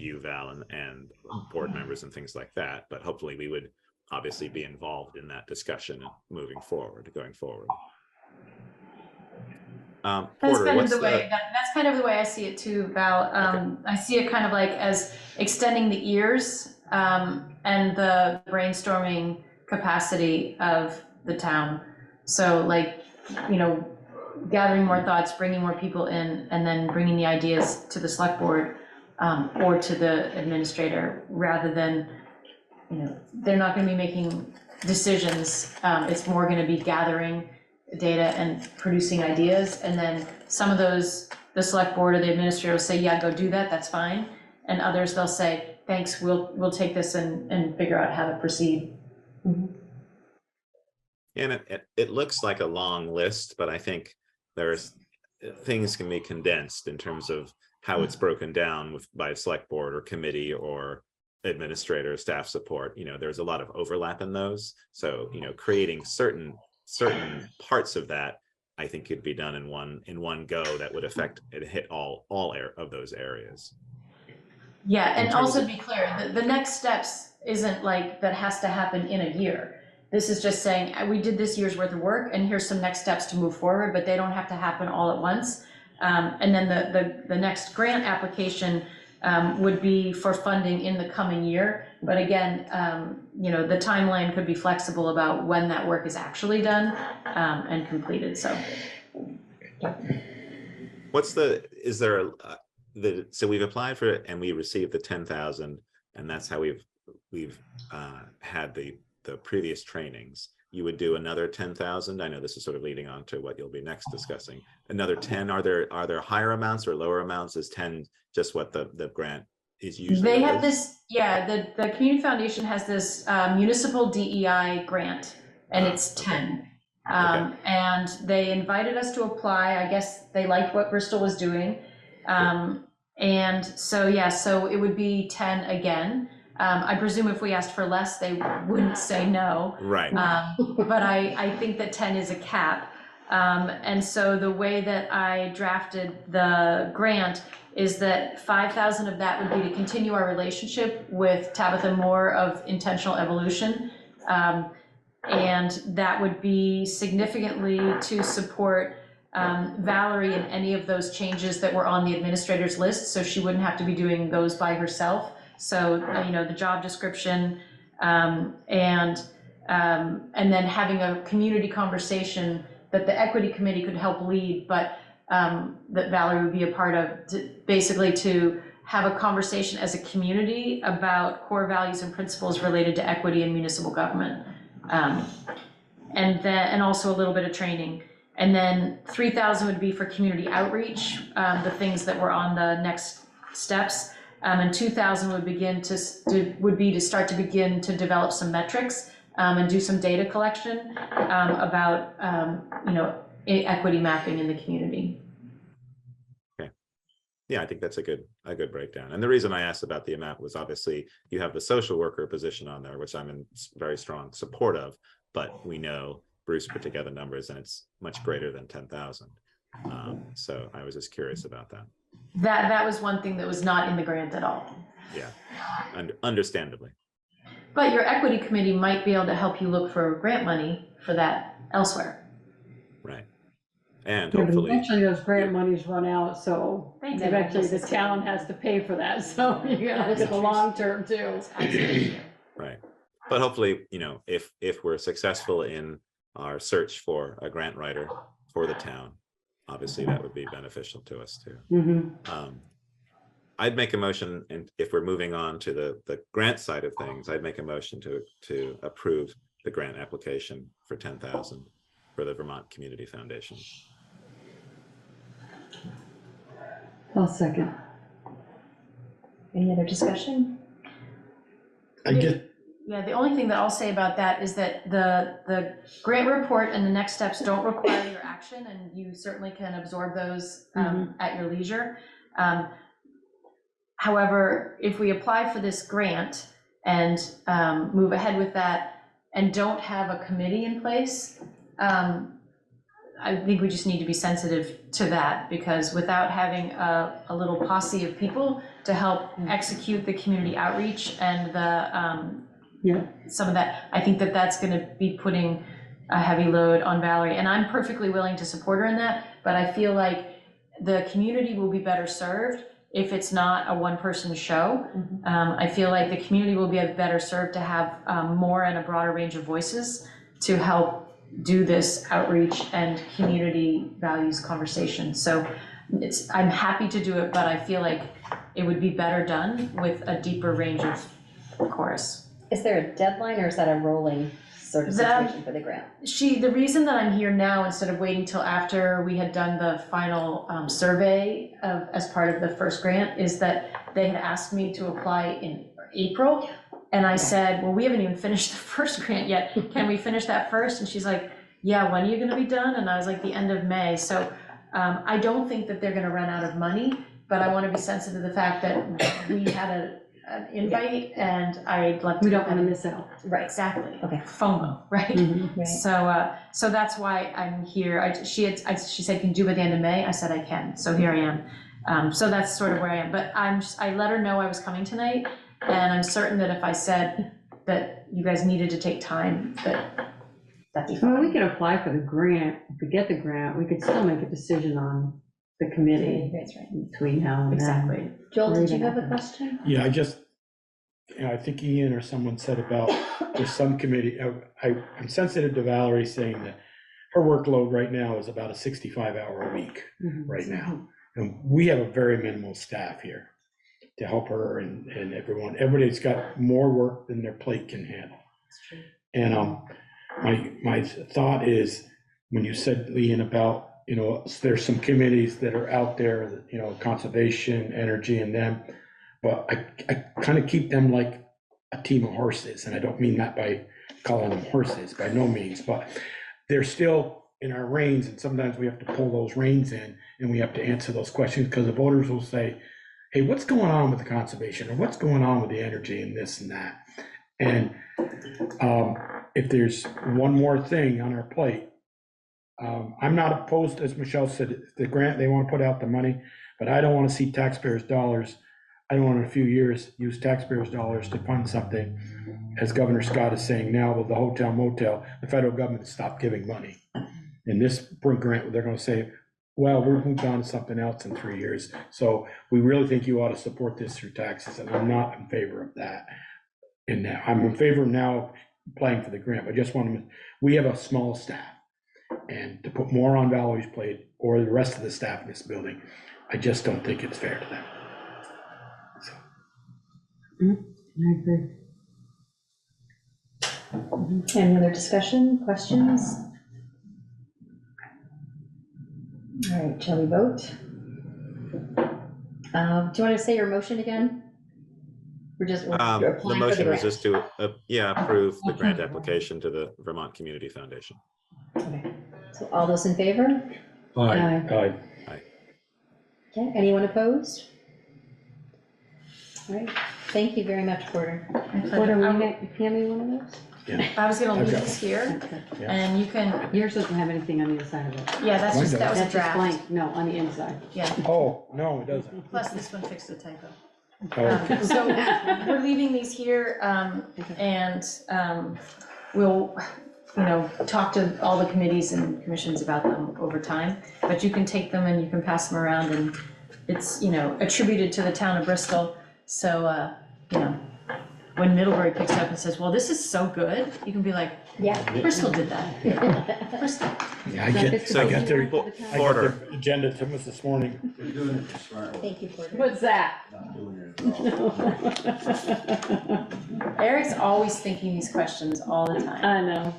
you, Val, and board members and things like that. But hopefully we would obviously be involved in that discussion going forward. That's Porter, kind of what's the way, that's kind of the way I see it too, Val. I see it kind of like as extending the ears and the brainstorming capacity of the town. So like, you know, gathering more thoughts, bringing more people in, and then bringing the ideas to the select board or to the administrator, rather than, you know, they're not going to be making decisions. It's more going to be gathering data and producing ideas, and then some of those, the select board or the administrator will say, yeah, go do that, that's fine. And others, they'll say, thanks, we'll take this and figure out how to proceed. And it looks like a long list, but I think there's things can be condensed in terms of how it's broken down by select board or committee or administrator, staff support. You know, there's a lot of overlap in those. So, you know, creating certain parts of that, I think could be done in one go that would affect and hit all of those areas. Yeah, and also to be clear, the next steps isn't like that has to happen in a year. This is just saying, we did this year's worth of work and here's some next steps to move forward, but they don't have to happen all at once. And then the next grant application would be for funding in the coming year. But again, you know, the timeline could be flexible about when that work is actually done and completed, so. So we've applied for it and we received the 10,000, and that's how we've had the previous trainings. You would do another 10,000. I know this is sort of leading on to what you'll be next discussing. Another 10. Are there higher amounts or lower amounts? Is 10 just what the grant is usually? They have this, yeah, the Community Foundation has this municipal DEI grant, and it's 10. And they invited us to apply. I guess they liked what Bristol was doing. And so, yeah, so it would be 10 again. I presume if we asked for less, they wouldn't say no. Right. But I think that 10 is a cap. And so the way that I drafted the grant is that 5,000 of that would be to continue our relationship with Tabitha Moore of Intentional Evolution. And that would be significantly to support Valerie in any of those changes that were on the administrator's list, so she wouldn't have to be doing those by herself. So, you know, the job description and then having a community conversation that the equity committee could help lead, but that Valerie would be a part of, basically to have a conversation as a community about core values and principles related to equity in municipal government. And also a little bit of training. And then 3,000 would be for community outreach, the things that were on the next steps. And 2,000 would be to start to begin to develop some metrics and do some data collection about you know, equity mapping in the community. Okay. Yeah, I think that's a good breakdown. And the reason I asked about the amount was obviously you have the social worker position on there, which I'm in very strong support of, but we know Bruce put together numbers and it's much greater than 10,000. So I was just curious about that. That was one thing that was not in the grant at all. Yeah, understandably. But your equity committee might be able to help you look for grant money for that elsewhere. Right. And Yeah, but hopefully eventually those grant monies run out, so They do. eventually the town has to pay for that, so you gotta look at the long term too. right. But hopefully, you know, if we're successful in our search for a grant writer for the town, obviously that would be beneficial to us too. Mhm. I'd make a motion, and if we're moving on to the grant side of things, I'd make a motion to approve the grant application for 10,000 for the Vermont Community Foundation. I'll second. Any other discussion? I just, Yeah, the only thing that I'll say about that is that the grant report and the next steps don't require your action, and you certainly can absorb those at your leisure. However, if we apply for this grant and move ahead with that and don't have a committee in place, I think we just need to be sensitive to that, because without having a little posse of people to help execute the community outreach and some of that, I think that that's going to be putting a heavy load on Valerie. And I'm perfectly willing to support her in that, but I feel like the community will be better served if it's not a one-person show. I feel like the community will be better served to have more and a broader range of voices to help do this outreach and community values conversation. So I'm happy to do it, but I feel like it would be better done with a deeper range of chorus. Is there a deadline, or is that a rolling sort of situation for the grant? The reason that I'm here now instead of waiting till after we had done the final survey as part of the first grant is that they had asked me to apply in April. And I said, well, we haven't even finished the first grant yet. Can we finish that first? And she's like, yeah, when are you gonna be done? And I was like, the end of May. So I don't think that they're gonna run out of money, but I wanna be sensitive to the fact that we had an invite and I'd love to. We don't wanna miss out. Right, exactly. Okay. FOMO, right? Right. So that's why I'm here. She said, can you do it by the end of May? I said, I can. So here I am. So that's sort of where I am. But I let her know I was coming tonight. And I'm certain that if I said that you guys needed to take time, that'd be fine. Well, we could apply for the grant. If we get the grant, we could still make a decision on the committee. That's right. Between now and then. Exactly. Joel, did you have a question? yeah, I think Ian or someone said about there's some committee, I'm sensitive to Valerie saying that her workload right now is about a 65-hour a week right now. And we have a very minimal staff here to help her and everyone. Everybody's got more work than their plate can handle. And my thought is, when you said, Ian, about, there's some committees that are out there, conservation, energy, and them, but I kind of keep them like a team of horses, and I don't mean that by calling them horses, by no means, but they're still in our reins, and sometimes we have to pull those reins in, and we have to answer those questions, because the voters will say, hey, what's going on with the conservation, or what's going on with the energy and this and that? And if there's one more thing on our plate, I'm not opposed, as Michelle said, the grant, they want to put out the money, but I don't want to see taxpayers' dollars. I don't want in a few years use taxpayers' dollars to fund something, as Governor Scott is saying now with the hotel motel, the federal government stopped giving money. In this grant, they're going to say, well, we're moved on to something else in 3 years. So we really think you ought to support this through taxes, and I'm not in favor of that. And I'm in favor of now applying for the grant, but just want to, we have a small staff, and to put more on Valerie's plate or the rest of the staff in this building, I just don't think it's fair to them. So. I agree. Any other discussion, questions? All right, shall we vote? Do you want to say your motion again? The motion was just to, approve the grant application to the Vermont Community Foundation. Okay, so all those in favor? Aye. Okay, anyone opposed? All right, thank you very much, Porter. Porter, will you hand me one of those? I was gonna leave Okay. this here, Yeah. and you can, Yours doesn't have anything on the inside of it. yeah, that was a That's just draft. blank. No, on the inside. Yeah, Oh, no, it doesn't. plus this one fixed the typo. Oh, okay. So we're leaving these here, and we'll, talk to all the committees and commissions about them over time. But you can take them and you can pass them around, and it's, attributed to the town of Bristol. So, when Middlebury picks up and says, well, this is so good, you can be like, yeah, Bristol did that. Bristol. Yeah, I get their Porter. agenda to us this morning. They're doing it smart. Thank you, Porter. What's that? Not doing it at all. Eric's always thinking these questions all the time. I know.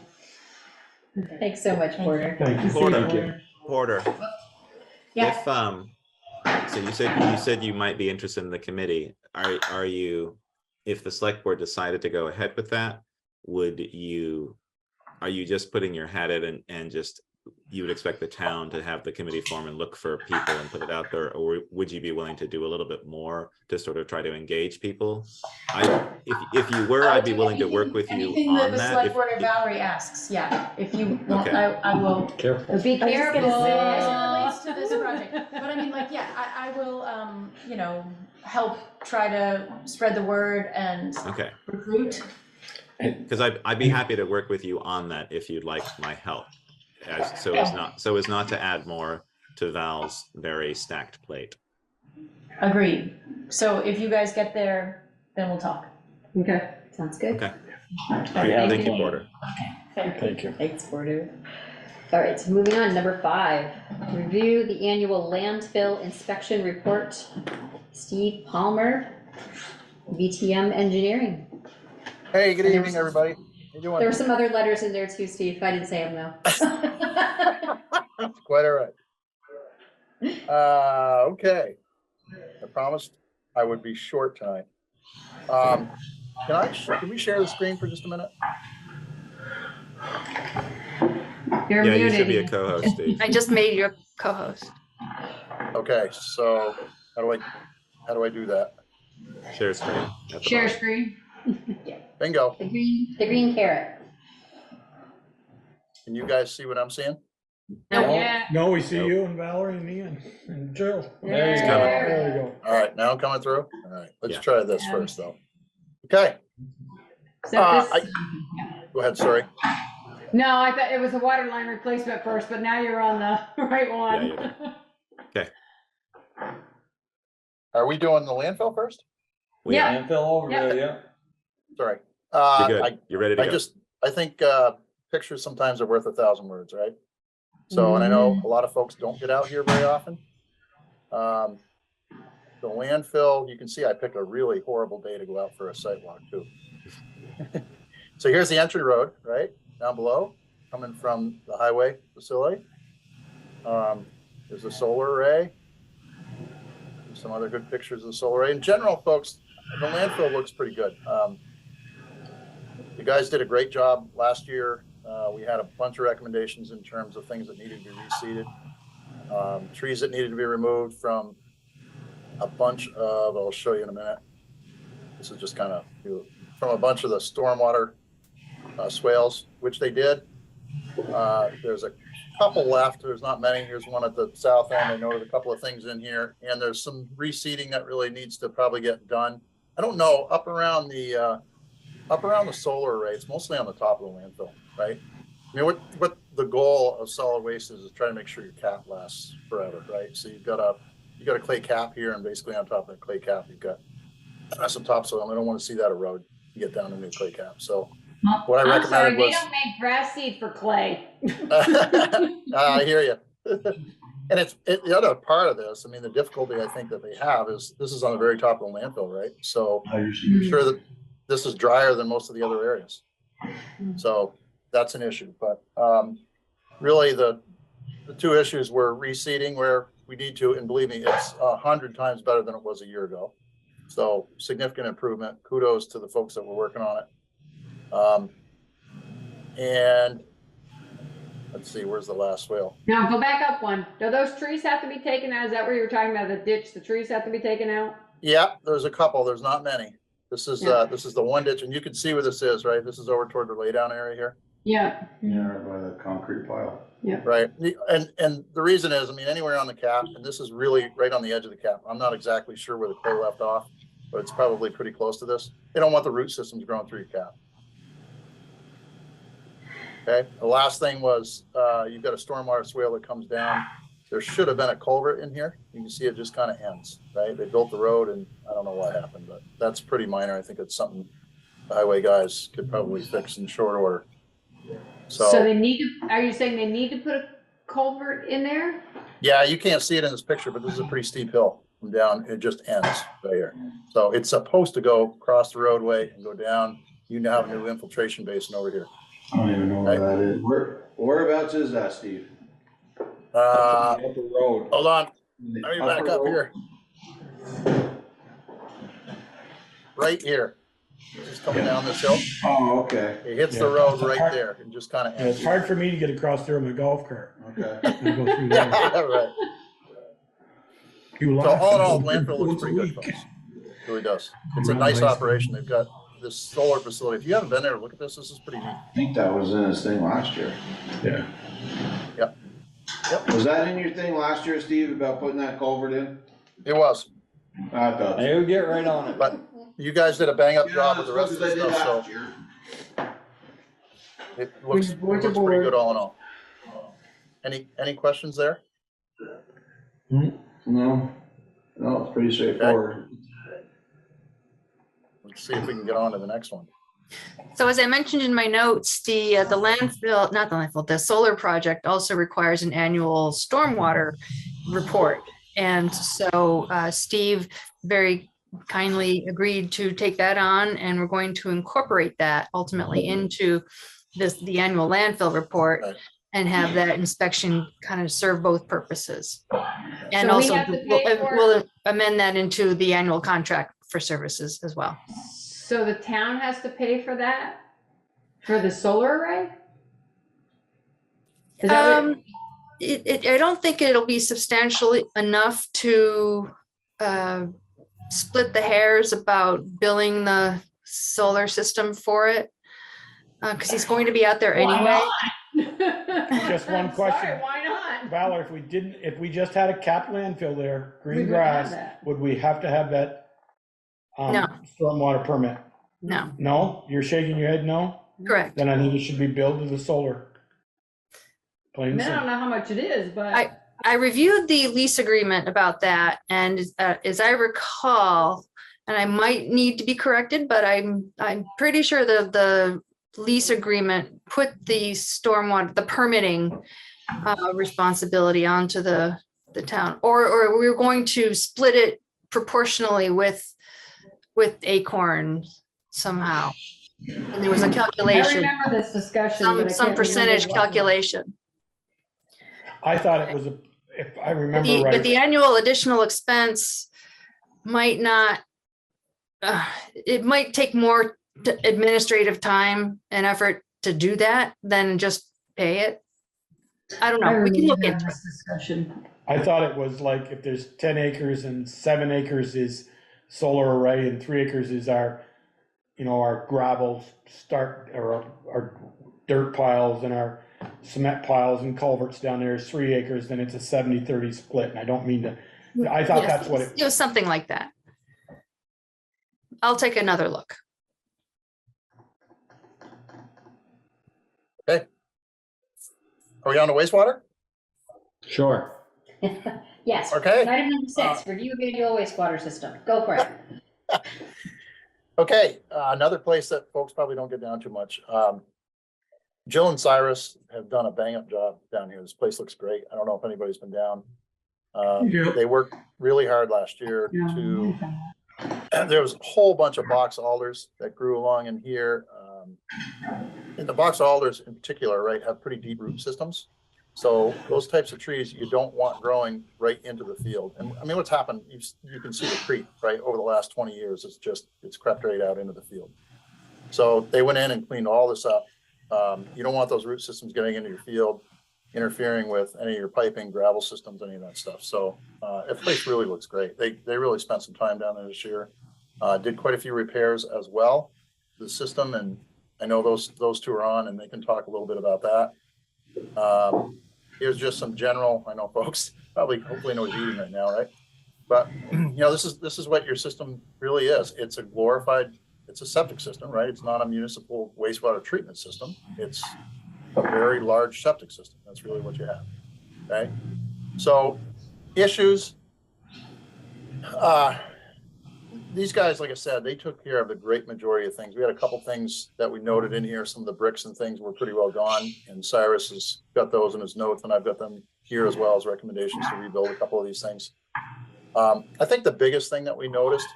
Thanks so much, Porter. Thank you. Porter. Yeah. If, so you said you might be interested in the committee. Are you, if the select board decided to go ahead with that, are you just putting your hat in and just, you would expect the town to have the committee form and look for people and put it out there, or would you be willing to do a little bit more to sort of try to engage people? If you were, I'd be willing to work with you Anything that on the that. select board or Valerie asks, yeah, if you want, Okay. I will. Careful. Be careful. As it relates to this project, but I mean, like, yeah, I will, you know, help try to spread the word and Okay. recruit. Because I'd be happy to work with you on that if you'd like my help, so as not to add more to Val's very stacked plate. Agreed. So if you guys get there, then we'll talk. Okay. Sounds good. Okay. Yeah, Thank you, Porter. Thank you. Thanks, Porter. All right, so moving on, number 5, review the annual landfill inspection report. Steve Palmer, VTM Engineering. Hey, good evening, everybody. How you doing? There were some other letters in there too, Steve. I didn't say them though. It's quite all right. Okay. I promised I would be short tonight. Can we share the screen for just a minute? You're Yeah, you muted. should be a co-host, Steve. I just made you a co-host. Okay, so how do I do that? Share screen. at the Share bottom. screen. Bingo. The green carrot. Can you guys see what I'm seeing? Yeah. No, we see you and Valerie and Ian and Jill. There you go. There you go. All right, now I'm coming through. All right, let's Yeah. try this first though. Okay, So this, go ahead, sorry. no, I thought it was a water line replacement first, but now you're on the right Yeah, one. you're there. Okay. Are we doing the landfill first? We Yeah. are. Landfill over Yep. there, yeah. Sorry. You're good. You're ready to go. I think pictures sometimes are worth 1,000 words, right? So, and I know a lot of folks don't get out here very often. The landfill, you can see I picked a really horrible day to go out for a site walk too. So here's the entry road, right? Down below, coming from the highway facility. There's a solar array. There's some other good pictures of the solar array. In general, folks, the landfill looks pretty good. You guys did a great job last year. We had a bunch of recommendations in terms of things that needed to be reseeded, trees that needed to be removed from a bunch of, I'll show you in a minute. This is just kind of from a bunch of the stormwater swales, which they did. There's a couple left. There's not many. Here's one at the south end. I noted a couple of things in here, and there's some reseeding that really needs to probably get done. I don't know, up around the solar array, it's mostly on the top of the landfill, right? I mean, what the goal of solid waste is try to make sure your cap lasts forever, right? So you've got a clay cap here, and basically on top of that clay cap, you've got some topsoil. I don't want to see that erode. You get down into a clay cap. So what I I'm sorry, recommended they was. don't make grass seed for clay. I hear you. And the other part of this, I mean, the difficulty I think that they have is this is on the very top of the landfill, right? So I'm sure that this is drier than most of the other areas. So that's an issue. But really the two issues were reseeding where we need to, and believe me, it's 100 times better than it was a year ago. So significant improvement. Kudos to the folks that were working on it. And let's see, where's the last swale? Now, go back up one. Do those trees have to be taken out? Is that where you were talking about the ditch? The trees have to be taken out? Yeah, there's a couple. There's not many. This is the one ditch, and you can see where this is, right? This is over toward the laydown area here. Yeah. Yeah, by the concrete pile. Yeah. Right. And the reason is, I mean, anywhere on the cap, and this is really right on the edge of the cap. I'm not exactly sure where the clay left off, but it's probably pretty close to this. They don't want the root systems growing through your cap. Okay. The last thing was you've got a stormwater swale that comes down. There should have been a culvert in here. You can see it just kind of ends, right? They built the road and I don't know what happened, but that's pretty minor. I think it's something highway guys could probably fix in short order. So So, they need to, are you saying they need to put a culvert in there? yeah, you can't see it in this picture, but this is a pretty steep hill from down. It just ends right here. So it's supposed to go across the roadway and go down. You now have a new infiltration basin over here. I don't even know where that is. Whereabouts is that, Steve? Upper road. Hold on. Let me back up here. Right here. Just coming down this hill. Oh, okay. It hits the road right there and just kind of Yeah, it's hard for me to get across there with my golf cart. Okay. And go through there. Right. You So all in all, laugh. landfill looks pretty good, folks. It really does. It's a nice operation. They've got this solar facility. If you haven't been there, look at this. This is pretty neat. I think that was in his thing last year. Yeah. Yep. Was that in your thing last year, Steve, about putting that culvert in? It was. I thought. They would get right on it. But you guys did a bang up job with the rest of the stuff, so it looks pretty good all in all. Any questions there? No, it's pretty straightforward. Let's see if we can get on to the next one. So as I mentioned in my notes, the landfill, not the landfill, the solar project also requires an annual stormwater report. And so Steve very kindly agreed to take that on, and we're going to incorporate that ultimately into the annual landfill report and have that inspection kind of serve both purposes. And So we also have to pay for- we'll amend that into the annual contract for services as well. So the town has to pay for that? For the solar array? Is that what- I don't think it'll be substantially enough to split the hairs about billing the solar system for it. Because he's going to be out there anyway. Just one question. Sorry, why not? Valor, if we just had a capped landfill there, We green would have grass, that. would we have to have that No. stormwater permit? No, No? You're shaking your head no? correct. Then I think it should be billed to the solar. I Plain mean, and I don't simple. know how much it is, but. I reviewed the lease agreement about that, and as I recall, and I might need to be corrected, but I'm pretty sure the lease agreement put the stormwater, the permitting responsibility onto the town, or we were going to split it proportionally with Acorn somehow. And there was a I calculation, remember this discussion. but I some can't percentage remember what. calculation. I thought it was if I remember But right. the annual additional expense might not, it might take more administrative time and effort to do that than just pay it. I don't know. We can look into it. This discussion. I thought it was like if there's 10 acres and 7 acres is solar array and 3 acres is our gravel or our dirt piles and our cement piles and culverts down there is 3 acres, then it's a 70-30 split. And I don't mean to, I thought Yes, that's what it was something like that. I'll take another look. Okay. Are we on to wastewater? Sure. Yes. Okay. Item number 6, review of annual wastewater system. Go for it. Okay, another place that folks probably don't get down too much. Jill and Cyrus have done a bang up job down here. This place looks great. I don't know if anybody's been down. They worked really hard last year to, there was a whole bunch of box alders that grew along in here. And the box alders in particular, right, have pretty deep root systems. So those types of trees you don't want growing right into the field. And I mean, what's happened, you can see the creep, right, over the last 20 years, it's crept right out into the field. So they went in and cleaned all this up. You don't want those root systems getting into your field, interfering with any of your piping, gravel systems, any of that stuff. So the place really looks great. They really spent some time down there this year. Did quite a few repairs as well, the system, and I know those two are on and they can talk a little bit about that. Here's just some general, I know folks probably hopefully know what you're eating right now, right? But this is what your system really is. It's a septic system, right? It's not a municipal wastewater treatment system. It's a very large septic system. That's really what you have. Okay. So issues, these guys, like I said, they took care of the great majority of things. We had a couple things that we noted in here. Some of the bricks and things were pretty well gone, and Cyrus has got those in his notes, and I've got them here as well as recommendations to rebuild a couple of these things. I think the biggest thing that we noticed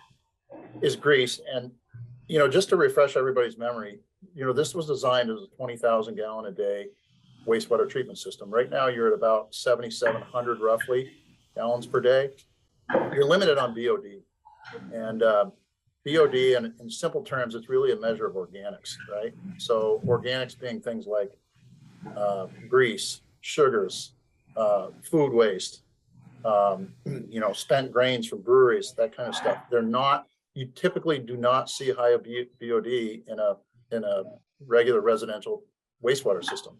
is grease. And, you know, just to refresh everybody's memory, you know, this was designed as a 20,000 gallon a day wastewater treatment system. Right now, you're at about 7,700 roughly gallons per day. You're limited on BOD. And BOD, in simple terms, it's really a measure of organics, right? So organics being things like grease, sugars, food waste, you know, spent grains from breweries, that kind of stuff. They're not, you typically do not see high BOD in a regular residential wastewater system.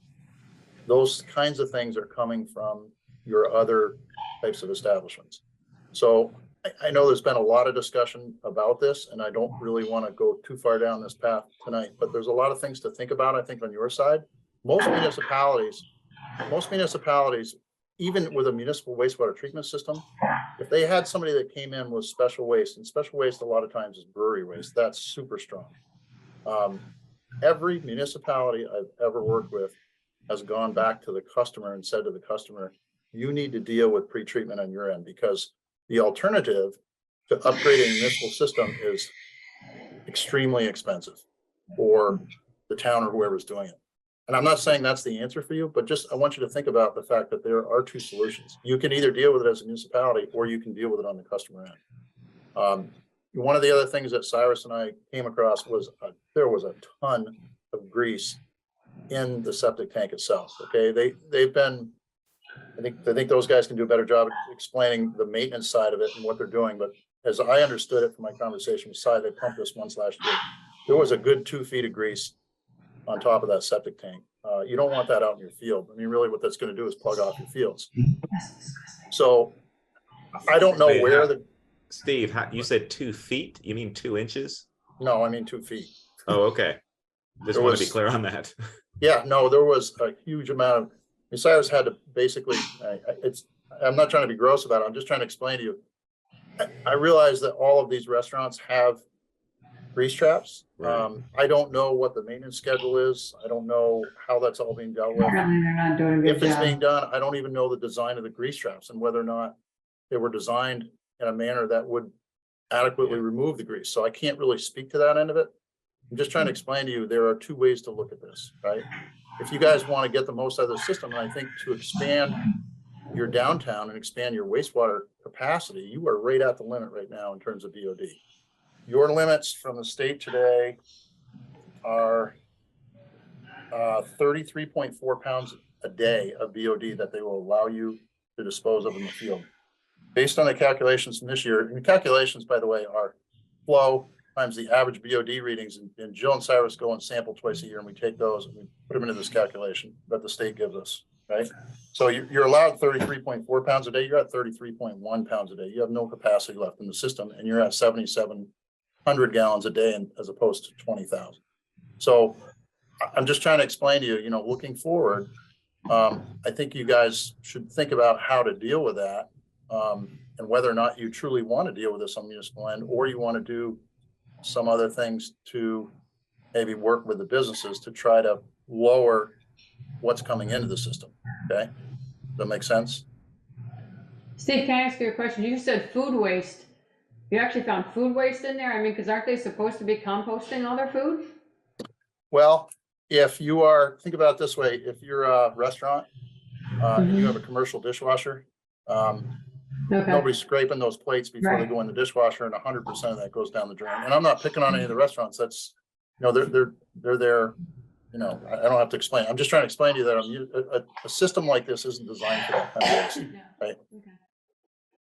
Those kinds of things are coming from your other types of establishments. So I know there's been a lot of discussion about this, and I don't really want to go too far down this path tonight, but there's a lot of things to think about, I think, on your side. Most municipalities, even with a municipal wastewater treatment system, if they had somebody that came in with special waste, and special waste a lot of times is brewery waste, that's super strong. Every municipality I've ever worked with has gone back to the customer and said to the customer, you need to deal with pre-treatment on your end, because the alternative to upgrading a municipal system is extremely expensive for the town or whoever's doing it. And I'm not saying that's the answer for you, but just I want you to think about the fact that there are two solutions. You can either deal with it as a municipality, or you can deal with it on the customer end. One of the other things that Cyrus and I came across was there was a ton of grease in the septic tank itself. Okay, they've been, I think those guys can do a better job explaining the maintenance side of it and what they're doing. But as I understood it from my conversation with Cy, they pumped this once last year. There was a good 2 feet of grease on top of that septic tank. You don't want that out in your field. I mean, really what that's going to do is plug off your fields. So I don't know where Steve, you said 2 feet? You mean 2 inches? No, I mean 2 feet. Oh, okay. Just want to be clear on that. Yeah, no, there was a huge amount of, Cyrus had to basically, I'm not trying to be gross about it. I'm just trying to explain to you. I realize that all of these restaurants have grease traps. Right. I don't know what the maintenance schedule is. I don't know how that's all being dealt with. Apparently they're not doing a good If it's job. being done, I don't even know the design of the grease traps and whether or not they were designed in a manner that would adequately remove the grease. So I can't really speak to that end of it. I'm just trying to explain to you, there are two ways to look at this, right? If you guys want to get the most out of the system, and I think to expand your downtown and expand your wastewater capacity, you are right at the limit right now in terms of BOD. Your limits from the state today are 33.4 pounds a day of BOD that they will allow you to dispose of in the field. Based on the calculations from this year, and the calculations, by the way, are flow times the average BOD readings, and Jill and Cyrus go and sample twice a year, and we take those and we put them into this calculation that the state gives us, right? So you're allowed 33.4 pounds a day, you're at 33.1 pounds a day. You have no capacity left in the system, and you're at 7,700 gallons a day as opposed to 20,000. So I'm just trying to explain to you, looking forward, I think you guys should think about how to deal with that, and whether or not you truly want to deal with this on municipal end, or you want to do some other things to maybe work with the businesses to try to lower what's coming into the system. Okay, does that make sense? Steve, can I ask you a question? You said food waste. You actually found food waste in there? I mean, because aren't they supposed to be composting all their food? Well, if you are, think about it this way, if you're a restaurant and you have a commercial dishwasher, nobody's scraping those plates before they go in the dishwasher, and 100% of that goes down the drain. And I'm not picking on any of the restaurants. That's, they're there. I don't have to explain. I'm just trying to explain to you that a system like this isn't designed for that kind of waste, right? Okay.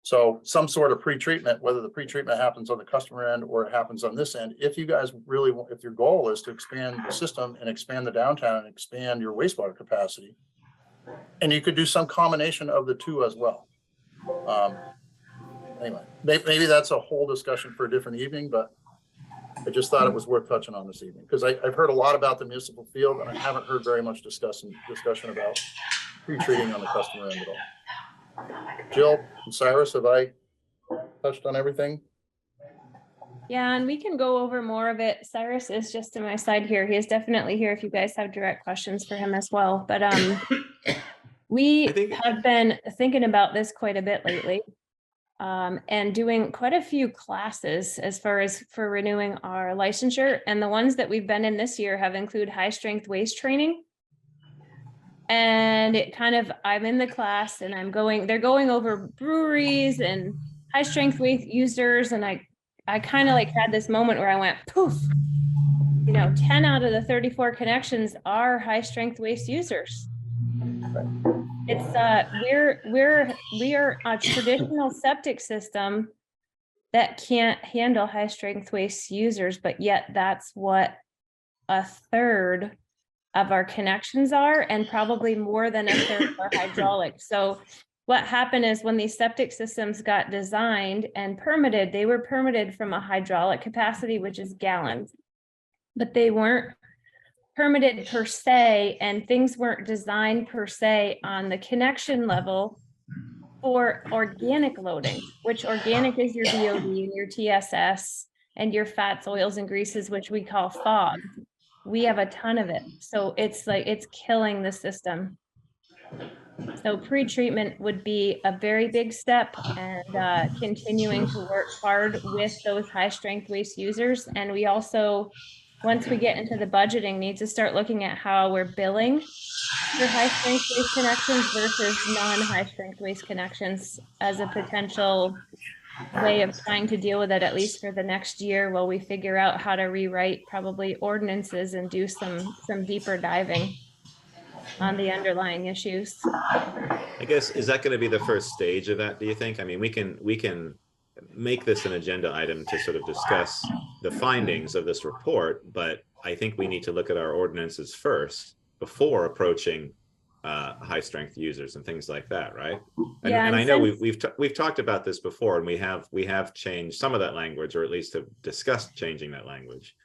So some sort of pre-treatment, whether the pre-treatment happens on the customer end or it happens on this end, if you guys really want, if your goal is to expand the system and expand the downtown and expand your wastewater capacity, and you could do some combination of the two as well. Anyway, maybe that's a whole discussion for a different evening, but I just thought it was worth touching on this evening, because I've heard a lot about the municipal field, and I haven't heard very much discussion about pre-treating on the customer end at all. Jill and Cyrus, have I touched on everything? Yeah, and we can go over more of it. Cyrus is just to my side here. He is definitely here if you guys have direct questions for him as well. But we have been thinking about this quite a bit lately. And doing quite a few classes as far as for renewing our licensure. And the ones that we've been in this year have included high strength waist training. And it kind of, I'm in the class and they're going over breweries and high strength waist users. And I kind of like had this moment where I went, poof, 10 out of the 34 connections are high strength waist users. It's we are a traditional septic system that can't handle high strength waste users, but yet that's what a third of our connections are, and probably more than a third are hydraulic. So what happened is when these septic systems got designed and permitted, they were permitted from a hydraulic capacity, which is gallons, but they weren't permitted per se, and things weren't designed per se on the connection level for organic loading, which organic is your BOD and your TSS and your fats, oils, and greases, which we call fog. We have a ton of it. So it's like, it's killing the system. So pre-treatment would be a very big step, and continuing to work hard with those high strength waste users. And we also, once we get into the budgeting, need to start looking at how we're billing for high strength waste connections versus non-high strength waste connections as a potential way of trying to deal with it, at least for the next year, while we figure out how to rewrite probably ordinances and do some deeper diving on the underlying issues. I guess, is that going to be the first stage of that, do you think? I mean, we can make this an agenda item to sort of discuss the findings of this report, but I think we need to look at our ordinances first before approaching high strength users and things like that, right? And I know we've talked about this before, and we have changed some of that language, or at least have discussed changing that language.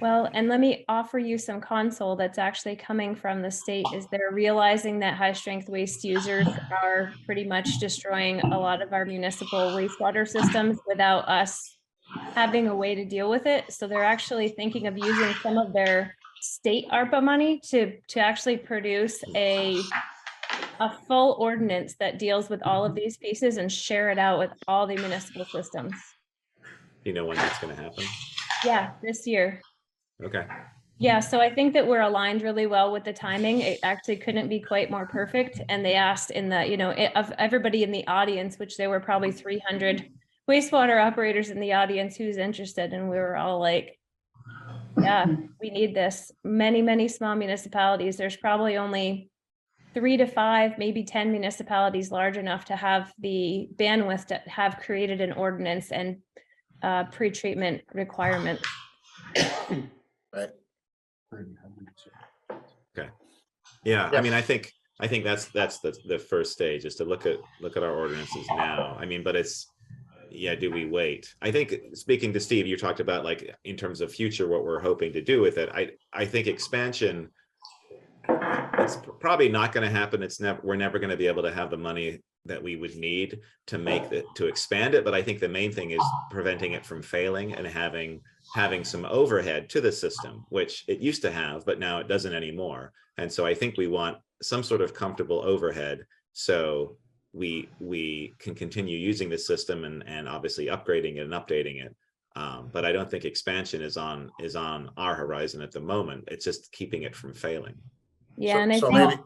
Well, and let me offer you some console that's actually coming from the state. Is they're realizing that high strength waste users are pretty much destroying a lot of our municipal wastewater systems without us having a way to deal with it. So they're actually thinking of using some of their state ARPA money to actually produce a full ordinance that deals with all of these pieces and share it out with all the municipal systems. Do you know when that's going to happen? Yeah, this year. Okay. Yeah, so I think that we're aligned really well with the timing. It actually couldn't be quite more perfect. And they asked in the, of everybody in the audience, which there were probably 300 wastewater operators in the audience who's interested. And we were all like, yeah, we need this. Many, many small municipalities. There's probably only 3 to 5, maybe 10 municipalities large enough to have the bandwidth to have created an ordinance and pre-treatment requirements. Right. Okay. Yeah, I mean, I think that's the first stage, is to look at our ordinances now. I mean, but it's, yeah, do we wait? I think, speaking to Steve, you talked about, like, in terms of future, what we're hoping to do with it. I think expansion, it's probably not going to happen. We're never going to be able to have the money that we would need to expand it. But I think the main thing is preventing it from failing and having some overhead to the system, which it used to have, but now it doesn't anymore. And so I think we want some sort of comfortable overhead, so we can continue using the system and obviously upgrading it and updating it. But I don't think expansion is on our horizon at the moment. It's just keeping it from failing. Yeah, and I so think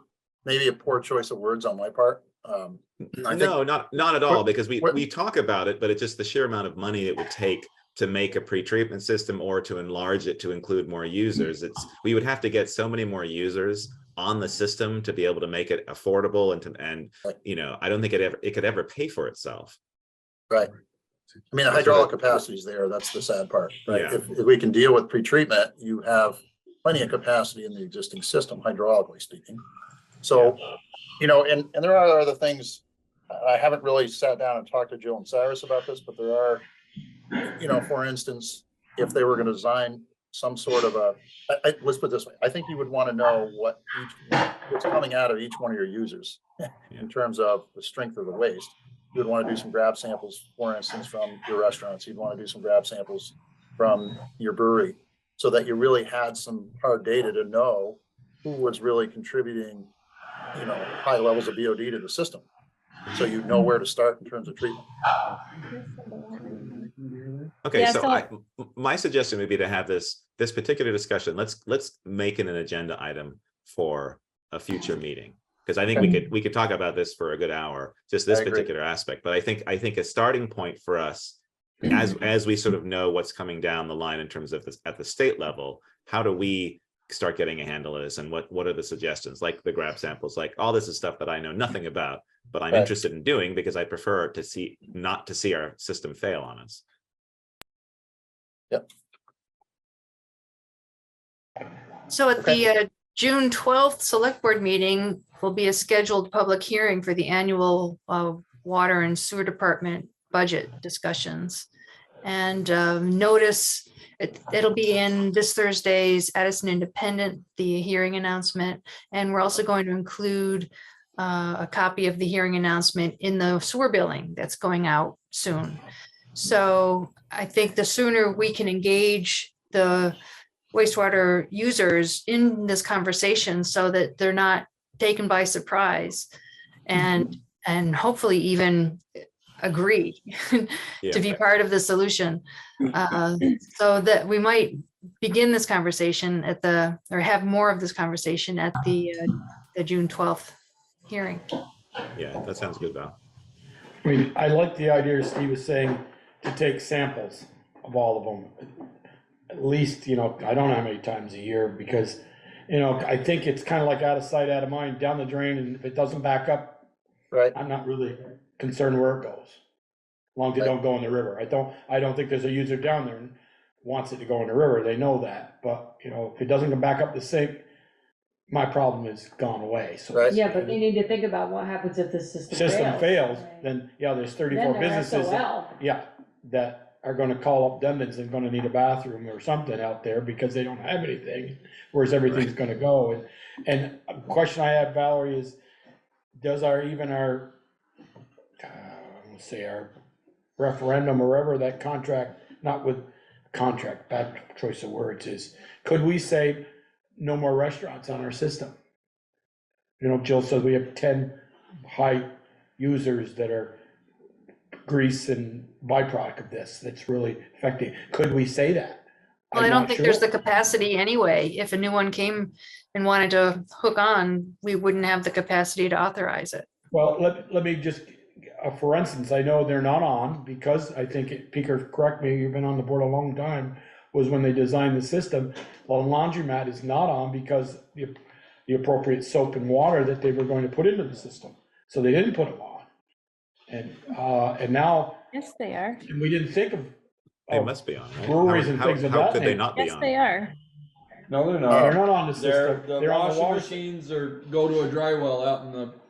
maybe a poor choice of words on my part. No, not at all, because we talk about it, but it's just the sheer amount of money it would take to make a pre-treatment system or to enlarge it to include more users. We would have to get so many more users on the system to be able to make it affordable, and I don't think it could ever pay for itself. Right. I mean, the hydraulic capacity is there. That's the sad part, right? Yeah. If we can deal with pre-treatment, you have plenty of capacity in the existing system, hydraulically speaking. So, and there are other things. I haven't really sat down and talked to Jill and Cyrus about this, but there are, for instance, if they were going to design some sort of let's put it this way. I think you would want to know what's coming out of each one of your users in terms of the strength of the waste. You would want to do some grab samples, for instance, from your restaurants. You'd want to do some grab samples from your brewery, so that you really had some hard data to know who was really contributing, high levels of BOD to the system. So you know where to start in terms of treatment. Okay, Yeah, so my suggestion would be to have this particular discussion. Let's make it an agenda item for a future meeting. Because I think we could talk about this for a good hour, just this particular aspect. But I think a starting point for us, as we sort of know what's coming down the line in terms of this at the state level, how do we start getting a handle of this, and what are the suggestions, like the grab samples, like all this is stuff that I know nothing about, but I'm interested in doing because I prefer not to see our system fail on us. Yep. So at the June 12th Select Board meeting will be a scheduled public hearing for the annual Water and Sewer Department budget discussions. And notice it'll be in this Thursday's Addison Independent, the hearing announcement. And we're also going to include a copy of the hearing announcement in the sewer billing that's going out soon. So I think the sooner we can engage the wastewater users in this conversation so that they're not taken by surprise and hopefully even agree to be part of the solution, so that we might begin this conversation or have more of this conversation at the June 12th hearing. Yeah, that sounds good, Val. I mean, I like the idea Steve was saying, to take samples of all of them. At least, I don't know how many times a year, because, I think it's kind of like out of sight, out of mind, down the drain, and if it doesn't back up, right, I'm not really concerned where it goes. As long as it don't go in the river. I don't think there's a user down there and wants it to go in the river, they know that, but, if it doesn't come back up the sink, my problem is gone away, so. Yeah, but you need to think about what happens if the system fails. System fails, then, there's 34 Then they're businesses. SOL. That are gonna call up Dundas and gonna need a bathroom or something out there because they don't have anything, where's everything's gonna go? And a question I have, Valerie, is does our referendum or whatever that contract, not with contract, bad choice of words is, could we say no more restaurants on our system? Jill says we have 10 high users that are grease and byproduct of this that's really affecting. Could we say that? Well, I don't think there's the capacity anyway. If a new one came and wanted to hook on, we wouldn't have the capacity to authorize it. Well, let me just, for instance, I know they're not on because I think, Peter, correct me, you've been on the board a long time, was when they designed the system. Well, laundromat is not on because the appropriate soap and water that they were going to put into the system. So they didn't put them on. And now. Yes, they are. And we didn't think of. They must be on, right? Breweries and things of that. How could they not be on? Yes, they are. No, they're not. They're not on the system. The They're on the washing water. machines go to a dry well out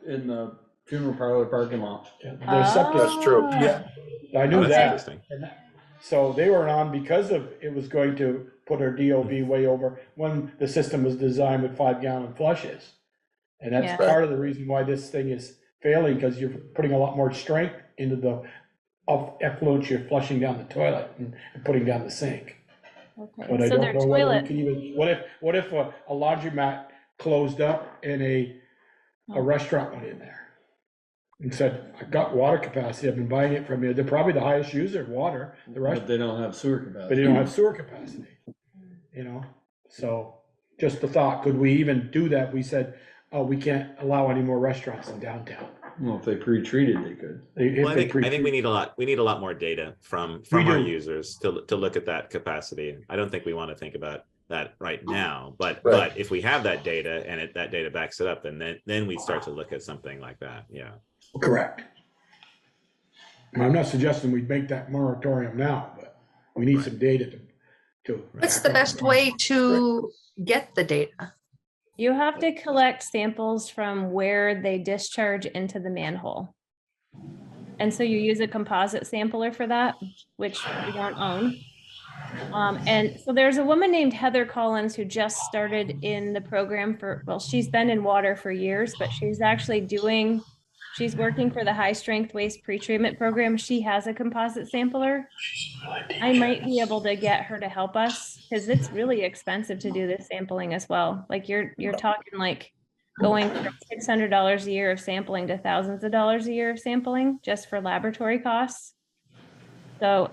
in the funeral parlor parking lot. They're septic. That's true. Yeah, I knew that's that. interesting. So they were on because of, it was going to put our DOB way over when the system was designed with 5-gallon flushes. And that's part of the reason why this thing is failing, because you're putting a lot more strength into the effluent you're flushing down the toilet and putting down the sink. Okay. But I So don't their know whether we toilet, can even, what if a laundromat closed up and a restaurant went in there and said, I've got water capacity, I've been buying it from you, they're probably the highest user of water, the rest, But they don't have sewer capacity. but they don't have sewer capacity, so just the thought, could we even do that? We said, oh, we can't allow any more restaurants in downtown. Well, if they pre-treated, they could. Well, I think we need a lot more data from our users to look at that capacity. I don't think we want to think about that right now, but if we have that data and that data backs it up, then we start to look at something like that. Yeah. Correct. I'm not suggesting we make that moratorium now, but we need some data to. What's the best way to get the data? you have to collect samples from where they discharge into the manhole. And so you use a composite sampler for that, which we don't own. And so there's a woman named Heather Collins who just started in the program for, well, she's been in water for years, but she's actually She's working for the high strength waste pretreatment program. She has a composite sampler. I might be able to get her to help us because it's really expensive to do this sampling as well. Like you're talking like going from $600 a year of sampling to thousands of dollars a year of sampling just for laboratory costs. So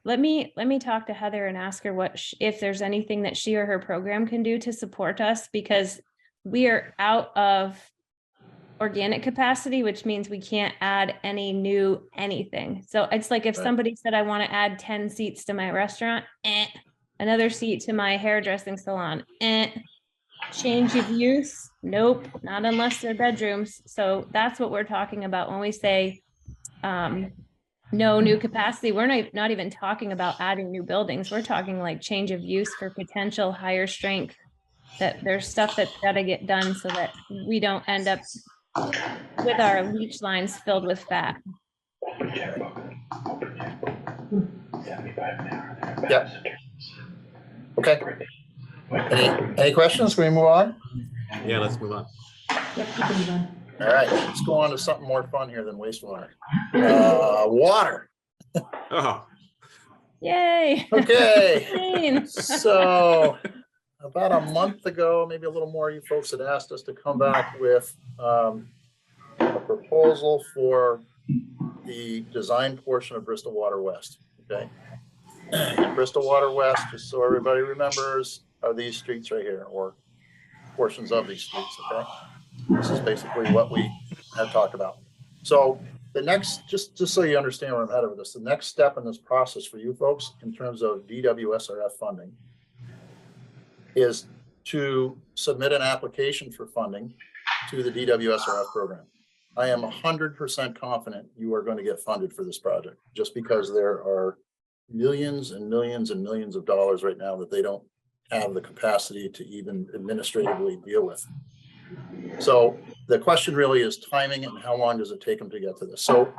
let me talk to Heather and ask her what if there's anything that she or her program can do to support us, because we are out of organic capacity, which means we can't add any new anything. So it's like if somebody said, I want to add 10 seats to my restaurant, another seat to my hairdressing salon, change of use, nope, not unless they're bedrooms. So that's what we're talking about when we say no new capacity. We're not even talking about adding new buildings. We're talking like change of use for potential higher strength, that there's stuff that's got to get done so that we don't end up with our leach lines filled with fat. Yeah. Okay. Any questions? Can we move on? Yeah, let's move on. All right, let's go on to something more fun here than wastewater. Water. Oh. Yay. Okay. So about a month ago, maybe a little more, you folks had asked us to come back with a proposal for the design portion of Bristol Water West. Okay. And Bristol Water West, just so everybody remembers, are these streets right here, or portions of these streets. Okay. This is basically what we have talked about. So the next, just so you understand where I'm headed with this, the next step in this process for you folks in terms of DWSRF funding is to submit an application for funding to the DWSRF program. I am 100% confident you are going to get funded for this project, just because there are millions and millions and millions of dollars right now that they don't have the capacity to even administratively deal with. So the question really is timing and how long does it take them to get to this? So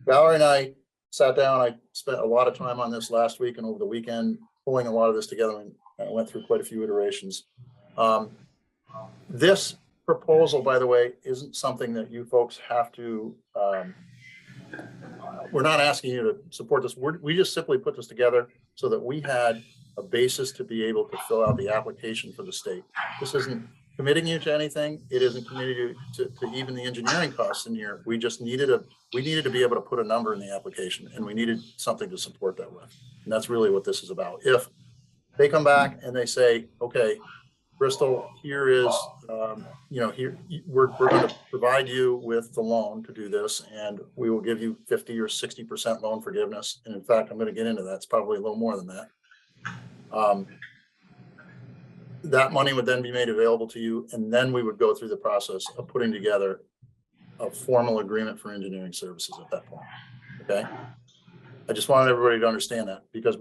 Valerie and I sat down, I spent a lot of time on this last week and over the weekend, pulling a lot of this together, and I went through quite a few iterations. This proposal, by the way, isn't something that you folks have to, we're not asking you to support this. We just simply put this together so that we had a basis to be able to fill out the application for the state. This isn't committing you to anything. It isn't committing you to even the engineering costs in here. We just needed to be able to put a number in the application, and we needed something to support that with. And that's really what this is about. If they come back and they say, okay, Bristol, here is, here we're going to provide you with the loan to do this, and we will give you 50 or 60% loan forgiveness. And in fact, I'm going to get into that. It's probably a little more than that. That money would then be made available to you, and then we would go through the process of putting together a formal agreement for engineering services at that point. Okay. I just wanted everybody to understand that, because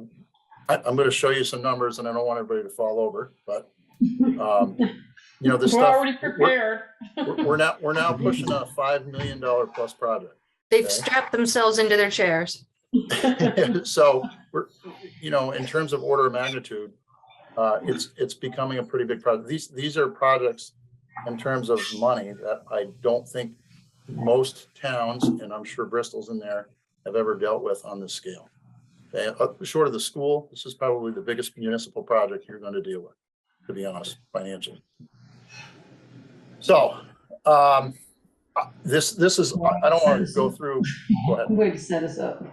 I'm going to show you some numbers, and I don't want everybody to fall over, but this stuff, already prepared. we're now pushing a $5 million plus project. They've strapped themselves into their chairs. So we're, in terms of order of magnitude, it's becoming a pretty big project. These are projects in terms of money that I don't think most towns, and I'm sure Bristol's in there, have ever dealt with on this scale. Okay? Short of the school, this is probably the biggest municipal project you're going to deal with, to be honest, financially. So this is, I don't want to go through, go ahead. Way to set us up.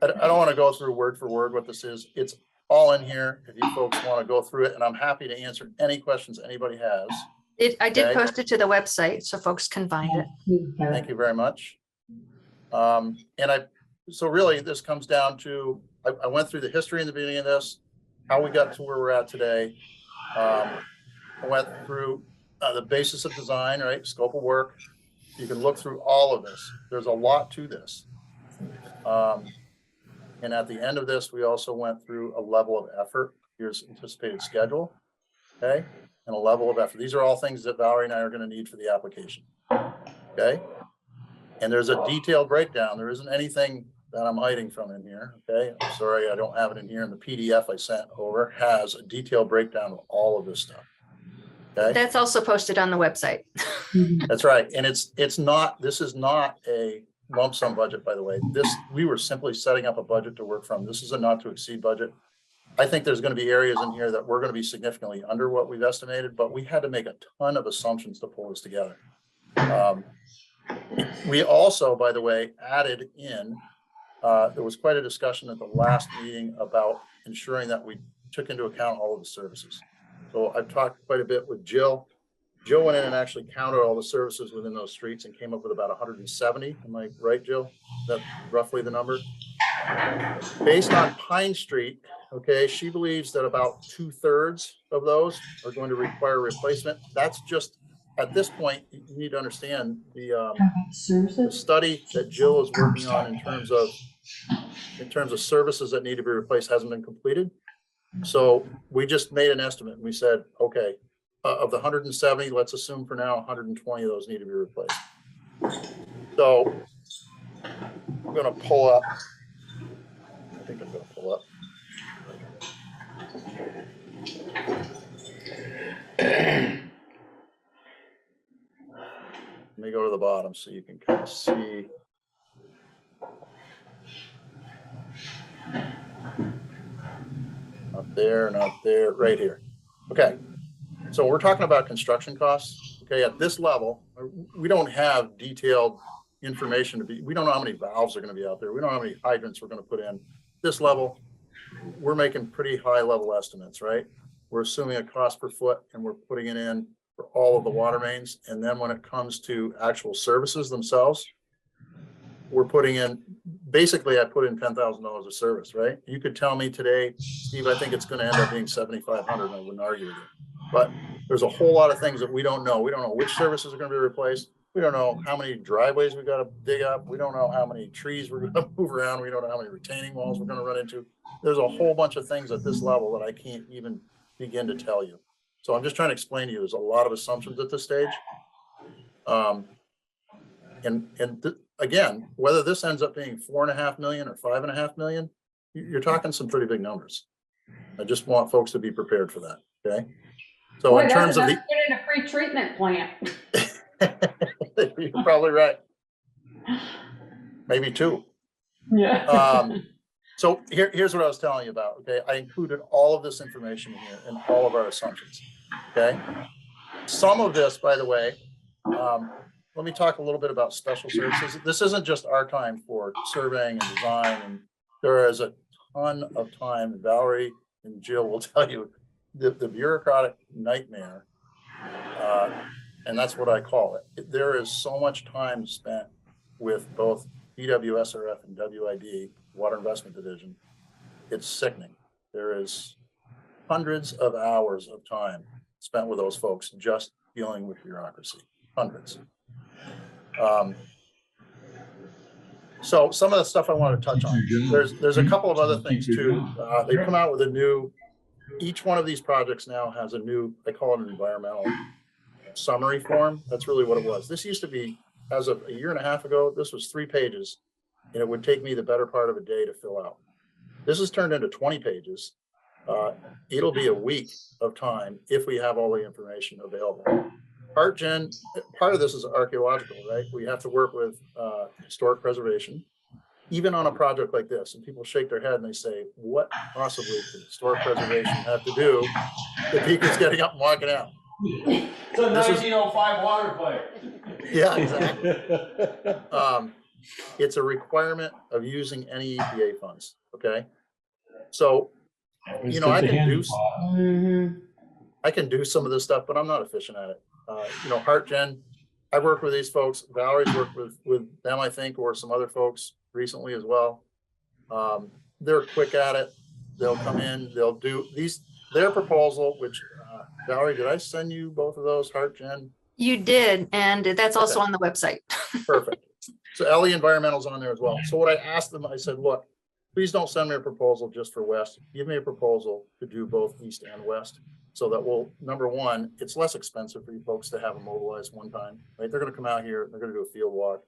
I don't want to go through word for word what this is. It's all in here if you folks want to go through it, and I'm happy to answer any questions anybody has. I did post it to the website so folks can find it. Thank you very much. So really this comes down to, I went through the history in the beginning of this, how we got to where we're at today. I went through the basis of design, right? Scope of work. You can look through all of this. There's a lot to this. And at the end of this, we also went through a level of effort. Here's anticipated schedule, okay? And a level of effort. These are all things that Valerie and I are going to need for the application, okay? And there's a detailed breakdown. There isn't anything that I'm hiding from in here, okay? I'm sorry, I don't have it in here. And the PDF I sent over has a detailed breakdown of all of this stuff, okay? That's also posted on the website. That's right. And it's not, this is not a lump sum budget, by the way. We were simply setting up a budget to work from. This is a not to exceed budget. I think there's going to be areas in here that we're going to be significantly under what we've estimated, but we had to make a ton of assumptions to pull this together. We also, by the way, added in, there was quite a discussion at the last meeting about ensuring that we took into account all of the services. So I've talked quite a bit with Jill. Jill went in and actually counted all the services within those streets and came up with about 170. Am I right, Jill? That's roughly the number. Based on Pine Street, okay, she believes that about 2/3 of those are going to require replacement. That's just, at this point, you need to understand the study that Jill is working on in terms of services that need to be replaced hasn't been completed. So we just made an estimate and we said, okay, of the 170, let's assume for now 120 of those need to be replaced. So I'm going to pull up. I think I'm going to pull up. Let me go to the bottom so you can kind of see. Not there, not there, right here. Okay, so we're talking about construction costs. Okay, at this level, we don't have detailed information we don't know how many valves are going to be out there. We don't know how many hydrants we're going to put in. This level, we're making pretty high level estimates, right? We're assuming a cost per foot and we're putting it in for all of the water mains. And then when it comes to actual services themselves, we're putting in, basically I put in $10,000 of service, right? You could tell me today, Steve, I think it's going to end up being $7,500, and I wouldn't argue with you. But there's a whole lot of things that we don't know. We don't know which services are going to be replaced. We don't know how many driveways we got to dig up. We don't know how many trees we're going to move around. We don't know how many retaining walls we're going to run into. There's a whole bunch of things at this level that I can't even begin to tell you. So I'm just trying to explain to you, there's a lot of assumptions at this stage. Again, whether this ends up being 4.5 million or 5.5 million, you're talking some pretty big numbers. I just want folks to be prepared for that. Okay. So Boy, in terms of that's in a free treatment plant. You're probably right. Maybe 2. Yeah. So here's what I was telling you about. Okay. I included all of this information in here and all of our assumptions. Okay. Some of this, by the way, let me talk a little bit about special services. This isn't just our time for surveying and design, and there is a ton of time. Valerie and Jill will tell you the bureaucratic nightmare, and that's what I call it. There is so much time spent with both BWSRF and WID, Water Investment Division. It's sickening. There is hundreds of hours of time spent with those folks just dealing with bureaucracy, hundreds. So some of the stuff I want to touch on, there's a couple of other things too. They've come out with a new, each one of these projects now has a new, I call it an environmental summary form. That's really what it was. This used to be, as of a year and a half ago, this was 3 pages and it would take me the better part of a day to fill out. This has turned into 20 pages. It'll be a week of time if we have all the information available. ArtGen, part of this is archaeological, right? We have to work with historic preservation, even on a project like this. And people shake their head and they say, what possibly could historic preservation have to do with people getting up and walking out? It's a 1905 water pipe. Yeah, exactly. It's a requirement of using any EPA funds, okay? So, you know, I can do some of this stuff, but I'm not efficient at it. You know, HeartGen, I've worked with these folks. Valerie's worked with them, I think, or some other folks recently as well. They're quick at it. They'll come in, they'll do their proposal, which, Valerie, did I send you both of those, HeartGen? You did, and that's also on the website. Perfect. So LE Environmental's on there as well. So what I asked them, I said, look, please don't send me a proposal just for West. Give me a proposal to do both East and West. So that will, number one, it's less expensive for you folks to have them mobilized one time, right? They're going to come out here, they're going to do a field walk.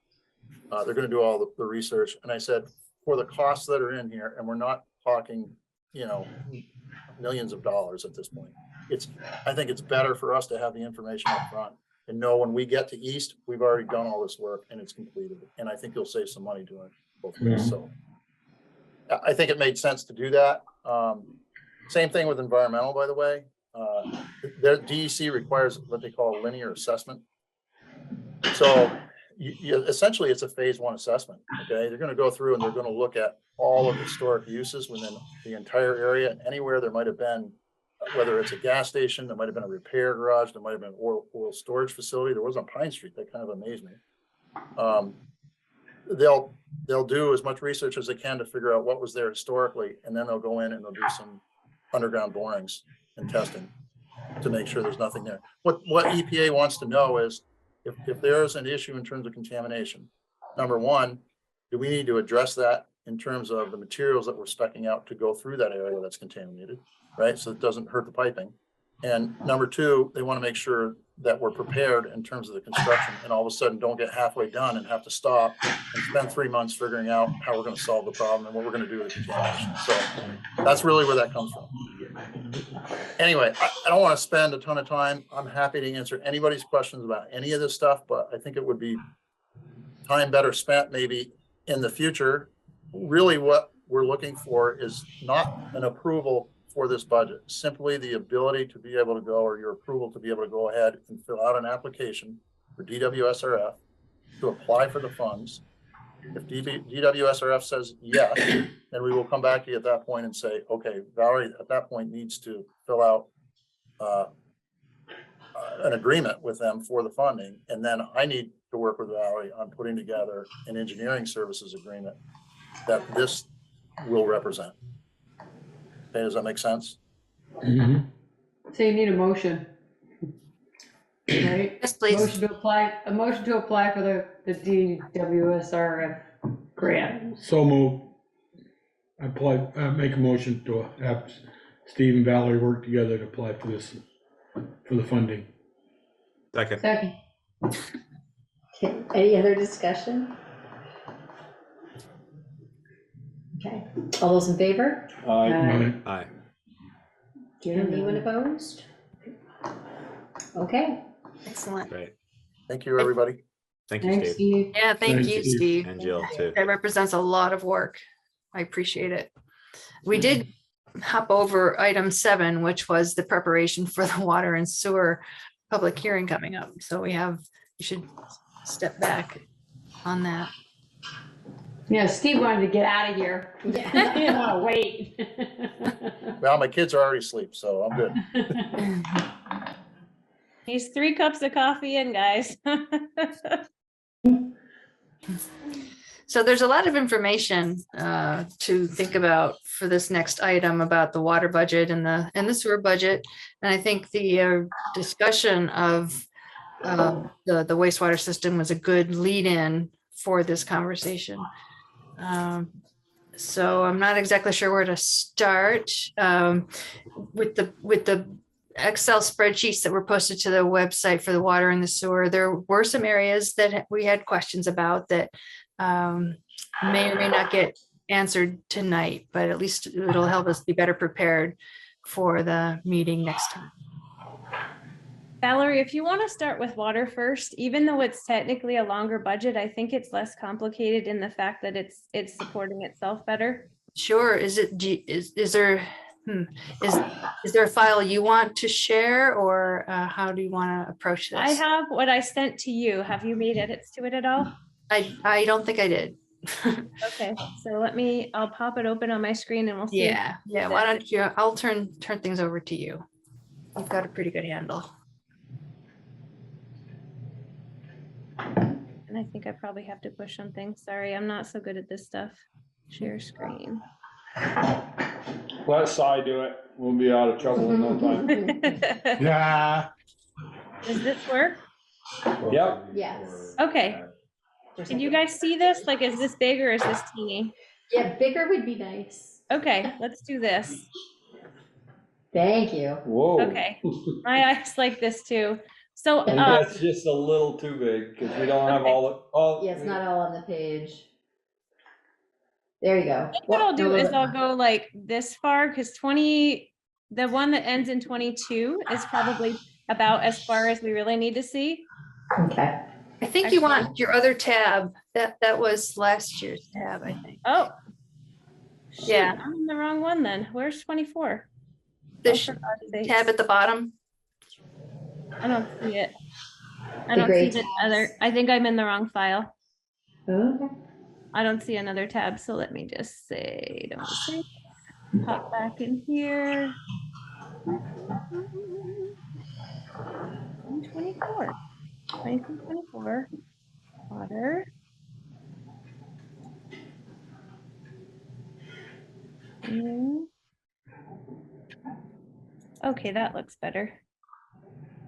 They're going to do all the research. And I said, for the costs that are in here, and we're not talking, you know, millions of dollars at this point. I think it's better for us to have the information up front. and know when we get to east, we've already done all this work and it's completed. And I think you'll save some money doing it both ways. So I think it made sense to do that. Same thing with environmental, by the way. Their DEC requires what they call a linear assessment. So essentially it's a phase 1 assessment. Okay, they're going to go through and they're going to look at all of the historic uses within the entire area, anywhere there might have been, whether it's a gas station, there might have been a repair garage, there might have been an oil storage facility. There was on Pine Street. That kind of amazed me. They'll do as much research as they can to figure out what was there historically, and then they'll go in and they'll do some underground borings and testing to make sure there's nothing there. What EPA wants to know is if there's an issue in terms of contamination, number one, do we need to address that in terms of the materials that we're speccing out to go through that area that's contaminated, right? So it doesn't hurt the piping. And number two, they want to make sure that we're prepared in terms of the construction, and all of a sudden don't get halfway done and have to stop and spend 3 months figuring out how we're going to solve the problem and what we're going to do with the contamination. So that's really where that comes from. Anyway, I don't want to spend a ton of time. I'm happy to answer anybody's questions about any of this stuff, but I think it would be time better spent maybe in the future. Really what we're looking for is not an approval for this budget, simply the ability to be able to go, or your approval to be able to go ahead and fill out an application for DWSRF to apply for the funds. If DWSRF says yes, then we will come back to you at that point and say, okay, Valerie at that point needs to fill out an agreement with them for the funding. And then I need to work with Valerie on putting together an engineering services agreement that this will represent. Okay, does that make sense? So you need a motion, right? Yes, please. A motion to apply for the DWSRF grant. So move. Make a motion to have Steve and Valerie work together to apply for this, for the funding. Second. Okay. Any other discussion? Okay, all those in favor? Aye. Anyone opposed? Okay. Excellent. Great. Thank you, everybody. Thank you, Thanks, Steve. Steve. Yeah, thank you, Steve. And Jill too. That represents a lot of work. I appreciate it. We did hop over item 7, which was the preparation for the water and sewer public hearing coming up. So you should step back on that. Yeah, Steve wanted to get out of here. He didn't want to wait. Well, my kids are already asleep, so I'm good. He's 3 cups of coffee in, guys. So there's a lot of information to think about for this next item about the water budget and the sewer budget. And I think the discussion of the wastewater system was a good lead-in for this conversation. So I'm not exactly sure where to start. With the Excel spreadsheets that were posted to the website for the water and the sewer, there were some areas that we had questions about that may or may not get answered tonight, but at least it'll help us be better prepared for the meeting next time. Valerie, if you want to start with water first, even though it's technically a longer budget, I think it's less complicated in the fact that it's supporting itself better. Sure. Is there a file you want to share, or how do you want to approach this? I have what I sent to you. Have you made edits to it at all? I don't think I did. Okay, so I'll pop it open on my screen and we'll see. Yeah. Why don't you? I'll turn things over to you. You've got a pretty good handle. And I think I probably have to push on things. Sorry, I'm not so good at this stuff. Share screen. Let Cy do it. We'll be out of trouble in no time. Yeah. Does this work? Yep. Yes. Okay. Can you guys see this? Like, is this big or is this teeny? Yeah, bigger would be nice. Okay, let's do this. Thank you. Whoa. Okay. My eyes like this too. So And that's just a little too big because we don't have all. Yeah, it's not all on the page. There you go. What I'll do is I'll go like this far because the one that ends in 22 is probably about as far as we really need to see. Okay. I think you want your other tab. That was last year's tab, I think. Oh. Shoot, Yeah. I'm in the wrong one then. Where's 24? The Oh, for God's sakes. tab at the bottom. I don't see it. I The don't see gray the other. I think I'm in the wrong file. Okay. I don't see another tab, so let me just say, don't say, pop back in here. 24, 24, water. Mm. Okay, that looks better.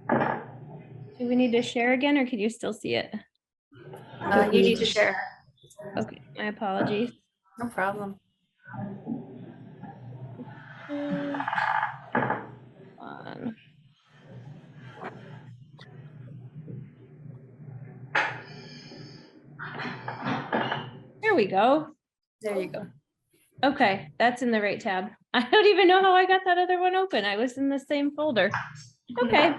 Do we need to share again, or can you still see it? You need to share. Okay, my apologies. No problem. On. There we go. There you go. Okay, that's in the right tab. I don't even know how I got that other one open. I was in the same folder. Okay.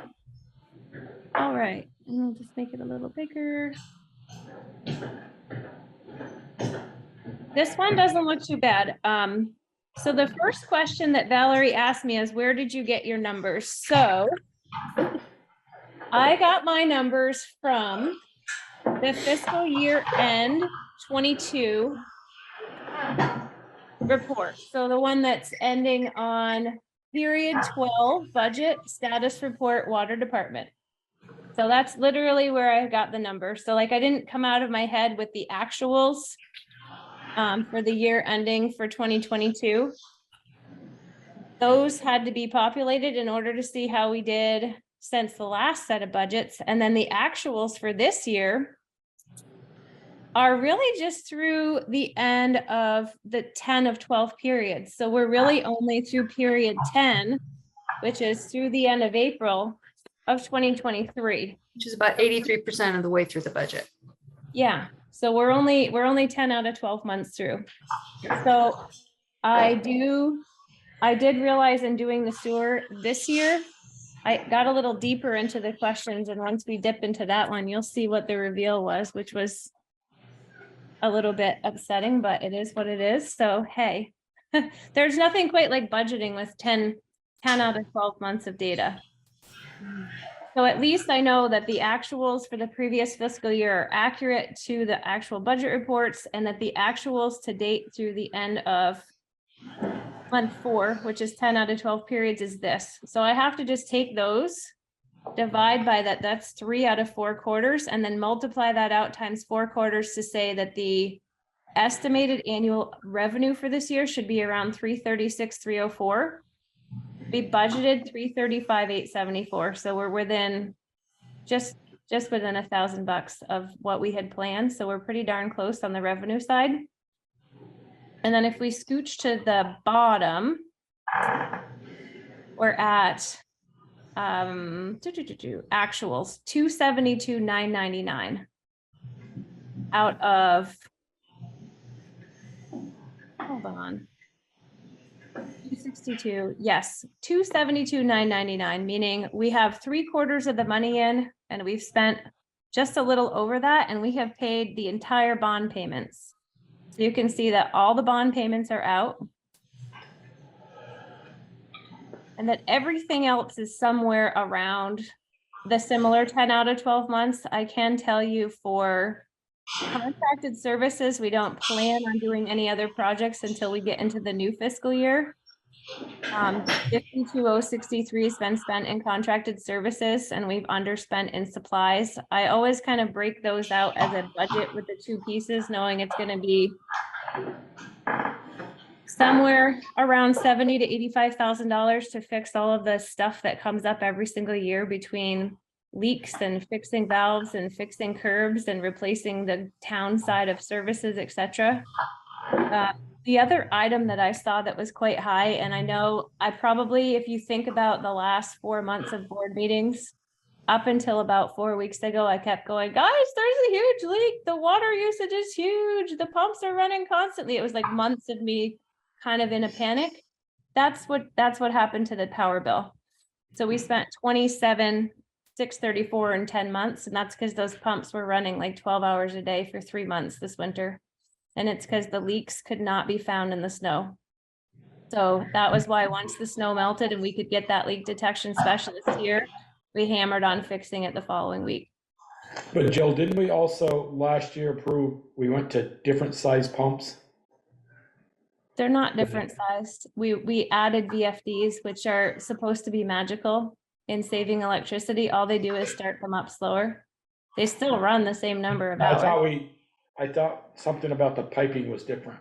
All right, and I'll just make it a little bigger. This one doesn't look too bad. So the first question that Valerie asked me is, where did you get your numbers? So I got my numbers from the fiscal year end 22 report. So the one that's ending on period 12, budget status report, water department. So that's literally where I got the number. So like I didn't come out of my head with the actuals for the year ending for 2022. Those had to be populated in order to see how we did since the last set of budgets. And then the actuals for this year are really just through the end of the 10 of 12 periods. So we're really only through period 10, which is through the end of April of 2023. Which is about 83% of the way through the budget. Yeah, so we're only 10 out of 12 months through. So I did realize in doing the sewer this year, I got a little deeper into the questions, and once we dip into that one, you'll see what the reveal was, which was a little bit upsetting, but it is what it is. So hey, there's nothing quite like budgeting with 10 out of 12 months of data. So at least I know that the actuals for the previous fiscal year are accurate to the actual budget reports, and that the actuals to date through the end of month 4, which is 10 out of 12 periods, is this. So I have to just take those, divide by that, that's 3 out of 4 quarters, and then multiply that out times 4 quarters to say that the estimated annual revenue for this year should be around 336,304. We budgeted 335,874, so we're within just within $1,000 of what we had planned. So we're pretty darn close on the revenue side. And then if we scooch to the bottom, we're at actuals 272,999 out of, hold on, 262, yes, 272,999, meaning we have 3/4 of the money in, and we've spent just a little over that, and we have paid the entire bond payments. So you can see that all the bond payments are out, and that everything else is somewhere around the similar 10 out of 12 months. I can tell you for contracted services, we don't plan on doing any other projects until we get into the new fiscal year. 52,063 has been spent in contracted services, and we've underspent in supplies. I always kind of break those out as a budget with the 2 pieces, knowing it's going to be somewhere around $70,000 to $85,000 to fix all of the stuff that comes up every single year between leaks and fixing valves and fixing curbs and replacing the town side of services, etc. The other item that I saw that was quite high, and I know I probably, if you think about the last 4 months of board meetings, up until about 4 weeks ago, I kept going, guys, there's a huge leak. The water usage is huge. The pumps are running constantly. It was like months of me kind of in a panic. That's what happened to the power bill. So we spent 634 in 10 months, and that's because those pumps were running like 12 hours a day for 3 months this winter. And it's because the leaks could not be found in the snow. So that was why once the snow melted and we could get that leak detection specialist here, we hammered on fixing it the following week. But Jill, didn't we also last year approve, we went to different size pumps? They're not different sized. We added VFDs, which are supposed to be magical in saving electricity. All they do is start them up slower. They still run the same number of hours. I thought something about the piping was different.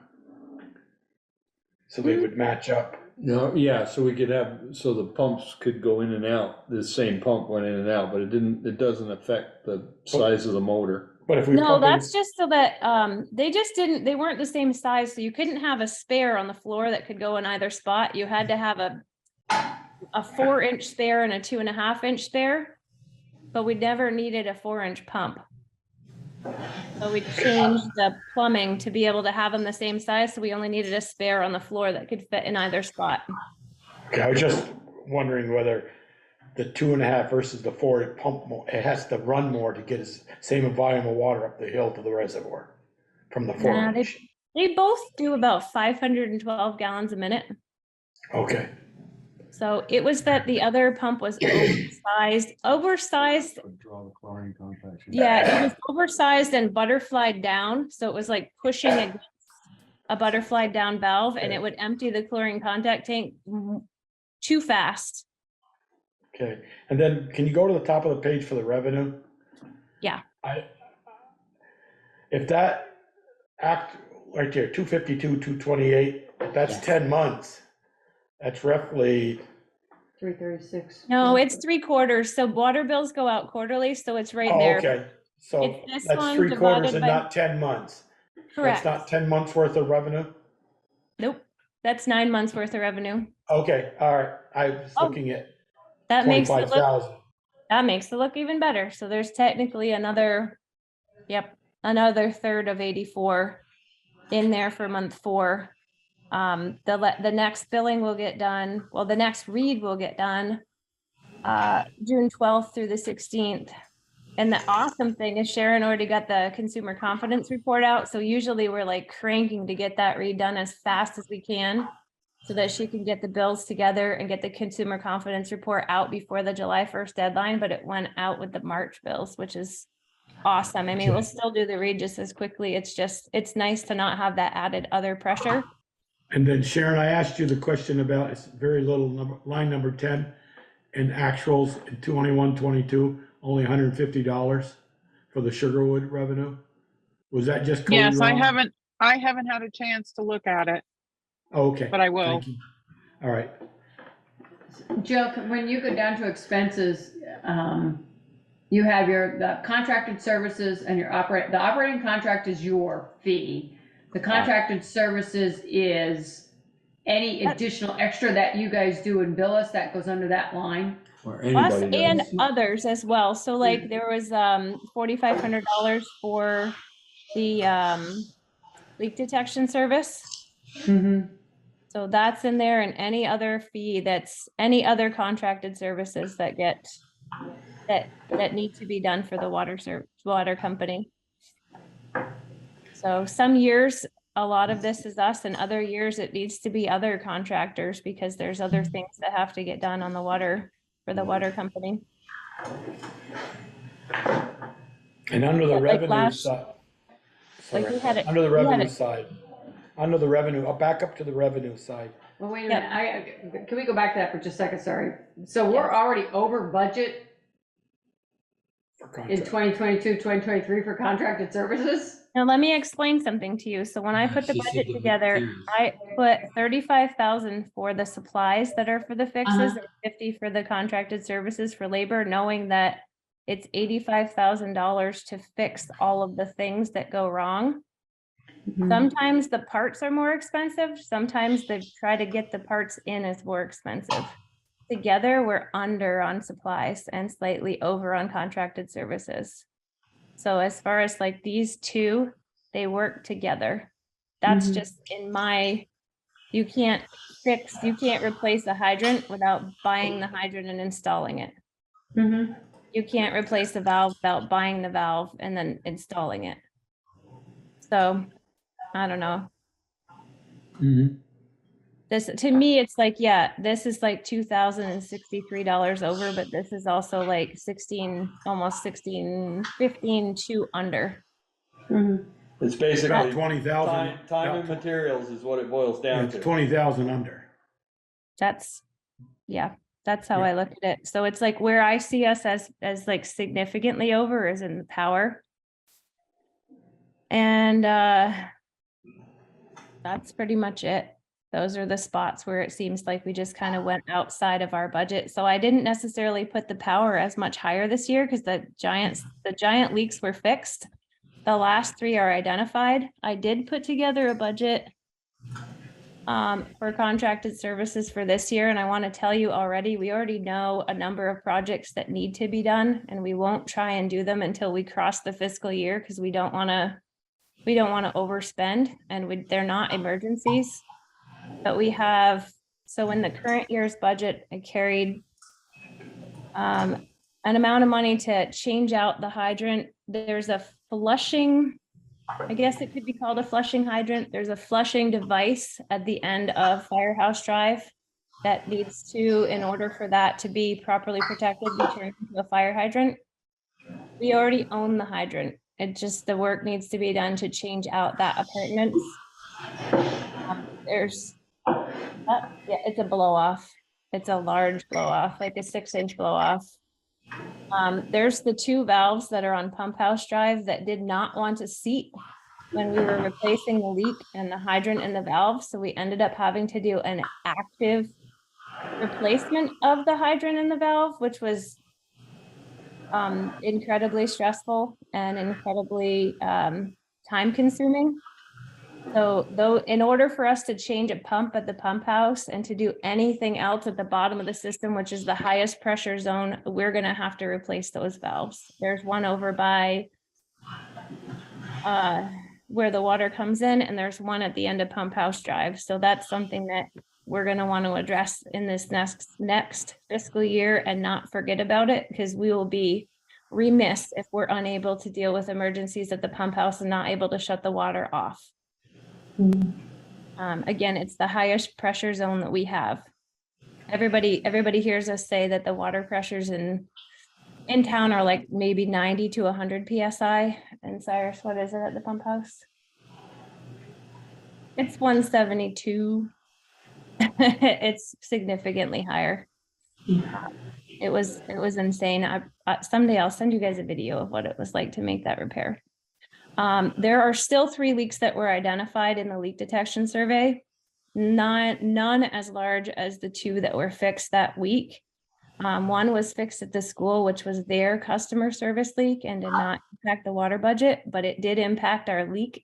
So they would match up. No, yeah, so we could have, so the pumps could go in and out, the same pump went in and out, but it doesn't affect the size of the motor. But if we No, that's just so that they weren't the same size, so you couldn't have a spare on the floor that could go in either spot. You had to have a 4-inch spare and a 2.5-inch spare, but we never needed a 4-inch pump. So we changed the plumbing to be able to have them the same size, so we only needed a spare on the floor that could fit in either spot. Okay, I was just wondering whether the 2.5 versus the 4, it pump more, it has to run more to get the same volume of water up the hill to the reservoir from the 4-inch. They both do about 512 gallons a minute. Okay. So it was that the other pump was oversized. Draw the chlorine contact. Yeah, it was oversized and butterflied down. So it was like pushing against a butterflied down valve, and it would empty the chlorine contact tank too fast. Okay, and then can you go to the top of the page for the revenue? Yeah. If that act right there, 252, 228, that's 10 months. That's roughly 336. No, it's 3 quarters. So water bills go out quarterly, so it's right Oh, there. okay, so It's this that's one 3 quarters divided and by- not 10 months. Correct. That's not 10 months worth of revenue? Nope, that's 9 months worth of revenue. Okay, all right, I was looking at That makes it look, 25,000. that makes it look even better. So there's technically another third of 84 in there for month 4. The next billing will get done, well, the next read will get done June 12th through the 16th. And the awesome thing is Sharon already got the consumer confidence report out. So usually we're like cranking to get that read done as fast as we can so that she can get the bills together and get the consumer confidence report out before the July 1st deadline. But it went out with the March bills, which is awesome. I mean, we'll still do the read just as quickly. It's nice to not have that added other pressure. And then Sharon, I asked you the question about, it's very little number, line number 10, in actuals in 21, 22, only $150 for the Sugarwood revenue. Was that just Cody Yes, wrong? I haven't had a chance to look at it, Oh, okay. but I will. Thank you. All right. Jill, when you go down to expenses, you have the contracted services and the operating contract is your fee. The contracted services is any additional extra that you guys do and bill us that goes under that line. Or Us anybody and does. others as well. So like there was $4,500 for the leak detection service. So that's in there, and any other fee that's any other contracted services that get that need to be done for the water company. So some years a lot of this is us, and other years it needs to be other contractors because there's other things that have to get done on the water for the water company. And under the Like revenue last- side, like we had it- under the we had revenue it- side, under the revenue, I'll back up to the revenue side. Well, wait a minute, can we go back to that for just a second, sorry. So we're already over budget For in contract. 2022, 2023 for contracted services? Now, let me explain something to you. So when I put the budget together, I put 35,000 for the supplies that are for the fixes and 50 for the contracted services for labor, knowing that it's $85,000 to fix all of the things that go wrong. Sometimes the parts are more expensive. Sometimes they try to get the parts in as more expensive. Together, we're under on supplies and slightly over on contracted services. So as far as like these two, they work together. That's just in my, you can't replace a hydrant without buying the hydrant and installing it. You can't replace the valve without buying the valve and then installing it. So, I don't know. This, to me, it's like, yeah, this is like $2,063 over, but this is also like 16, almost 16, 15 to under. It's basically. About 20,000. Time and materials is what it boils down It's to. 20,000 under. That's, yeah, that's how I look at it. So it's like where I see us as like significantly over is in the power. And that's pretty much it. Those are the spots where it seems like we just kind of went outside of our budget. So I didn't necessarily put the power as much higher this year because the giant leaks were fixed. The last 3 are identified. I did put together a budget for contracted services for this year. And I want to tell you already, we already know a number of projects that need to be done, and we won't try and do them until we cross the fiscal year because we don't want to overspend, and they're not emergencies. But we have, so in the current year's budget, I carried an amount of money to change out the hydrant. There's a flushing, I guess it could be called a flushing hydrant. There's a flushing device at the end of Firehouse Drive that needs to, in order for that to be properly protected, be turned into a fire hydrant. We already own the hydrant. It just, the work needs to be done to change out that appurtenance. There's, yeah, it's a blow off. It's a large blow off, like a 6-inch blow off. There's the 2 valves that are on Pump House Drive that did not want to seat when we were replacing the leak and the hydrant and the valve. So we ended up having to do an active replacement of the hydrant and the valve, which was incredibly stressful and incredibly time consuming. So though, in order for us to change a pump at the pump house and to do anything else at the bottom of the system, which is the highest pressure zone, we're gonna have to replace those valves. There's one over by where the water comes in, and there's one at the end of Pump House Drive. So that's something that we're gonna want to address in this next fiscal year and not forget about it, because we will be remiss if we're unable to deal with emergencies at the pump house and not able to shut the water off. Again, it's the highest pressure zone that we have. Everybody hears us say that the water pressures in town are like maybe 90 to 100 PSI. And Cyrus, what is it at the pump house? It's 172. It's significantly higher. It was insane. Someday I'll send you guys a video of what it was like to make that repair. There are still 3 leaks that were identified in the leak detection survey. None as large as the 2 that were fixed that week. One was fixed at the school, which was their customer service leak and did not impact the water budget, but it did impact our leak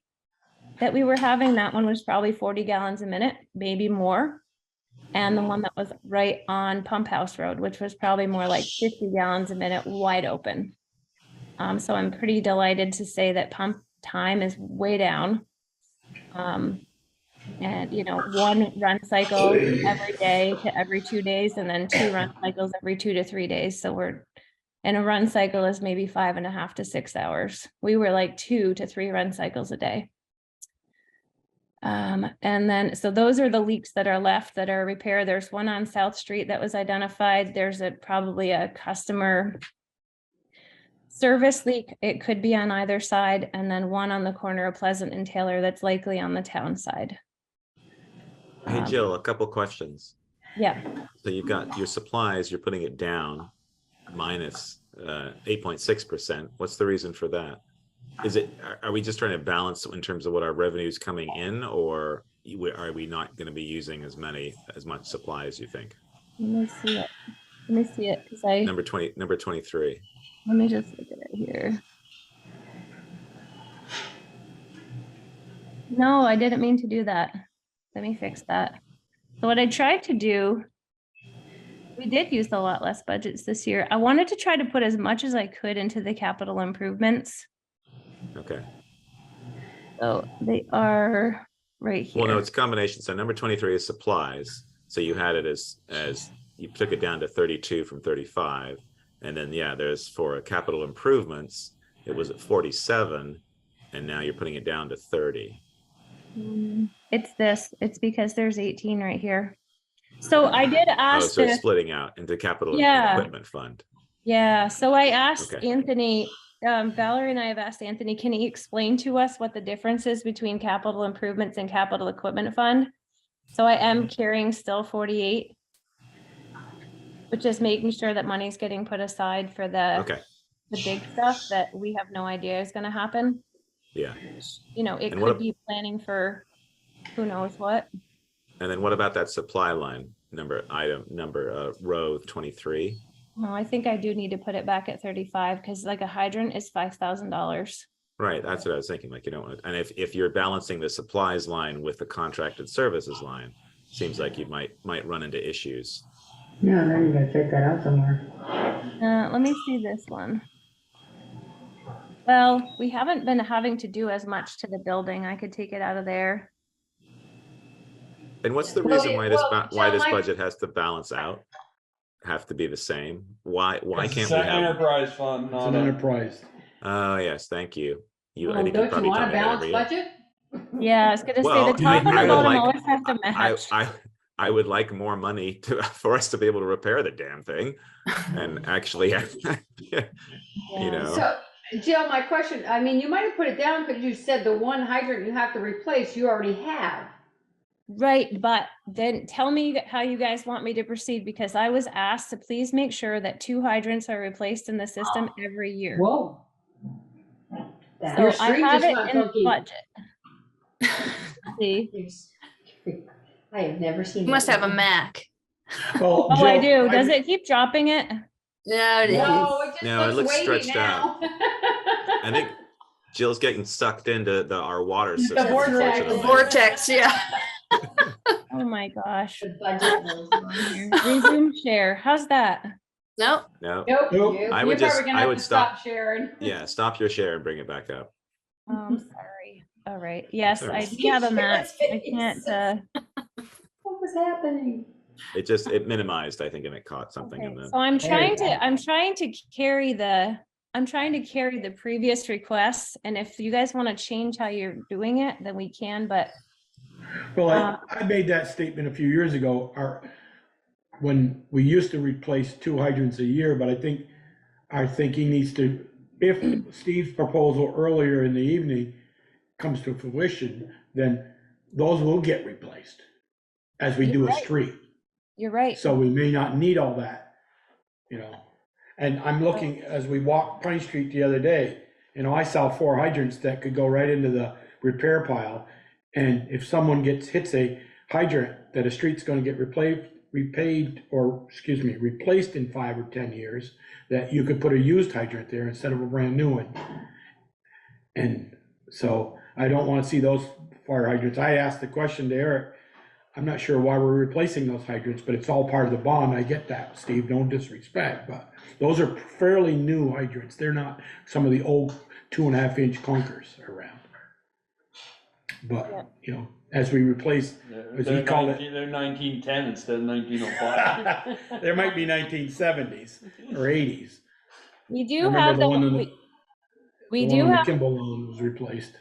that we were having. That one was probably 40 gallons a minute, maybe more. And the one that was right on Pump House Road, which was probably more like 50 gallons a minute, wide open. So I'm pretty delighted to say that pump time is way down. And, you know, 1 run cycle every day to every 2 days, and then 2 run cycles every 2 to 3 days. So and a run cycle is maybe 5.5 to 6 hours. We were like 2 to 3 run cycles a day. And then, so those are the leaks that are left that are repaired. There's one on South Street that was identified. There's probably a customer service leak. It could be on either side. And then one on the corner of Pleasant and Taylor that's likely on the town side. Hey, Jill, a couple questions. Yeah. So you've got your supplies, you're putting it down minus 8.6%. What's the reason for that? Are we just trying to balance in terms of what our revenue is coming in, or are we not going to be using as much supply as you think? Let me see it. Because number 23. Let me just look at it here. No, I didn't mean to do that. Let me fix that. So what I tried to do, we did use a lot less budgets this year. I wanted to try to put as much as I could into the capital improvements. Okay. So they are right here. Well, no, it's a combination. So number 23 is supplies. So you had it as you took it down to 32 from 35. And then, yeah, there's for capital improvements, it was at 47, and now you're putting it down to 30. It's this, it's because there's 18 right here. So I did Oh, ask so it's this, splitting out into capital Yeah. equipment fund. yeah, so I asked Okay. Anthony, Valerie and I have asked Anthony, can he explain to us what the difference is between capital improvements and capital equipment fund? So I am carrying still 48, which is making sure that money's getting put aside for the Okay. big stuff that we have no idea is gonna happen. Yeah. You know, it And what could be planning for who knows what. And then what about that supply line row 23? No, I think I do need to put it back at 35 because like a hydrant is $5,000. Right, that's what I was thinking. Like, you don't want to, and if you're balancing the supplies line with the contracted services line, seems like you might run into issues. Yeah, then you gotta take that out somewhere. Let me see this one. Well, we haven't been having to do as much to the building. I could take it out of there. And what's the Well, reason why this Jill, my- budget has to balance out? Have to be the same? Why can't It's we an have? enterprise fund, It's not an a. enterprise. Oh, yes, thank you. I think you Don't you probably want tell a me that balanced every year. budget? Yeah, I was gonna Well, say the top and the I would bottom like- always have to match. I would like more money for us to be able to repair the damn thing and actually, you know. So, Jill, my question, I mean, you might have put it down because you said the one hydrant you have to replace, you already have. Right, but then tell me how you guys want me to proceed because I was asked to please make sure that 2 hydrants are replaced in the system every year. Whoa. So Your I stream have just it went in the funky. budget. See, I have never seen. You must have a Mac. Well, oh, I Jill, do. Does it keep dropping it? No, it is. No, it just No, it looks wavy stretched now. I think Jill's getting sucked into our water The system. vortex. unfortunately. Vortex, yeah. Oh my gosh. The budget was- Resume share. How's that? No, No, Nope. Nope. I You're would just- probably gonna I have would to stop. sharing. yeah, stop your share and bring it back up. Oh, I'm sorry. All right. Yes, Sorry. I do have a Mac. I can't, What was happening? It minimized, I think, and it caught something in okay. the. So I'm trying to carry the previous requests. And if you guys want to change how you're doing it, then we can, but Well, I made that statement a few years ago, when we used to replace 2 hydrants a year, but I think our thinking needs to, if Steve's proposal earlier in the evening comes to fruition, then those will get replaced as we do a right. street. you're right. So we may not need all that, you know. And I'm looking, as we walked Pine Street the other day, you know, I saw 4 hydrants that could go right into the repair pile. And if someone hits a hydrant that a street's gonna get replaced in 5 or 10 years, that you could put a used hydrant there instead of a brand new one. And so I don't wanna see those fire hydrants. I asked the question to Eric, I'm not sure why we're replacing those hydrants, but it's all part of the bond. I get that, Steve, no disrespect, but those are fairly new hydrants. They're not some of the old 2.5-inch clunkers around. But, you know, as we replace, as he called it. They're 1910 instead of 1905. There might be 1970s or 80s. We I do remember have the one on we the do one on the have, Kimball Lawn was replaced.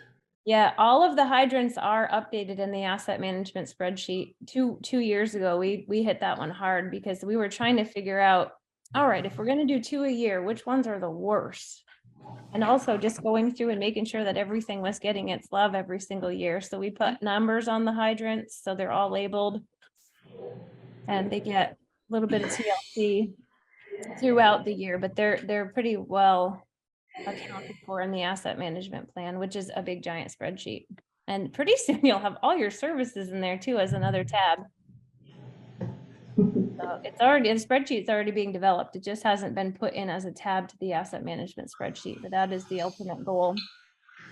yeah, all of the hydrants are updated in the asset management spreadsheet. Two years ago, we hit that one hard because we were trying to figure out, all right, if we're gonna do 2 a year, which ones are the worst? And also just going through and making sure that everything was getting its love every single year. So we put numbers on the hydrants, so they're all labeled. And they get a little bit of TLC throughout the year, but they're pretty well accounted for in the asset management plan, which is a big giant spreadsheet. And pretty soon you'll have all your services in there too as another tab. So the spreadsheet's already being developed. It just hasn't been put in as a tab to the asset management spreadsheet, but that is the ultimate goal.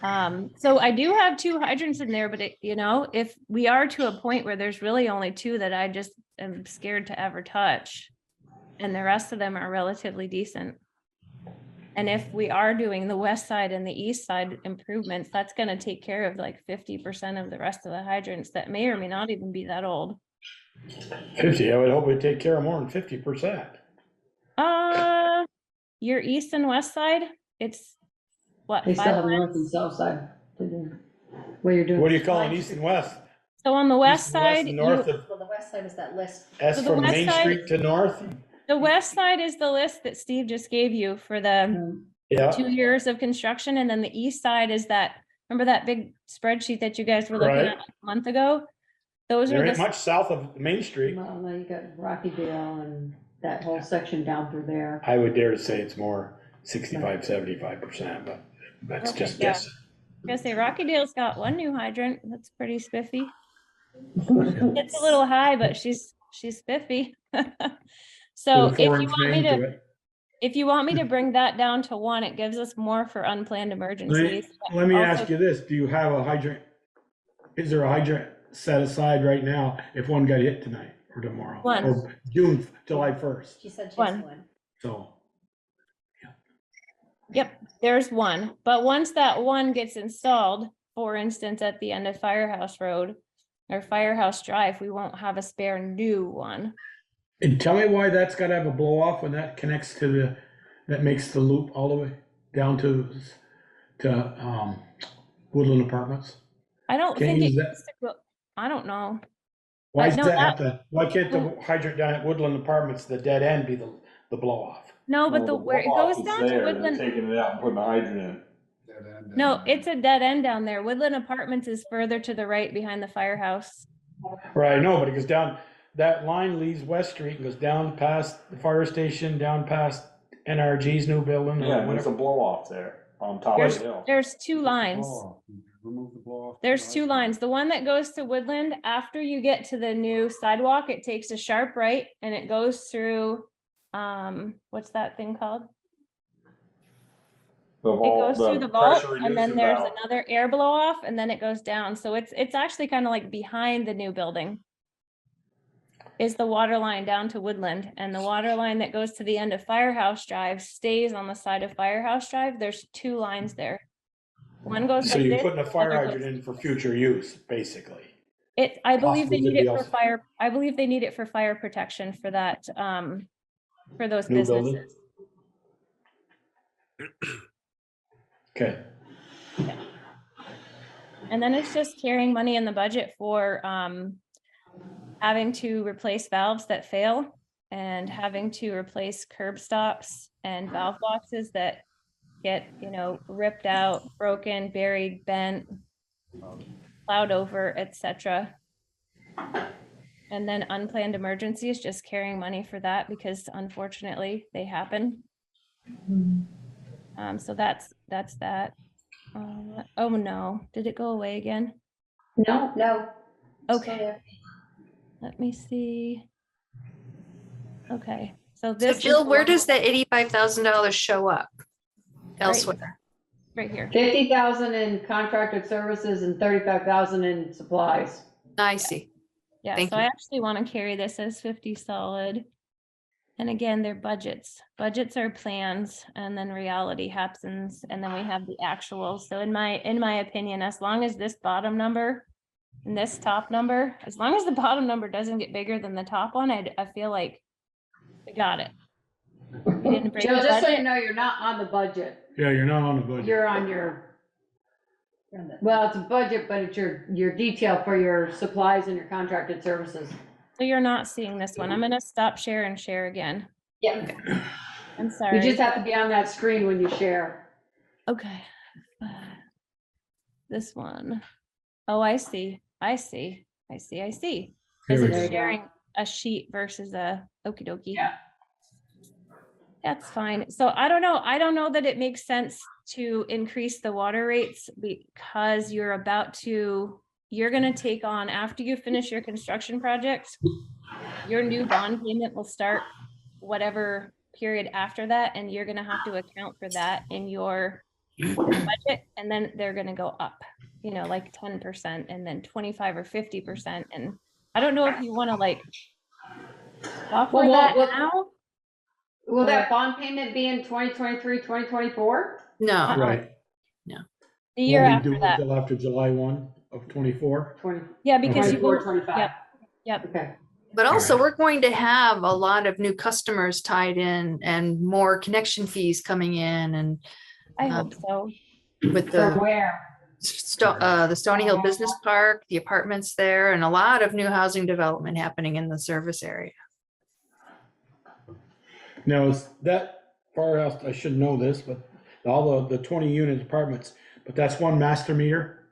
So I do have 2 hydrants in there, but you know, if we are to a point where there's really only 2 that I just am scared to ever touch, and the rest of them are relatively decent. And if we are doing the west side and the east side improvements, that's going to take care of like 50% of the rest of the hydrants that may or may not even be that old. 50, I would hope we'd take care of more than 50%. your east and west side, it's what, They still 5 have lines? north and south side. What you're doing. What do you call it, east and west? So on the west East and west side, and north of, Well, the west side is that list. S So the from west Main side- Street to north? the west side is the list that Steve just gave you for the Yeah. 2 years of construction, and then the east side is that, remember that big spreadsheet that you guys were looking Right. at a month ago? Those There are ain't the, much south of Main Street. Well, now you got Rockydale and that whole section down through there. I would dare to say it's more 65, 75%, but that's Okay, just yeah. guessing. I was gonna say Rockydale's got one new hydrant, that's pretty spiffy. It's a little high, but she's spiffy. So With a if 4-inch you want me main to to, it. if you want me to bring that down to 1, it gives us more for unplanned emergencies. Let me Also- ask you this, do you have a hydrant? Is there a hydrant set aside right now if one got hit tonight or tomorrow? One. Or June, July 1st, She said she One. has one. so. Yep, there's one, but once that one gets installed, for instance, at the end of Firehouse Road or Firehouse Drive, we won't have a spare new one. And tell me why that's gotta have a blow off when that connects to the, that makes the loop all the way down to Woodland Apartments? I don't Can't think it use that. needs to go, I don't know. Why But does no, that have to, why can't the hydrant down at Woodland Apartments, the dead end, be the blow off? No, but where it goes down to Woodland, Taking it out and putting a hydrant in. no, it's a dead end down there. Woodland Apartments is further to the right behind the firehouse. Right, no, but it goes down, that line leaves West Street and goes down past the fire station, down past NRG's new building. or Yeah, there's a whatever. blow off there on top of the hill. There's 2 lines. Remove the blow off. There's 2 lines. The one that goes to Woodland, after you get to the new sidewalk, it takes a sharp right and it goes through, what's that thing called? The It vault, goes through the vault pressure and then reducing there's valve. another air blow off and then it goes down. So it's actually kind of like behind the new building is the water line down to Woodland, and the water line that goes to the end of Firehouse Drive stays on the side of Firehouse Drive. There's 2 lines there. One goes So like you're this, putting a the fire other hydrant goes- in for future use, basically. I believe they Possibly need could it be for also- fire, I believe they need it for fire protection for that, for those New building? businesses. Okay, And then it's just carrying money in the budget for, having to replace valves that fail and having to replace curb stops and valve boxes that get, ripped out, broken, buried, bent, plowed over, etc. And then unplanned emergencies, just carrying money for that because unfortunately they happen. So that's that. Oh no, did it go away again? No. Okay. Let me see. Okay, so So this. Jill, is where one- does that $85,000 show up elsewhere? Right here. 50,000 in contracted services and 35,000 in supplies. I see. Yeah, Thank so you. I actually want to carry this as 50 solid. And again, they're budgets. Budgets are plans and then reality happens and then we have the actuals. So in my opinion, as long as this bottom number and this top number, as long as the bottom number doesn't get bigger than the top one, I feel like we got it. We didn't break Jill, the just so budget. you know, you're not on the budget. yeah, you're not on the budget. You're on your, well, it's a budget, but it's your detail for your supplies and your contracted services. So you're not seeing this one. I'm gonna stop share and share again. Yeah. I'm sorry. You just have to be on that screen when you share. Okay. This one. Oh, I see. I see. Is Here it we go. sharing a sheet versus a okie dokie? Yeah. That's fine. So I don't know. I don't know that it makes sense to increase the water rates because you're gonna take on, after you finish your construction project, your new bond payment will start whatever period after that, and you're gonna have to account for that in your budget, and then they're gonna go up, like 10% and then 25 or 50%. And I don't know if you wanna offer that now. Will that bond payment be in 2023, 2024? No. Right. The year Won't be after due that. until after July 1 of 24. 20. Yeah, because you 24, will, 25. yep. Okay. But also, we're going to have a lot of new customers tied in and more connection fees coming in and I hope so. with From the where? the Stony Hill Business Park, the apartments there, and a lot of new housing development happening in the service area. Now, is that firehouse, I should know this, but all the 20 unit apartments, but that's one master meter?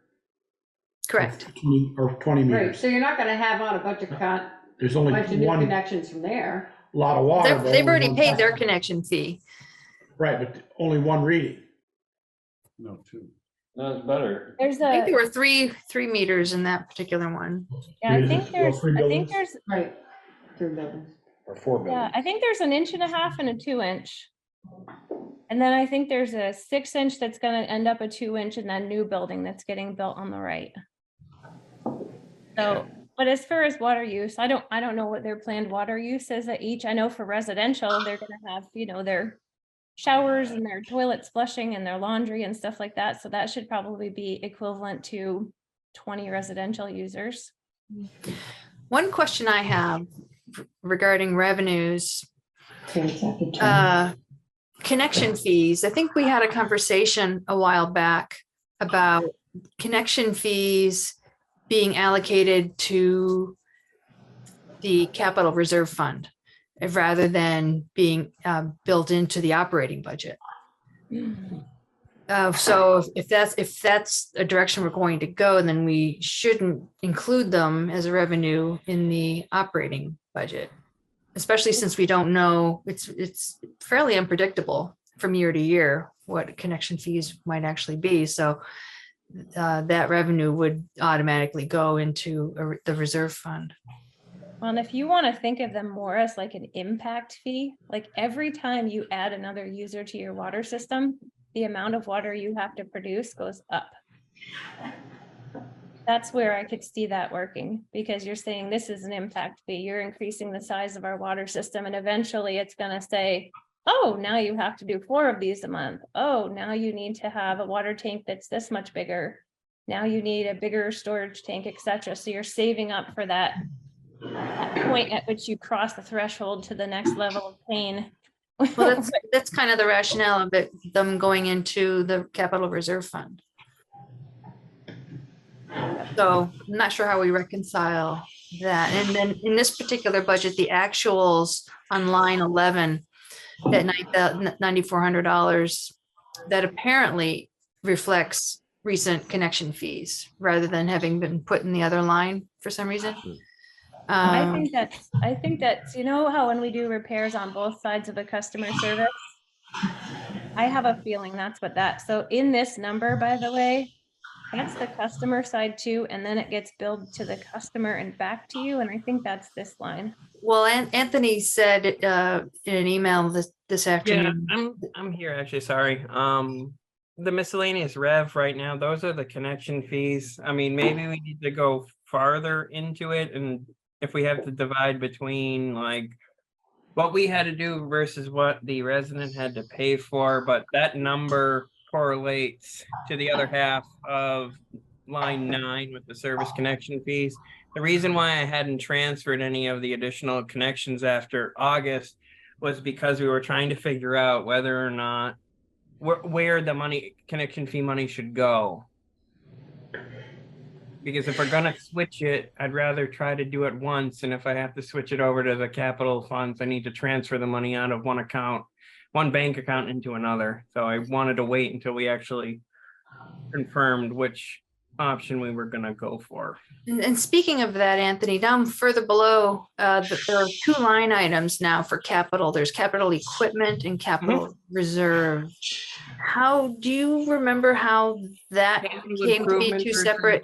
Correct. 20 Right, meters. so you're not gonna have on a bunch of There's only bunch of new one, connections from there. lot of water. but They've only already one paid their customer. connection fee. Right, but only one reading. No, two. No, it's better. There's I think a, there were three meters in that particular one. yeah, I Is think it there's, three I think buildings? there's, Right. 3 buildings. Or 4 buildings. yeah, I think there's an 1.5 and a 2-inch. And then I think there's a 6-inch that's gonna end up a 2-inch in that new building that's getting built on the right. So, but as far as water use, I don't know what their planned water use is at each. I know for residential, they're gonna have, their showers and their toilets flushing and their laundry and stuff like that. So that should probably be equivalent to 20 residential users. One question I have regarding revenues, connection fees. I think we had a conversation a while back about connection fees being allocated to the capital reserve fund rather than being built into the operating budget. So if that's a direction we're going to go, then we shouldn't include them as a revenue in the operating budget, especially since we don't know, it's fairly unpredictable from year to year what connection fees might actually be. So that revenue would automatically go into the reserve fund. Well, and if you want to think of them more as like an impact fee, like every time you add another user to your water system, the amount of water you have to produce goes up. That's where I could see that working, because you're saying this is an impact fee. You're increasing the size of our water system, and eventually it's going to say, oh, now you have to do 4 of these a month. Oh, now you need to have a water tank that's this much bigger. Now you need a bigger storage tank, etc. So you're saving up for that point at which you cross the threshold to the next level of pain. Well, that's kind of the rationale of it, them going into the capital reserve fund. So I'm not sure how we reconcile that. And then in this particular budget, the actuals on line 11, that $9,400, that apparently reflects recent connection fees rather than having been put in the other line for some reason. I think that's, how when we do repairs on both sides of the customer service, I have a feeling that's so in this number, by the way, that's the customer side too, and then it gets billed to the customer and back to you, and I think that's this line. Well, Anthony said in an email this afternoon. Yeah, I'm here actually, sorry. The miscellaneous rev right now, those are the connection fees. I mean, maybe we need to go farther into it, and if we have to divide between like what we had to do versus what the resident had to pay for, but that number correlates to the other half of line 9 with the service connection fees. The reason why I hadn't transferred any of the additional connections after August was because we were trying to figure out whether or not where the connection fee money should go. Because if we're gonna switch it, I'd rather try to do it once. And if I have to switch it over to the capital funds, I need to transfer the money out of one bank account into another. So I wanted to wait until we actually confirmed which option we were gonna go for. And speaking of that, Anthony, down further below, there are 2 line items now for capital. There's capital equipment and capital reserve. How do you remember how that came to be 2 separate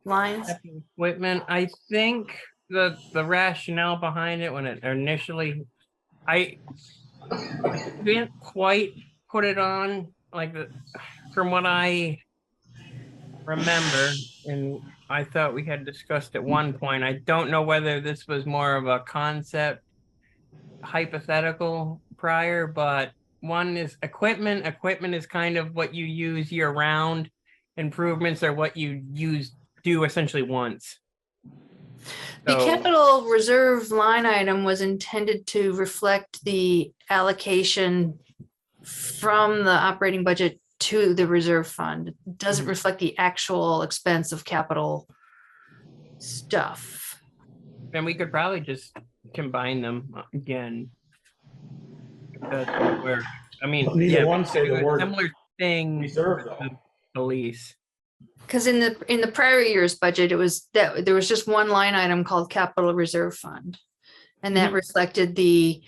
lines? Equipment, I think the rationale behind it when it initially, I didn't quite put it on from what I remember, and I thought we had discussed at one point. I don't know whether this was more of a concept hypothetical prior, but one is equipment. Equipment is kind of what you use year round. Improvements are what you do essentially once. The So- capital reserve line item was intended to reflect the allocation from the operating budget to the reserve fund. It doesn't reflect the actual expense of capital stuff. And we could probably just combine them again. That's what we're, I mean, Neither yeah, one we say could the do a word similar thing reserve, with though. the police. Because in the prior year's budget, it was that there was just one line item called capital reserve fund. And that reflected the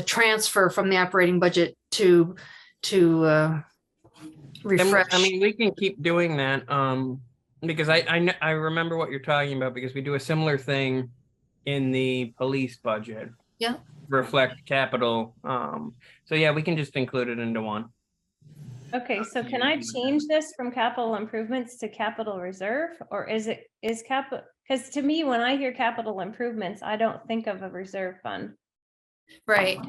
transfer from the operating budget to refresh. I mean, we can keep doing that, because I remember what you're talking about, because we do a similar thing in the police budget. Yeah. Reflect capital, so yeah, we can just include it into one. Okay, so can I change this from capital improvements to capital reserve, or is capital, because to me, when I hear capital improvements, I don't think of a reserve fund. Right.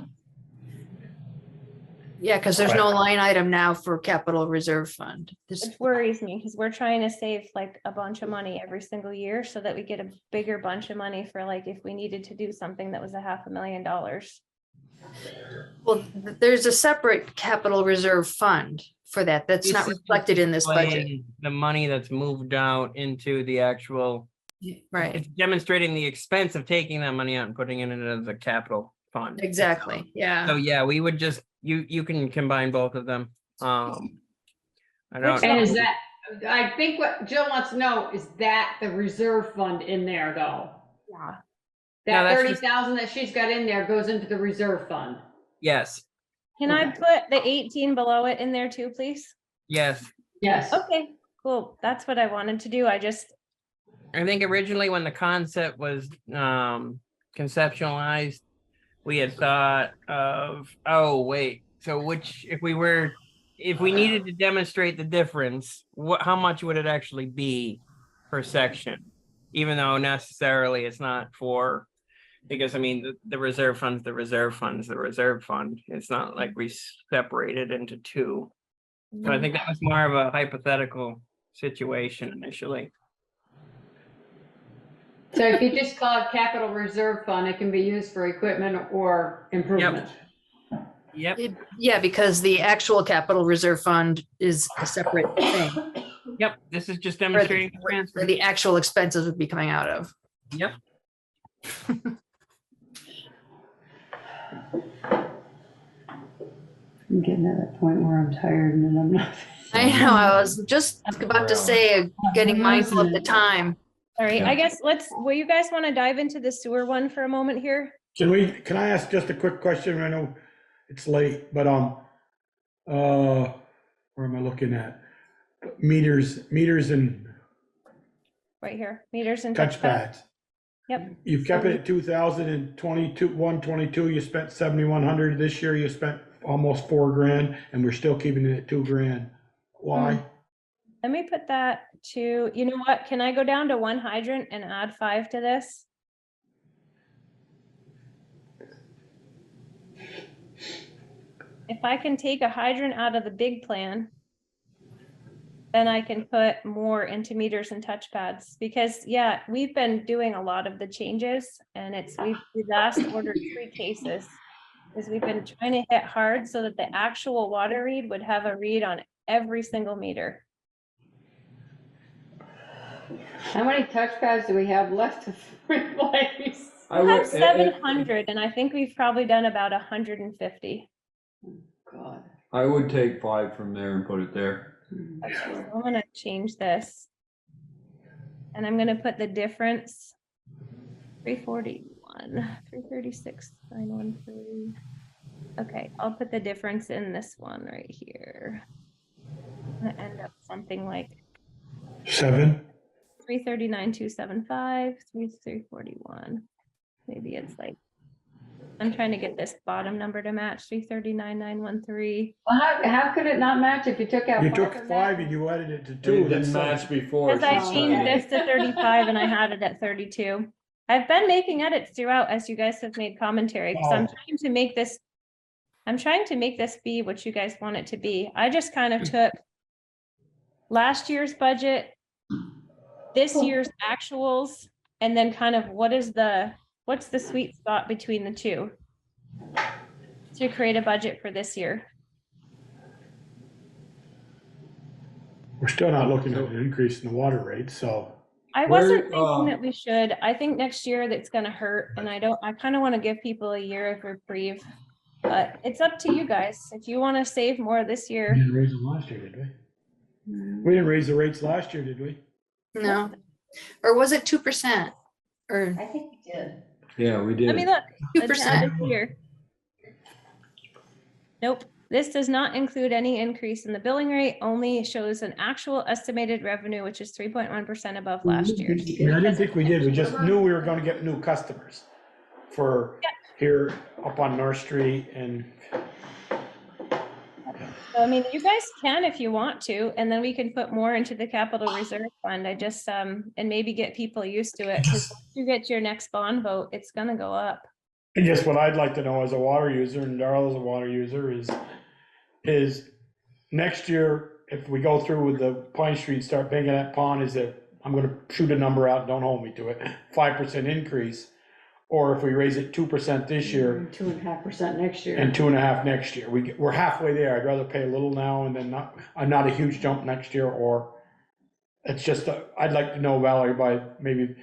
Yeah, because there's no line item now for capital reserve fund. Which worries me, because we're trying to save like a bunch of money every single year so that we get a bigger bunch of money for like if we needed to do something that was $500,000. Well, there's a separate capital reserve fund for that. That's not reflected in this budget. Displaying the money that's moved out into the actual. Right. It's demonstrating the expense of taking that money out and putting it into the capital fund. Exactly, yeah. So yeah, we would just, you can combine both of them. I don't. And is that, I think what Jill wants to know, is that the reserve fund in there though? Yeah. That No, that's 30,000 that she's got in there goes into the reserve fund. Yes, Can I put the 18 below it in there too, please? yes. Yes. Okay, cool. That's what I wanted to do. I think originally when the concept was conceptualized, we had thought of, oh, wait, so if we needed to demonstrate the difference, how much would it actually be per section? Even though necessarily it's not for, because I mean, the reserve fund's the reserve fund's the reserve fund. It's not like we separate it into two. So I think that was more of a hypothetical situation initially. So if you just call it capital reserve fund, it can be used for equipment or improvement. Yep. Yeah, because the actual capital reserve fund is a separate thing. Yep, this is just demonstrating the transfer. Where the actual expenses would be coming out of. Yep. I'm getting at that point where I'm tired and I'm not. I know, I was just about to say, getting mindful of the time. all right, Yeah. I guess will you guys want to dive into the sewer one for a moment here? Can I ask just a quick question? I know it's late, but, where am I looking at? Meters and Right here, meters and touchpads. Yep. You've kept it at 2022, 122, you spent 7,100. This year you spent almost $4,000 and we're still keeping it at $2,000. Why? Let me put that to, you know what, can I go down to one hydrant and add 5 to this? If I can take a hydrant out of the big plan, then I can put more into meters and touchpads, because yeah, we've been doing a lot of the changes and we've last ordered 3 cases. Because we've been trying to hit hard so that the actual water read would have a read on every single meter. How many touchpads do we have left to replace? We have 700 and I think we've probably done about 150. God. I would take 5 from there and put it there. I'm gonna change this. And I'm gonna put the difference, 341, 336, 913. Okay, I'll put the difference in this one right here. I'm gonna end up something like 339, 275, 341. Maybe it's like, I'm trying to get this bottom number to match, 339, 913. Well, how could it not match if you took out? You 5 took from 5 that? and you added it to It 2. didn't That's match before. Because I changed this to 35 and I had it at 32. I've been making edits throughout as you guys have made commentary, because I'm trying to make this be what you guys want it to be. I just kind of took last year's budget, this year's actuals, And then kind of what's the sweet spot between the two to create a budget for this year? We're still not looking at an increase in the water rate, so. I wasn't thinking that we should. I think next year that's gonna hurt, and I kind of want to give people a year of reprieve. But it's up to you guys. If you want to save more this We year. didn't raise them last year, did we? We didn't raise the rates last year, did we? No, or was it 2%? Or I think we did. Yeah, we did. Let me look. 2%. Here. Nope. This does not include any increase in the billing rate, only shows an actual estimated revenue, which is 3.1% above last year. I didn't think we did. We just knew we were gonna get new customers for here up on North Street and. So, I mean, you guys can if you want to, and then we can put more into the capital reserve fund. I just, and maybe get people used to it, because once you get your next bond vote, it's gonna go up. And just what I'd like to know as a water user, and Darrell is a water user, is next year, if we go through with the Pine Street, start paying that pond, is it, I'm gonna shoot a number out, don't hold me to it, 5% increase. Or if we raise it 2% this year. 2.5% next year. And 2.5% next year. We're halfway there. I'd rather pay a little now and then not a huge jump next year, or it's just, I'd like to know, Valerie, by maybe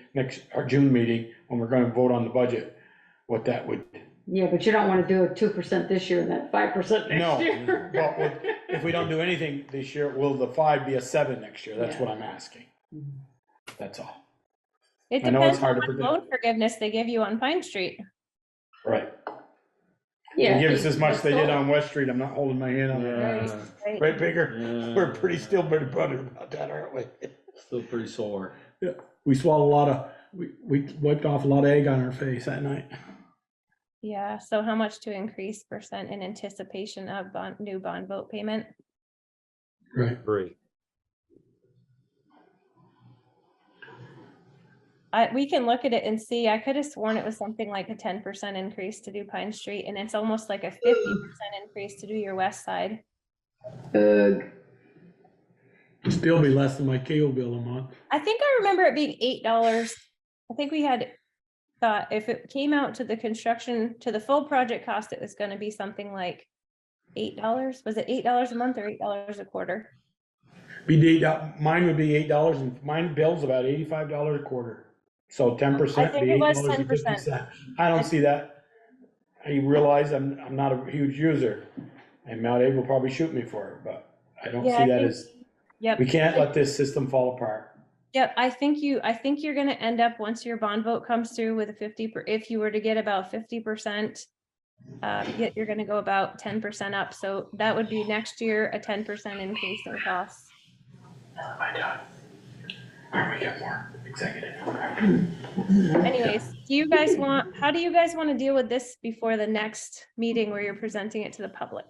our June meeting, when we're gonna vote on the budget, what that would. Yeah, but you don't want to do it 2% this year and then 5% next year. But if we don't do anything this year, will the 5 be a 7 next year? That's what I'm asking. That's all. It I know it's depends hard on to what predict. loan forgiveness they give you on Pine Street. Right. Yeah. They give us as much as they did on West Street. I'm not holding my hand on it. Right, Baker? We're pretty buttered about that, aren't we? Still pretty sore. Yeah, we swallowed a lot of, we wiped off a lot of egg on our face that night. Yeah, so how much to increase percent in anticipation of new bond vote payment? Right. Great. We can look at it and see. I could have sworn it was something like a 10% increase to do Pine Street, and it's almost like a 50% increase to do your west side. Still be less than my cable bill a month. I think I remember it being $8. I think we had thought if it came out to the construction, to the full project cost, it was gonna be something like $8. Was it $8 a month or $8 a quarter? Mine would be $8, and mine bill's about $85 a quarter. So 10% I think be it was $8.50. I don't see that. I realize I'm not a huge user, and Mount Abe will probably shoot me for it, but I don't see that as, Yep. we can't let this system fall apart. Yep, I think you're gonna end up, once your bond vote comes through with a if you were to get about 50%, you're gonna go about 10% up. So that would be next year, a 10% increase in costs. My God. Why don't we get more executive? Anyways, how do you guys want to deal with this before the next meeting where you're presenting it to the public?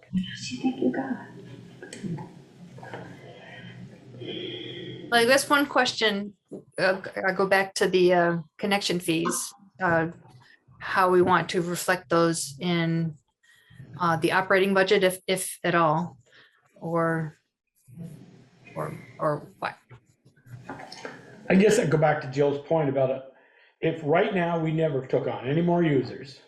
Like this one question, I go back to the connection fees, how we want to reflect those in the operating budget, if at all, or what? I guess I'd go back to Jill's point about it. If right now we never took on any more users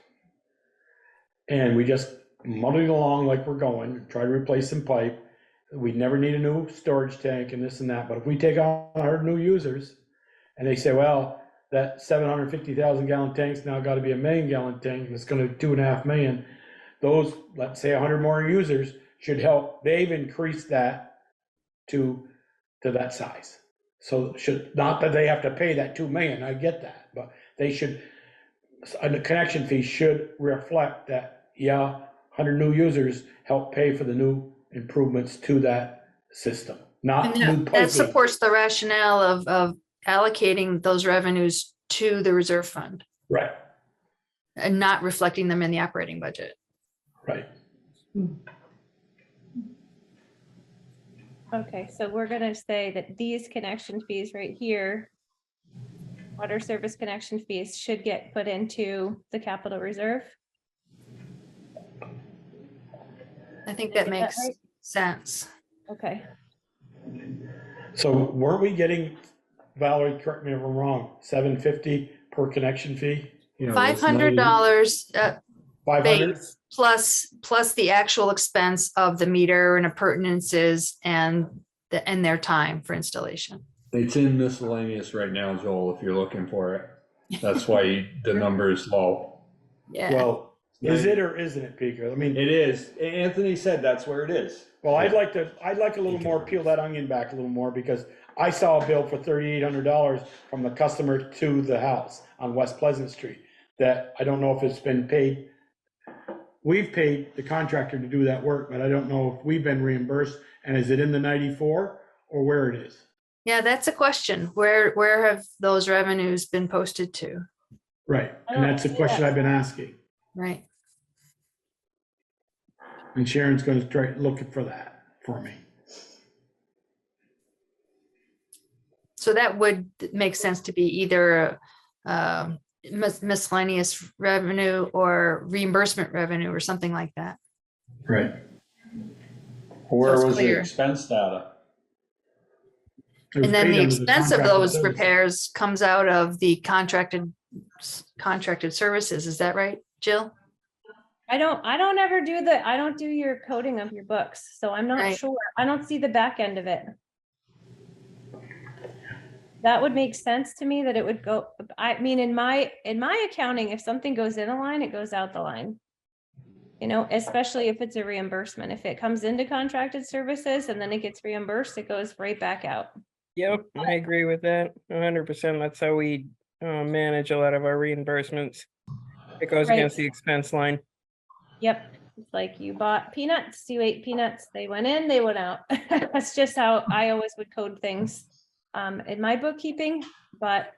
and we just muddled along like we're going, try to replace some pipe, we never need a new storage tank and this and that. But if we take on 100 new users and they say, well, that 750,000 gallon tank's now got to be a 1 million gallon tank and it's going to 2.5 million, those, let's say 100 more users should help. They've increased that to that size. So not that they have to pay that 2 million, I get that, but they should, and the connection fee should reflect that, 100 new users help pay for the new improvements to that system, not new piping. That supports the rationale of allocating those revenues to the reserve fund. Right. And not reflecting them in the operating budget. Right. Okay, so we're gonna say that these connection fees right here, water service connection fees, should get put into the capital reserve. I think that makes sense. Okay. So weren't we getting Valerie, correct me if I'm wrong, $750 per connection fee? $500 500? base plus the actual expense of the meter and appurtenances and their time for installation. It's in miscellaneous right now, Joel, if you're looking for it. That's why the number is low. Yeah. Well, is it or isn't it, Peter? I mean, It is. Anthony said that's where it is. well, I'd like a little more, peel that onion back a little more, because I saw a bill for $3,800 from the customer to the house on West Pleasant Street, that I don't know if it's been paid. We've paid the contractor to do that work, but I don't know if we've been reimbursed, and is it in the 94 or where it is? Yeah, that's a question. Where have those revenues been posted to? Right, and that's the question I've been asking. Right. And Sharon's gonna try looking for that for me. So that would make sense to be either miscellaneous revenue or reimbursement revenue or something like that. Right. Where it's was the clear. expense data? And then the expense of those repairs comes out of the contracted services. Is that right, Jill? I don't do your coding of your books, so I'm not Right. sure. I don't see the back end of it. That would make sense to me that it would go, I mean, in my accounting, if something goes in a line, it goes out the line. You know, especially if it's a reimbursement. If it comes into contracted services and then it gets reimbursed, it goes right back out. Yep, I agree with that 100%. That's how we manage a lot of our reimbursements. It goes Right. against the expense line. Yep. It's like you bought peanuts, you ate peanuts, they went in, they went out. That's just how I always would code things in my bookkeeping, but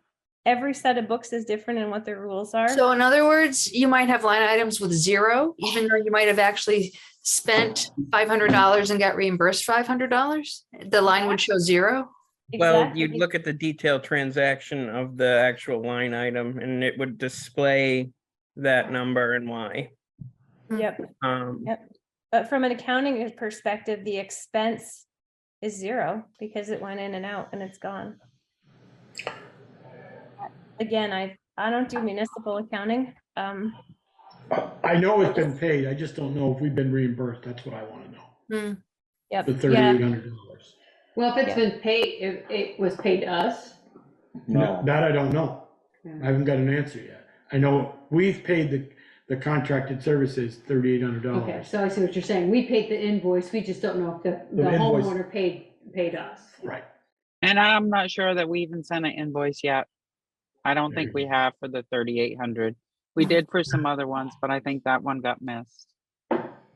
every set of books is different in what their rules are. So in other words, you might have line items with zero, even though you might have actually spent $500 and got reimbursed $500. The line would show zero. Well, you'd look at the detailed transaction of the actual line item and it would display that number and why. Yep. Yep. But from an accounting perspective, the expense is zero because it went in and out and it's gone. Again, I don't do municipal accounting. I know it's been paid, I just don't know if we've been reimbursed, that's what I wanna know. Yep. The Yeah. $3,800. Well, if it's been paid, if it was paid to us, No. That I don't know. I haven't got an answer yet. I know we've paid the contracted services $3,800. okay, so I see what you're saying. We paid the invoice, we just don't know if the The invoice. homeowner paid us. Right. And I'm not sure that we even sent an invoice yet. I don't think we have for the 3,800. We did for some other ones, but I think that one got missed.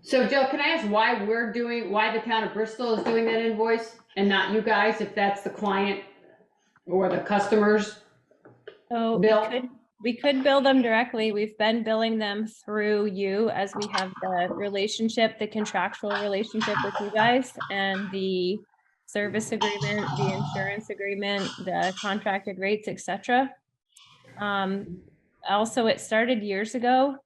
So Joe, can I ask why the town of Bristol is doing that invoice and not you guys, if that's the client or the customers? So bill? we could bill them directly. We've been billing them through you as we have the relationship, the contractual relationship with you guys and the service agreement, the insurance agreement, the contracted rates, etc. Also, it started years ago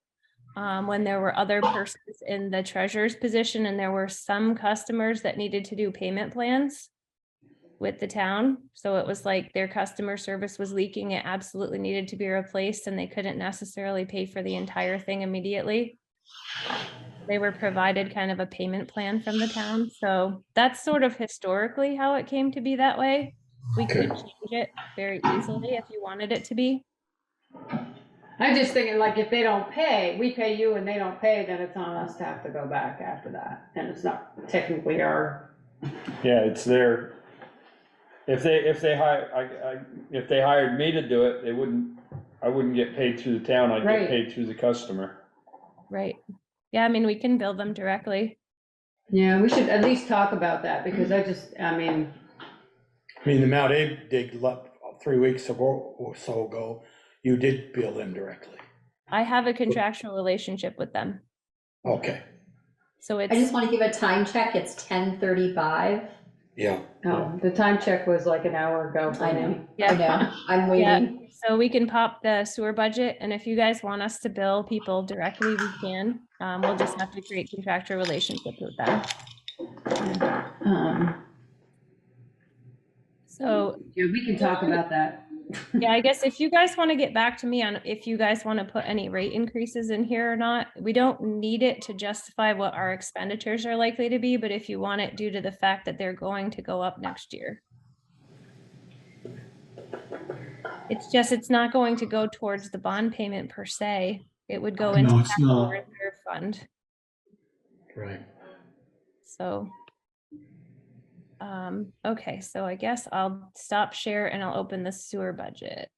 when there were other persons in the treasurer's position and there were some customers that needed to do payment plans with the town. So it was like their customer service was leaking. It absolutely needed to be replaced and they couldn't necessarily pay for the entire thing immediately. They were provided kind of a payment plan from the town. So that's sort of historically how it came to be that way. We could change it very easily if you wanted it to be. I'm just thinking, like, if they don't pay, we pay you and they don't pay, then it's on us to have to go back after that. And it's not technically our. Yeah, it's their, if they hired me to do it, I wouldn't get paid through the town, I'd Right. get paid through the customer. Right. Yeah, I mean, we can bill them directly. Yeah, we should at least talk about that because I mean, the amount they did 3 weeks ago or so ago, you did bill them directly. I have a contractual relationship with them. Okay. So it's. I just want to give a time check. It's 10:35. Yeah. oh, the time check was like an hour ago for I me. know. Yeah. I know. I'm Yeah, waiting. so we can pop the sewer budget, and if you guys want us to bill people directly, we can. We'll just have to create contractual relationships with them. So Yeah, we can talk about that. yeah, I guess if you guys want to get back to me on if you guys want to put any rate increases in here or not, we don't need it to justify what our expenditures are likely to be, but if you want it due to the fact that they're going to go up next year. It's not going to go towards the bond payment per se. It would go into No, it's capital not. reserve fund. Right. So, okay, so I guess I'll stop share and I'll open the sewer budget.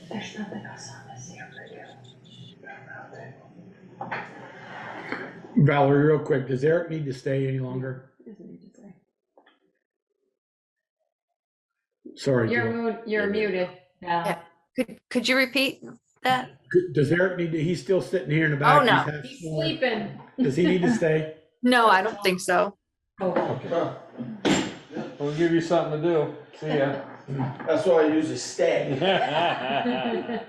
There's nothing else on this here. Valerie, real quick, does Eric need to stay any longer? Sorry, Jill. You're muted. Yeah. Could you repeat that? Does Eric need to, he's still sitting here in the back? Oh, no. half He's snoring. sleeping. Does he need to stay? No, I don't think so. We'll give you something to do. See ya. That's why I usually stay.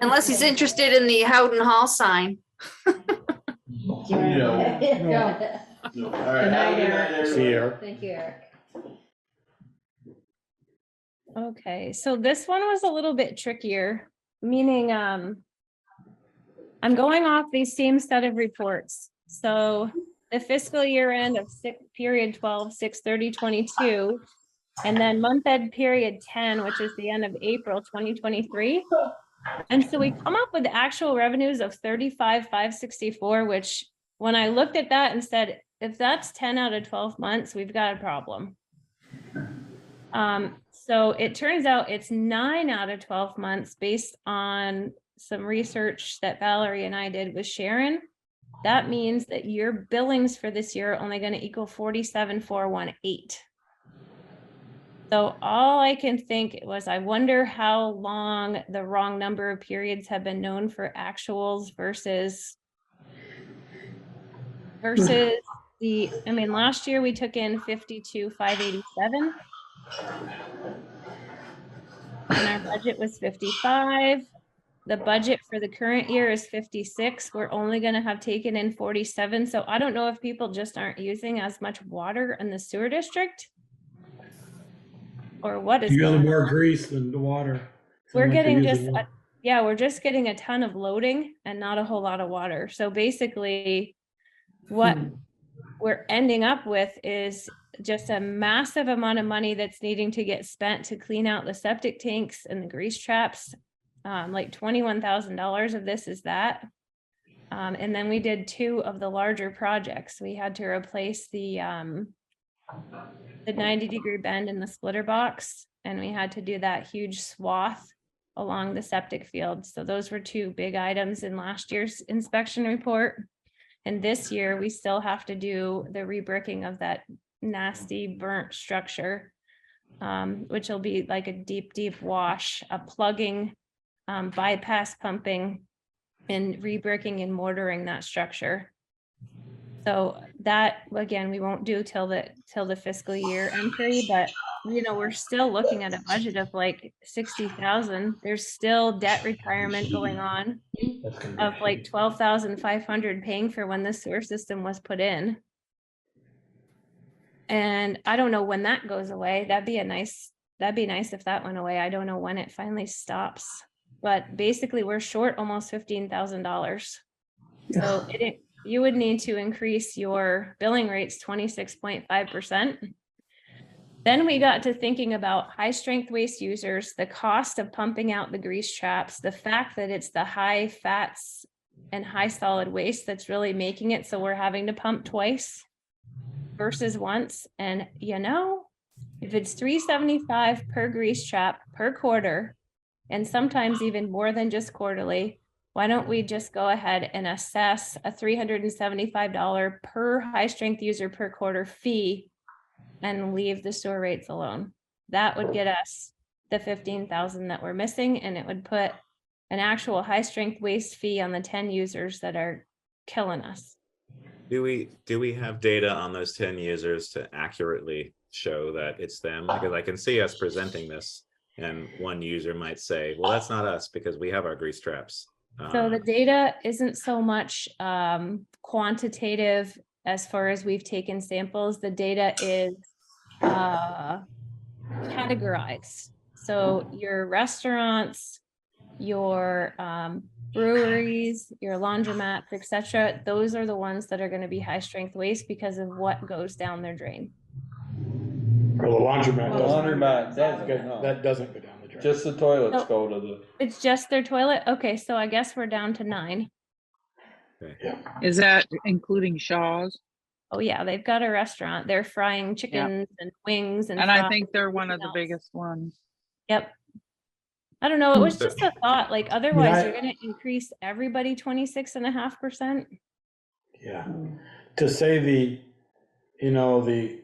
Unless he's interested in the Howden Hall sign. No. Go. All right, have a good night, everybody. See you, Eric. Thank you, Eric. Okay, so this one was a little bit trickier, meaning I'm going off these same set of reports. So the fiscal year end of period 12, 6/30/22, and then month end period 10, which is the end of April 2023. And so we come up with actual revenues of 35,564, which when I looked at that and said, if that's 10 out of 12 months, we've got a problem. So it turns out it's 9 out of 12 months based on some research that Valerie and I did with Sharon. That means that your billings for this year are only going to equal 47,418. So all I can think was, I wonder how long the wrong number of periods have been known for actuals versus the, I mean, last year we took in 52,587. And our budget was 55. The budget for the current year is 56. We're only going to have taken in 47. So I don't know if people just aren't using as much water in the sewer district, or what is You got going more on. grease than the water. We're Sound like getting you're just, using more. yeah, we're just getting a ton of loading and not a whole lot of water. So basically what we're ending up with is just a massive amount of money that's needing to get spent to clean out the septic tanks and the grease traps. Like $21,000 of this is that. And then we did 2 of the larger projects. We had to replace the 90-degree bend in the splitter box, and we had to do that huge swath along the septic field. So those were 2 big items in last year's inspection report. And this year we still have to do the rebricking of that nasty burnt structure, which will be like a deep, deep wash, a plugging, bypass pumping, and rebricking and mortaring that structure. So that, again, we won't do till the fiscal year entry, but you know, we're still looking at a budget of like 60,000. There's still debt retirement going on of like 12,500 paying for when the sewer system was put in. And I don't know when that goes away. That'd be nice if that went away. I don't know when it finally stops, but basically we're short almost $15,000. So you would need to increase your billing rates 26.5%. Then we got to thinking about high strength waste users, the cost of pumping out the grease traps, the fact that it's the high fats and high solid waste that's really making it so we're having to pump twice versus once. And you know, if it's $375 per grease trap per quarter, and sometimes even more than just quarterly, why don't we just go ahead and assess a $375 per high strength user per quarter fee and leave the sewer rates alone? That would get us the 15,000 that we're missing, and it would put an actual high strength waste fee on the 10 users that are killing us. Do we have data on those 10 users to accurately show that it's them? Because I can see us presenting this and one user might say, well, that's not us because we have our grease traps. So the data isn't so much quantitative as far as we've taken samples, the data is categorized. So your restaurants, your breweries, your laundromats, etc., those are the ones that are going to be high strength waste because of what goes down their drain. Or the laundromat Laundromat doesn't, doesn't, no. that doesn't go down the drain. Just the toilets No. go to the. It's just their toilet? Okay, so I guess we're down to 9. Is that including Shaw's? Oh yeah, they've got a restaurant. They're frying chickens and wings and And I fries think they're and one of the everything else. biggest ones. Yep. I don't know, it was just a thought, like otherwise I- you're gonna increase everybody 26.5%. Yeah, to say the, you know, the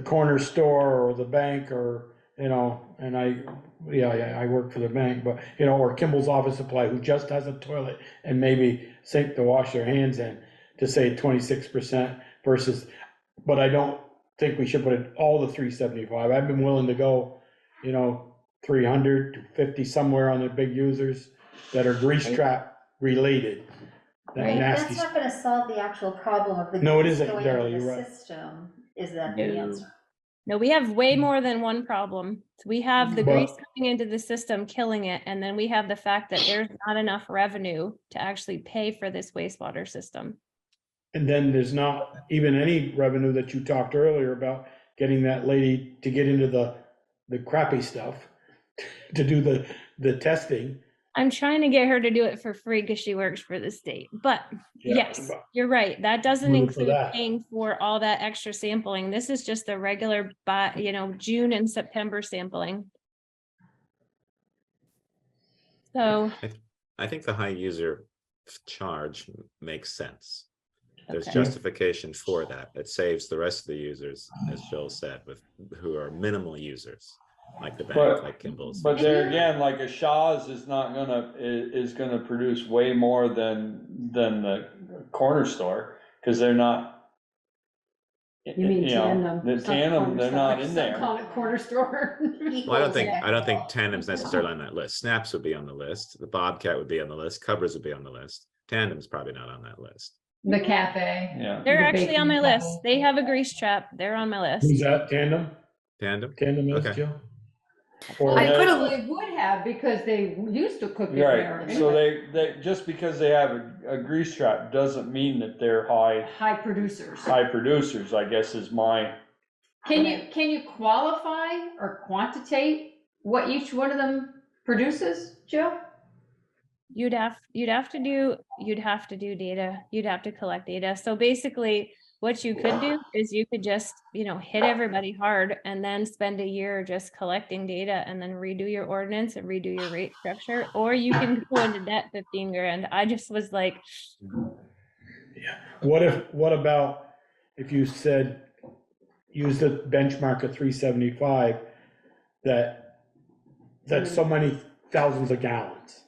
corner store or the bank or, you know, and I work for the bank, but, you know, or Kimball's Office Supply, who just has a toilet and maybe sink to wash their hands in, to say 26% versus, but I don't think we should put it all the 375. I've been willing to go, you know, 300 to 50 somewhere on the big users that are grease trap related. That Right, nasty. that's not gonna solve the actual problem of the No, it grease isn't, going Darrell, into you're the right. system. Is that the No. answer? No, we have way more than one problem. We have the But- grease coming into the system, killing it, and then we have the fact that there's not enough revenue to actually pay for this wastewater system. And then there's not even any revenue that you talked earlier about getting that lady to get into the crappy stuff, to do the testing. I'm trying to get her to do it for free because she works for the state, but Yeah, yes, but- you're right. That doesn't Room for include that. paying for all that extra sampling. This is just the regular, June and September sampling. So, I think the high user charge makes sense. There's Okay. justification for that. It saves the rest of the users, as Jill said, who are minimal users, like the bank, like Kimball's. But there again, like a Shaw's is not gonna, is gonna produce way more than the corner store, cause they're not. You mean know, Tandem? The It's not Tandem, corner they're store. not in Stop there. calling it corner store. Well, I don't think Tandem's necessarily on that list. Snaps would be on the list. The Bobcat would be on the list. Covers would be on the list. Tandem's probably not on that list. The cafe. Yeah. they're The actually on my bakery list. They have a grease trap. They're on my list. Who's that, Tandem? Tandem? Tandem is, Okay. Jill? Or- I could have, they would have, because they used to cook it there. Right, so anyway. they, just because they have a grease trap doesn't mean that they're High producers. high producers, I guess is my. Can you qualify or quantitate what each one of them produces, Jill? You'd have to do data. You'd have to collect data. So basically, what you could do is you could just, hit everybody hard and then spend a year just collecting data and then redo your ordinance and redo your rate structure, or you can go into debt 15 grand. I just was like, What about if you said, use the benchmark of 375, that's so many thousands of gallons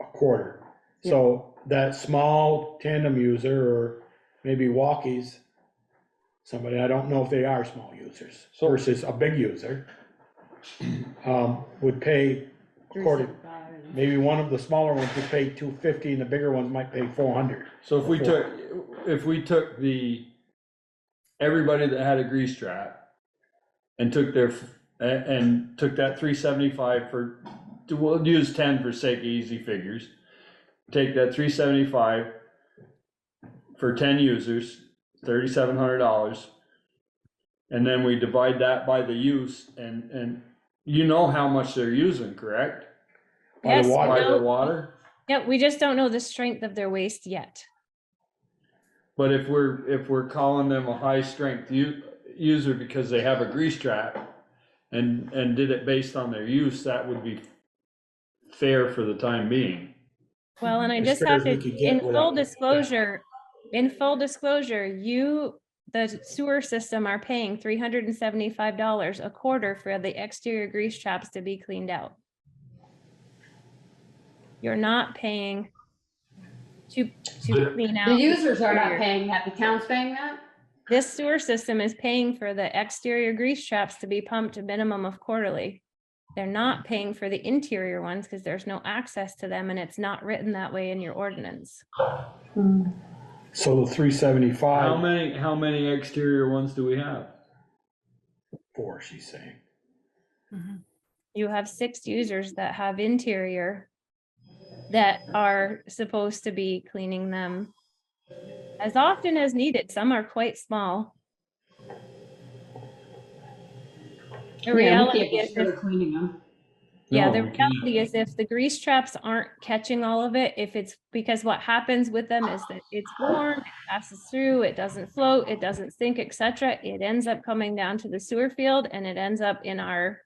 a quarter. So that small Tandem user, or maybe Walkies, somebody, I don't know if they are small users, versus a big user, would pay according, maybe one of the smaller ones would pay 250 and the bigger ones might pay 400. So if we took everybody that had a grease trap and took that 375 we'll use 10 for sake of easy figures. Take that 375 for 10 users, $3,700. And then we divide that by the use, and you know how much they're using, correct? Yes, By no. the water? yeah, we just don't know the strength of their waste yet. But if we're calling them a high strength user because they have a grease trap and did it based on their use, that would be fair for the time being. Well, and I As just fair have as to, we could get in full without- disclosure, the sewer system are paying $375 a quarter for the exterior grease traps to be cleaned out. You're not paying to clean out. The users are not exterior. paying that, the town's paying that? This sewer system is paying for the exterior grease traps to be pumped a minimum of quarterly. They're not paying for the interior ones because there's no access to them and it's not written that way in your ordinance. So the 375. How many exterior ones do we have? 4, she's saying. You have 6 users that have interior that are supposed to be cleaning them as often as needed. Some are quite small. The Yeah, we reality can't is just start cleaning them. Yeah, No, the we can't. reality is if the grease traps aren't catching all of it, if it's because what happens with them is that it's warm, it passes through, it doesn't float, it doesn't sink, etc. It ends up coming down to the sewer field and it ends up in our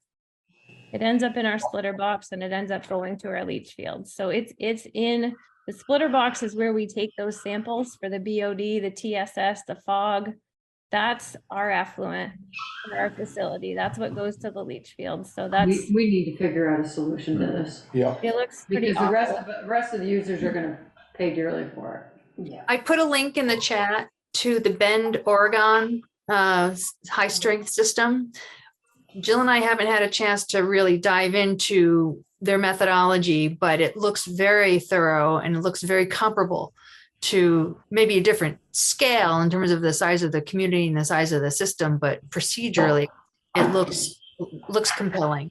splitter box and it ends up going to our leach field. So it's in the splitter box is where we take those samples for the BOD, the TSS, the fog. That's our effluent for our facility. That's what goes to the leach field. So that's, We need to figure out a solution to this. Yeah. it looks pretty Because the awful. rest of the users are gonna pay dearly for it. Yeah. I put a link in the chat to the Bend, Oregon high strength system. Jill and I haven't had a chance to really dive into their methodology, but it looks very thorough and it looks very comparable to maybe a different scale in terms of the size of the community and the size of the system, but procedurally it looks compelling.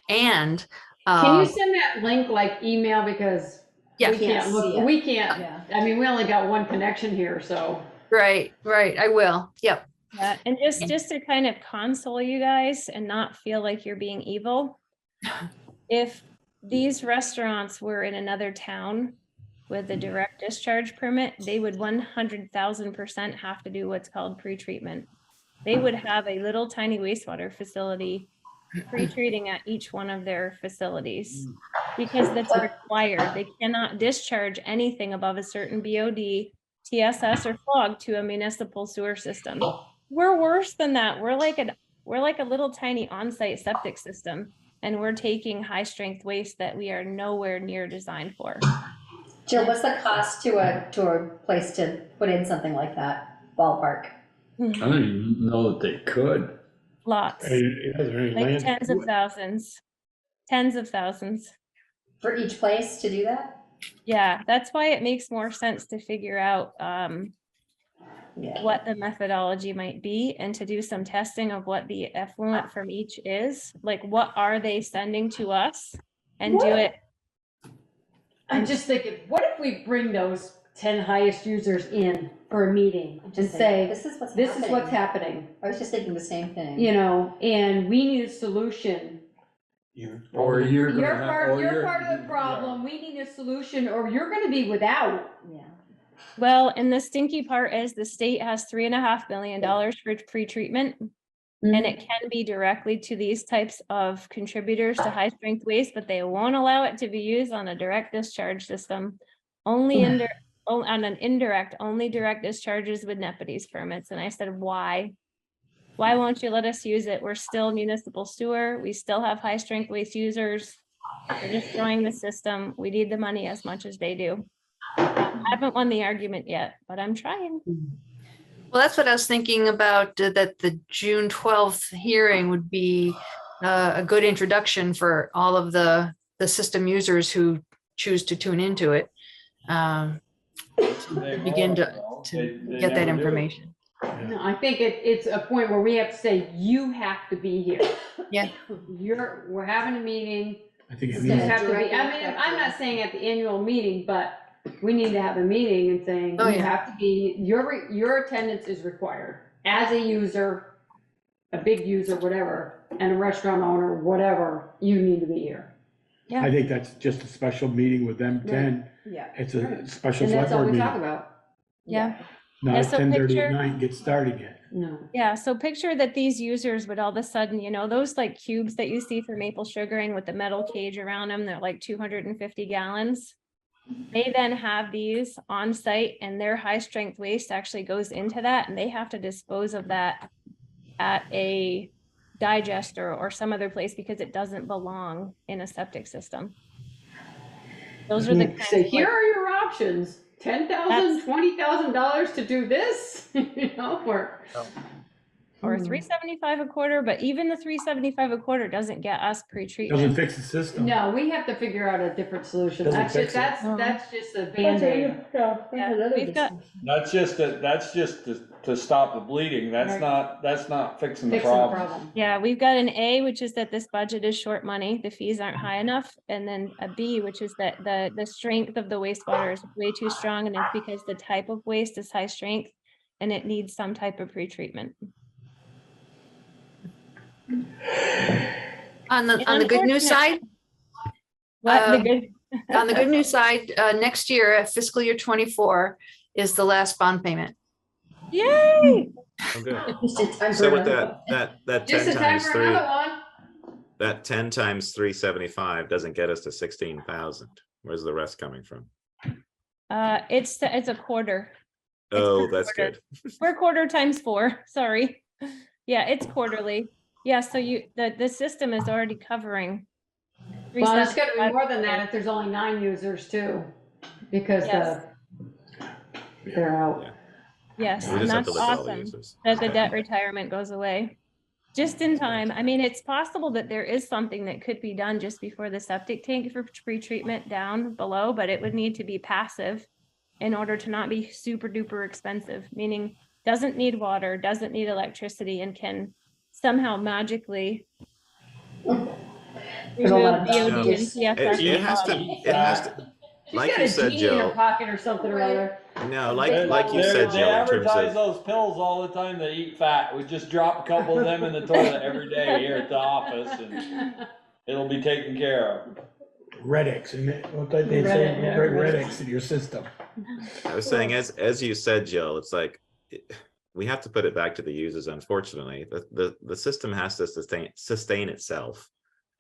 And Can you send that link like email, because yeah, we can't look, we can't, Yeah. I mean, we only got one connection here, so. right, I will. Yep. Yeah, and just to kind of console you guys and not feel like you're being evil, if these restaurants were in another town with a direct discharge permit, they would 100,000% have to do what's called pre-treatment. They would have a little tiny wastewater facility pre-treating at each one of their facilities because that's required. They cannot discharge anything above a certain BOD, TSS, or fog to a municipal sewer system. We're worse than that. We're like a little tiny on-site septic system, and we're taking high-strength waste that we are nowhere near designed for. Jill, what's the cost to a place to put in something like that, ballpark? I don't even know that they could. Lots, like tens of thousands. For each place to do that? Yeah, that's why it makes more sense to figure out what the methodology might be and to do some testing of what the effluent from each is. Like, what are they sending to us and do it. I'm just thinking, what if we bring those 10 highest users in for a meeting and say, this is what's happening. I was just thinking the same thing. You know, and we need a solution. Or you're gonna You're have- part, or you're you're- part of the problem. We need a solution, or you're gonna be without. Yeah. Well, and the stinky part is the state has $3.5 million for pre-treatment. And it can be directly to these types of contributors to high strength waste, but they won't allow it to be used on a direct discharge system. Only on an indirect, only direct discharges with Nepete's permits. And I said, why? Why won't you let us use it? We're still municipal sewer. We still have high strength waste users. They're destroying the system. We need the money as much as they do. I haven't won the argument yet, but I'm trying. Well, that's what I was thinking about, that the June 12th hearing would be a good introduction for all of the system users who choose to tune into it. To begin to get that information. No, I think it's a point where we have to say, you have to be here. Yeah. We're having a meeting. I think it You needs, have to be, I mean, I'm not saying at the annual meeting, but we need to have a meeting and saying, Oh, you yeah. have to be, your attendance is required. As a user, a big user, whatever, and a restaurant owner, whatever, you need to be here. I think that's just a special meeting with them 10. Yeah. It's a special And select that's all board we talk meeting. about. Yeah. Not Yeah, at so 10:30 picture- at night, get started yet. No. Yeah, so picture that these users would all of a sudden, you know, those like cubes that you see for maple sugaring with the metal cage around them, they're like 250 gallons. They then have these on site and their high strength waste actually goes into that and they have to dispose of that at a digester or some other place because it doesn't belong in a septic system. Those are the kinds Say, of, here like, are your options, $10,000, $20,000 to do this, you know, or. or $3.75 a quarter, but even the $3.75 a quarter doesn't get us Doesn't pre-treatment. fix the system. No, we have to figure out a different solution. Doesn't That's fix just, it. that's just a Band-Aid. Yeah, we've got, That's just to stop the bleeding. That's not fixing the problem. yeah, we've got an A, which is that this budget is short money, the fees aren't high enough, and then a B, which is that the strength of the wastewater is way too strong, and it's because the type of waste is high strength, and it needs some type of pretreatment. On the good news side, What the good? on the good news side, next year, fiscal year 24 is the last bond payment. Yay! Oh, good. Just in time So for with another that Just 10 in time times for 3, another one. that 10 times 375 doesn't get us to 16,000. Where's the rest coming from? It's a quarter. Oh, that's good. We're quarter times 4, sorry. Yeah, it's quarterly. Yeah, so the system is already covering. Well, it's gotta be more than that if there's only 9 users too, because Yes. they're out. Yes, We and just have that's to lift all the awesome users. that the debt retirement goes away. Just in time. I mean, it's possible that there is something that could be done just before the septic tank for pre-treatment down below, but it would need to be passive in order to not be super duper expensive, meaning doesn't need water, doesn't need electricity, and can somehow magically remove DOD and CFS. It has to, like you said, She's got a genie in her Joe. pocket or something or other. No, like you said, They Joe, in terms advertise of, those pills all the time that eat fat. We just drop a couple of them in the toilet every day here at the office and it'll be taken care of. Redix, and what did they say? Bring Redix in your system. I was saying, as you said, Jill, it's like, we have to put it back to the users, unfortunately. The system has to sustain itself,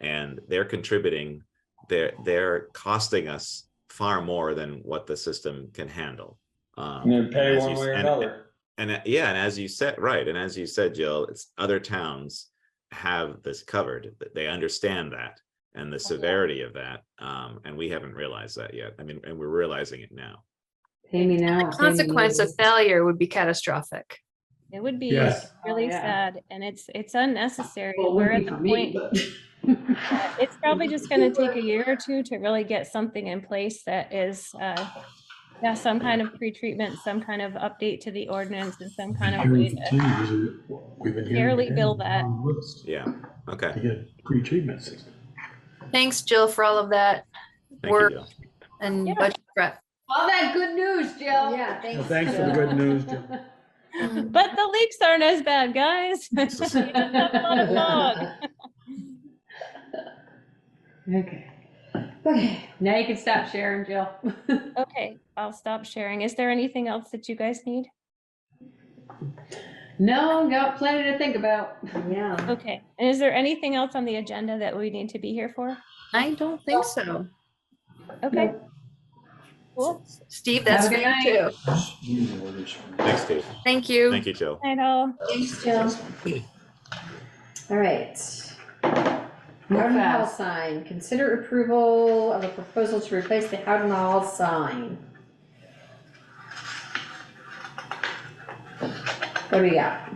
and they're contributing, they're costing us far more than what the system can handle. And then pay one way or another. And as you said, right, and as you said, Jill, it's other towns have this covered. They understand that and the severity of that, and we haven't realized that yet. I mean, and we're realizing it now. Pay me now. The consequence of failure would be catastrophic. It would be Yes. really Oh, yeah. sad, and it's unnecessary. Well, it We're wouldn't at the be for me, point. It's probably just gonna take a year or two to really get something in place that is, some kind of pre-treatment, some kind of update to the ordinance, and some kind of way to fairly bill that. Yeah, okay. To get a pre-treatment system. Thanks, Jill, for all of that Thank you, work Jill. and budget prep. All that good news, Jill. Yeah, thanks. Well, thanks for the good news, Jill. But the leaks aren't as bad, guys. You just have a lot of fog. Okay. Okay, now you can stop sharing, Jill. Okay, I'll stop sharing. Is there anything else that you guys need? No, got plenty to think about. Yeah. Okay, and is there anything else on the agenda that we need to be here for? I don't think so. Okay. Cool. Steve, that's Have for a you good too. Thanks, Steve. Thank you. Thank you, Jill. Night all. Thanks, Jill. All right. Howden Hall sign, consider approval of a proposal to replace the Howden Hall sign. What do we got?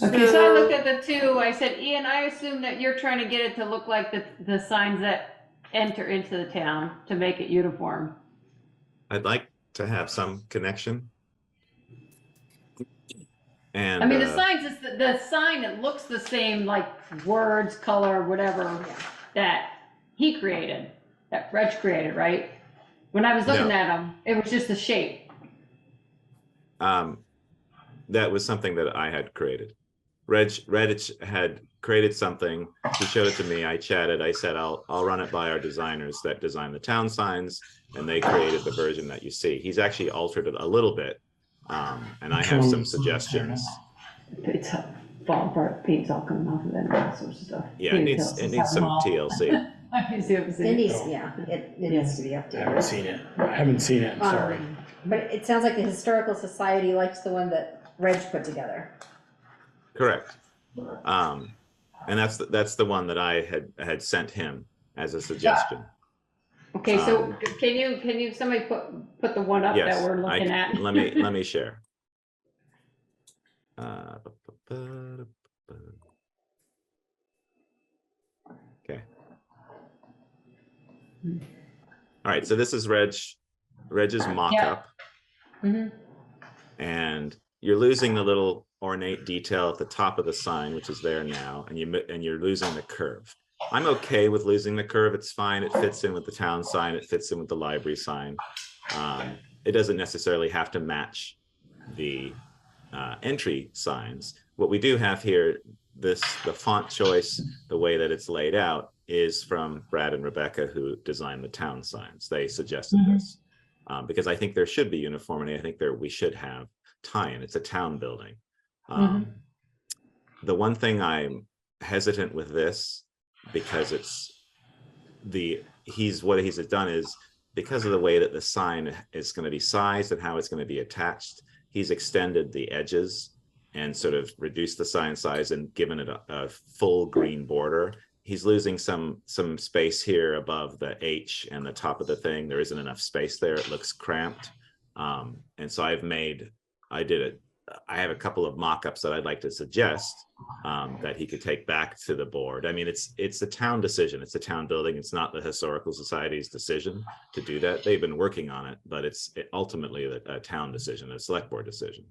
Okay, so I looked at the two, I said, Ian, I assume that you're trying to get it to look like the signs that enter into the town to make it uniform. I'd like to have some connection. And I mean, the signs, is the sign, it looks the same, like words, color, whatever, that he created, that Reg created, right? When I was looking No. at them, it was just the shape. That was something that I had created. Reg had created something. He showed it to me. I chatted. I said, I'll run it by our designers that design the town signs, and they created the version that you see. He's actually altered it a little bit, and I have some suggestions. It's falling apart, paint's all coming off of it and all sorts of stuff. Yeah, it needs some TLC. It needs, yeah, it needs to be updated. I haven't seen it. I haven't seen it, I'm sorry. But it sounds like the Historical Society likes the one that Reg put together. Correct. And that's the one that I had sent him as a suggestion. Okay, so can you, somebody put the one up Yes, that we're looking at? let me share. Okay. All right, so this is Reg's mock-up. Mhm. And you're losing the little ornate detail at the top of the sign, which is there now, and you're losing the curve. I'm okay with losing the curve. It's fine. It fits in with the town sign. It fits in with the library sign. It doesn't necessarily have to match the entry signs. What we do have here, the font choice, the way that it's laid out, is from Brad and Rebecca, who designed the town signs. They suggested this because I think there should be uniformity. I think we should have tie-in. It's a town building. The one thing I'm hesitant with this, because what he's done is, because of the way that the sign is going to be sized and how it's going to be attached, he's extended the edges and sort of reduced the sign size and given it a full green border. He's losing some space here above the H and the top of the thing. There isn't enough space there. It looks cramped. And so I have a couple of mock-ups that I'd like to suggest that he could take back to the board. I mean, it's a town decision. It's a town building. It's not the Historical Society's decision to do that. They've been working on it, but it's ultimately a town decision, a select board decision.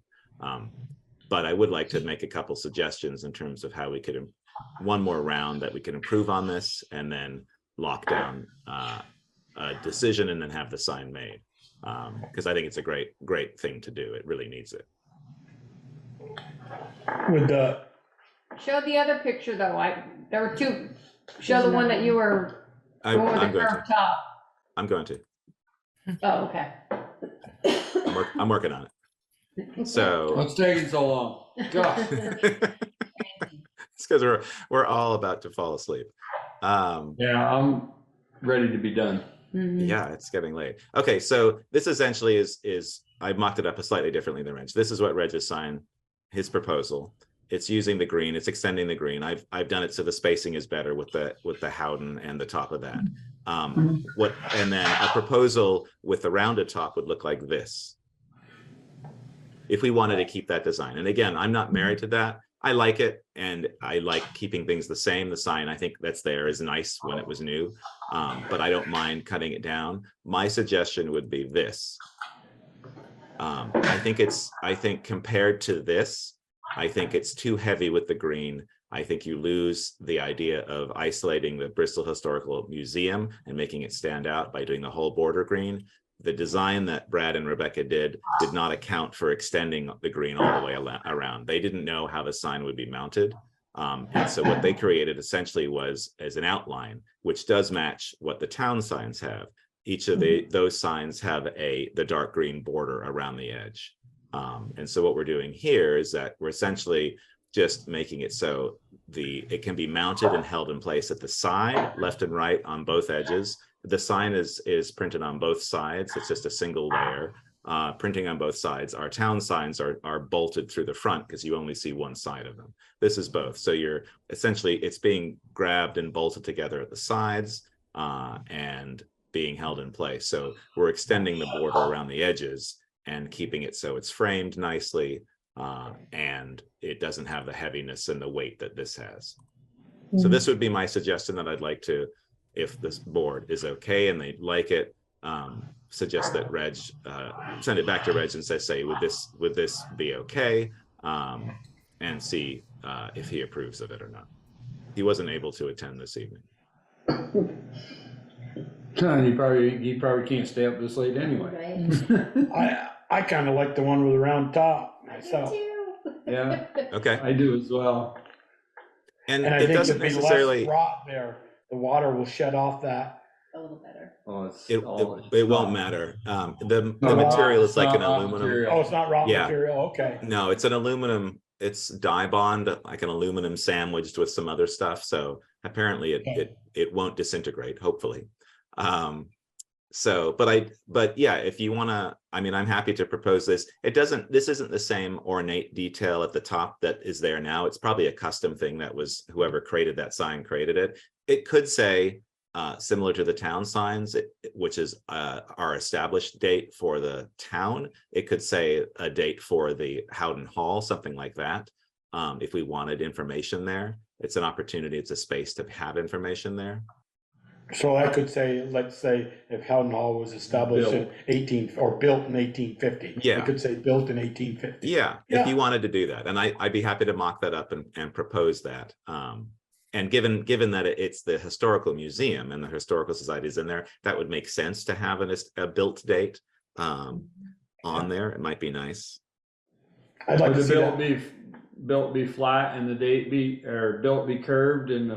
But I would like to make a couple suggestions in terms of how we could, one more round that we can improve on this, and then lock down a decision and then have the sign made. Because I think it's a great thing to do. It really needs it. With the, Show the other picture though, there were two, show the one that you were going with the curved top. I'm going to. Oh, okay. I'm working on it. So What's taking so long? God. It's because we're all about to fall asleep. Yeah, I'm ready to be done. Yeah, it's getting late. Okay, so this essentially is I mocked it up slightly differently than Reg. This is what Reg has signed, his proposal. It's using the green, it's extending the green. I've done it so the spacing is better with the Howden and the top of that. And then a proposal with the rounded top would look like this, if we wanted to keep that design. And again, I'm not married to that. I like it, and I like keeping things the same. The sign, I think that's there, is nice when it was new, but I don't mind cutting it down. My suggestion would be this. I think compared to this, I think it's too heavy with the green. I think you lose the idea of isolating the Bristol Historical Museum and making it stand out by doing the whole border green. The design that Brad and Rebecca did not account for extending the green all the way around. They didn't know how the sign would be mounted. And so what they created essentially was as an outline, which does match what the town signs have. Each of those signs have the dark green border around the edge. And so what we're doing here is that we're essentially just making it so it can be mounted and held in place at the side, left and right on both edges. The sign is printed on both sides. It's just a single layer printing on both sides. Our town signs are bolted through the front because you only see one side of them. This is both. So you're essentially, it's being grabbed and bolted together at the sides and being held in place. So we're extending the border around the edges and keeping it so it's framed nicely and it doesn't have the heaviness and the weight that this has. So this would be my suggestion that I'd like to, if this board is okay and they like it, suggest that Reg send it back to Reg and say would this be okay, and see if he approves of it or not. He wasn't able to attend this evening. You probably can't stay up this late anyway. I kind of like the one with the round top myself. Yeah. Okay. I do as well. And I it think doesn't there'd be necessarily less rot there. The water will shed off that. A little better. Oh, it won't matter. The material is like an aluminum. Oh, it's not raw Yeah. material. Okay. No, it's an aluminum. It's dye bond, like an aluminum sandwiched with some other stuff. So apparently it won't disintegrate, hopefully. But yeah, if you want to, I mean, I'm happy to propose this. This isn't the same ornate detail at the top that is there now. It's probably a custom thing that was whoever created that sign created it. It could say, similar to the town signs, which is our established date for the town. It could say a date for the Howden Hall, something like that. if we wanted information there. It's an opportunity, it's a space to have information there. So I could say, let's say if Howden Hall was established in built in 1850. Yeah. I could say built in 1850. Yeah, if you wanted to do that, and I'd be happy to mock that up and propose that. And given that it's the historical museum and the historical society is in there, that would make sense to have a built date on there. It might be nice. I'd like Would to the see bill that. be flat and the date be, or built be curved and the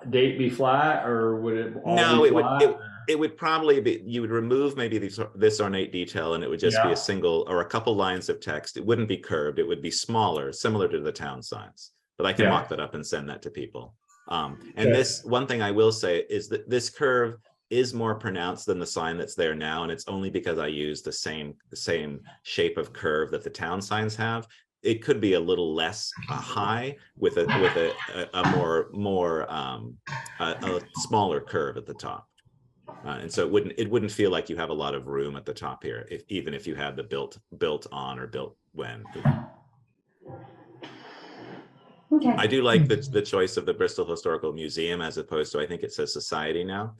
date be flat, or would it all No, be flat? it would probably be, you would remove maybe this ornate detail and it would just be a single or a couple lines of text. It wouldn't be curved. It would be smaller, similar to the town signs. But I can mock that up and send that to people. And this one thing I will say is that this curve is more pronounced than the sign that's there now, and it's only because I use the same shape of curve that the town signs have. It could be a little less high with a smaller curve at the top, and so it wouldn't feel like you have a lot of room at the top here, even if you had the built on or built when. Okay. I do like the choice of the Bristol Historical Museum as opposed to, I think it says Society now.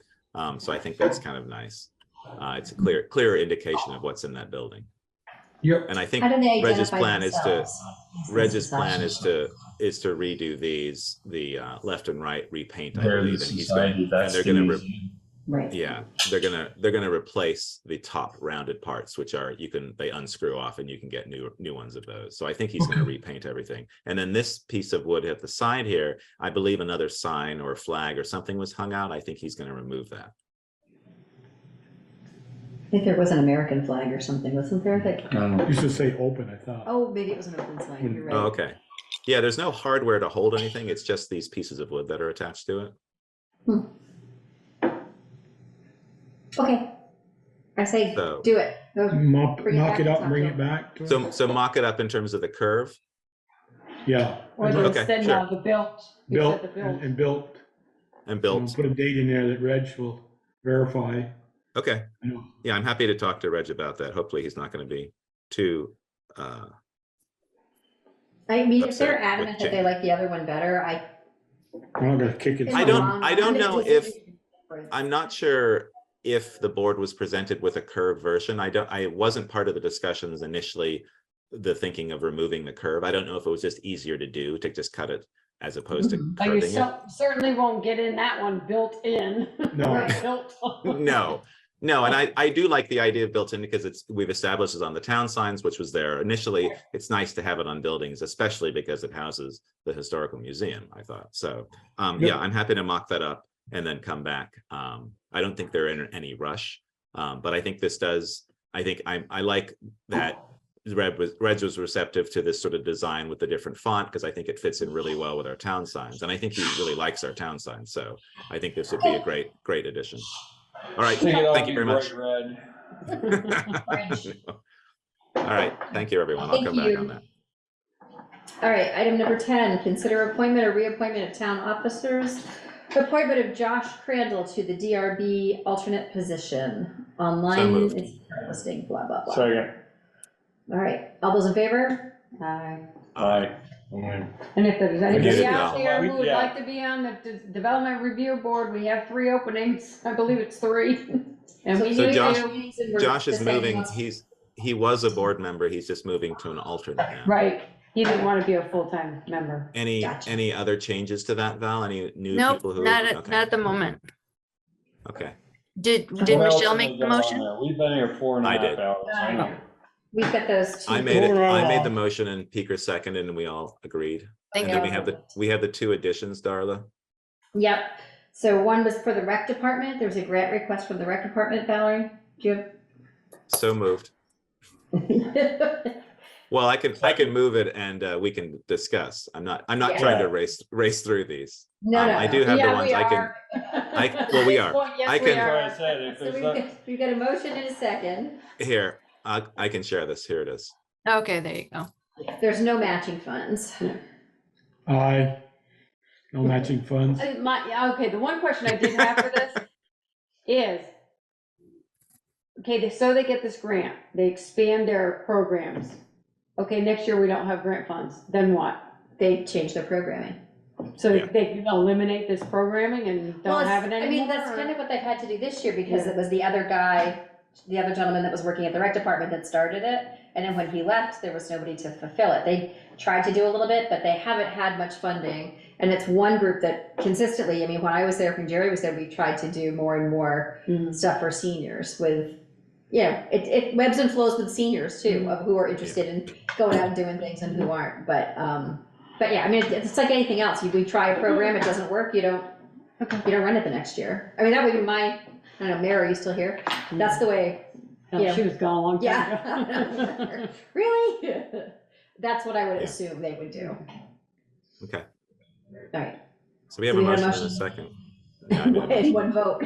So I think that's kind of nice. It's a clear indication of what's in that building. Yep. And I think How do they Reg's identify plan themselves? is to redo the left and right repaint, I They're the believe, and society, that's they're the gonna museum. Right. yeah, they're gonna replace the top rounded parts, which are they unscrew off and you can get new ones of those. So I think he's gonna repaint everything. And then this piece of wood at the side here, I believe another sign or flag or something was hung out. I think he's gonna remove that. I think there was an American flag or something, wasn't there? That Used to say open, I thought. oh, maybe it was an open sign. You're right. Oh, okay. Yeah, there's no hardware to hold anything. It's just these pieces of wood that are attached to it. Okay. I say So- do it. Go Mock bring it up and and bring talk it to back. to us? So mock it up in terms of the curve. Yeah. Or Okay, instead sure. now the built. You Built said the built. and built. And built. Put a date in there that Reg will verify. Okay. Yeah. Yeah, I'm happy to talk to Reg about that. Hopefully he's not going to be too I mean, if upset they're with adamant that change. they like the other one better, I'm gonna kick it. I don't know if I'm not sure if the board was presented with a curved version. I wasn't part of the discussions initially, the thinking of removing the curve. I don't know if it was just easier to do to just cut it as opposed to But you curving it. certainly won't get in that one built in. No. Right, built. No, and I do like the idea of built in because we've established it on the town signs, which was there initially. It's nice to have it on buildings, especially because it houses the historical museum, I thought. So yeah, I'm happy to mock that up and then come back. I don't think they're in any rush, but I think this does. I like that Reg was receptive to this sort of design with the different font because I think it fits in really well with our town signs, and I think he really likes our town signs. So I think this would be a great addition. All right, thank you very much. All right, thank you, everyone. I'll Thank come back you. on that. all right, item number 10, consider appointment or reappointment of town officers. Appointment of Josh Crandall to the DRB alternate position. Online moved. is listing, blah, blah, blah. Second. All right, all those in favor? Aye. Aye. And if there's anybody Muted out now. there who would Yeah. like to be on the Development Review Board, we have 3 openings. I believe it's 3. And we So need Josh- to. Josh is moving. He was a board member. He's just moving to an alternate now. Right, he didn't want to be a full-time member. Any other changes to that, Val? Any new Nope, people who? not Okay. at the moment. Okay. Did What else Michelle have make we the got on motion? there? We've been here 4.5 I did. hours. I know. We've got those two. I made it. I made the motion and Peeker seconded, and we all agreed. Thank And then you. we have the 2 additions, Darla. Yep, so one was for the rec department. There was a grant request from the rec department, Valerie. Do you So moved. have? Well, I can move it and we can discuss. I'm not Yeah. trying to race through these. No, no, I no. do have the Yeah, ones we I can. are. Well, we are. Well, yes, I we can are. That's what I said, if So there's we've got a motion in a second. here. I can share this. Here it is. Okay, there you go. There's no matching funds. Aye. No matching funds. Okay, the one question I did have for this is, okay, so they get this grant, they expand their programs. Okay, next year we don't have grant funds, then what? they changed their programming. So Yeah. they can eliminate this programming and Well, don't it's- have it anymore? I mean, that's or- kind of what they've had to do this year, because Yeah. it was the other guy, the other gentleman that was working at the rec department that started it, and then when he left, there was nobody to fulfill it. They tried to do a little bit, but they haven't had much funding, and it's one group that consistently, I mean, when I was there, when Jerry was there, we tried to do more and more stuff for seniors with, you know, it ebbs and flows with seniors too, of who are interested in going out and doing things and who aren't, but yeah, I mean, it's like anything else. We try a program, it doesn't work, you don't run it the next year. I mean, that would be my, I don't know, Mary, are you still here? That's the way, you know. She was gone a long time Yeah. ago. Really? That's what I would assume they would do. Okay, All right. so we have So a we had a motion and a motion. second. Yeah, I made a motion. And one vote.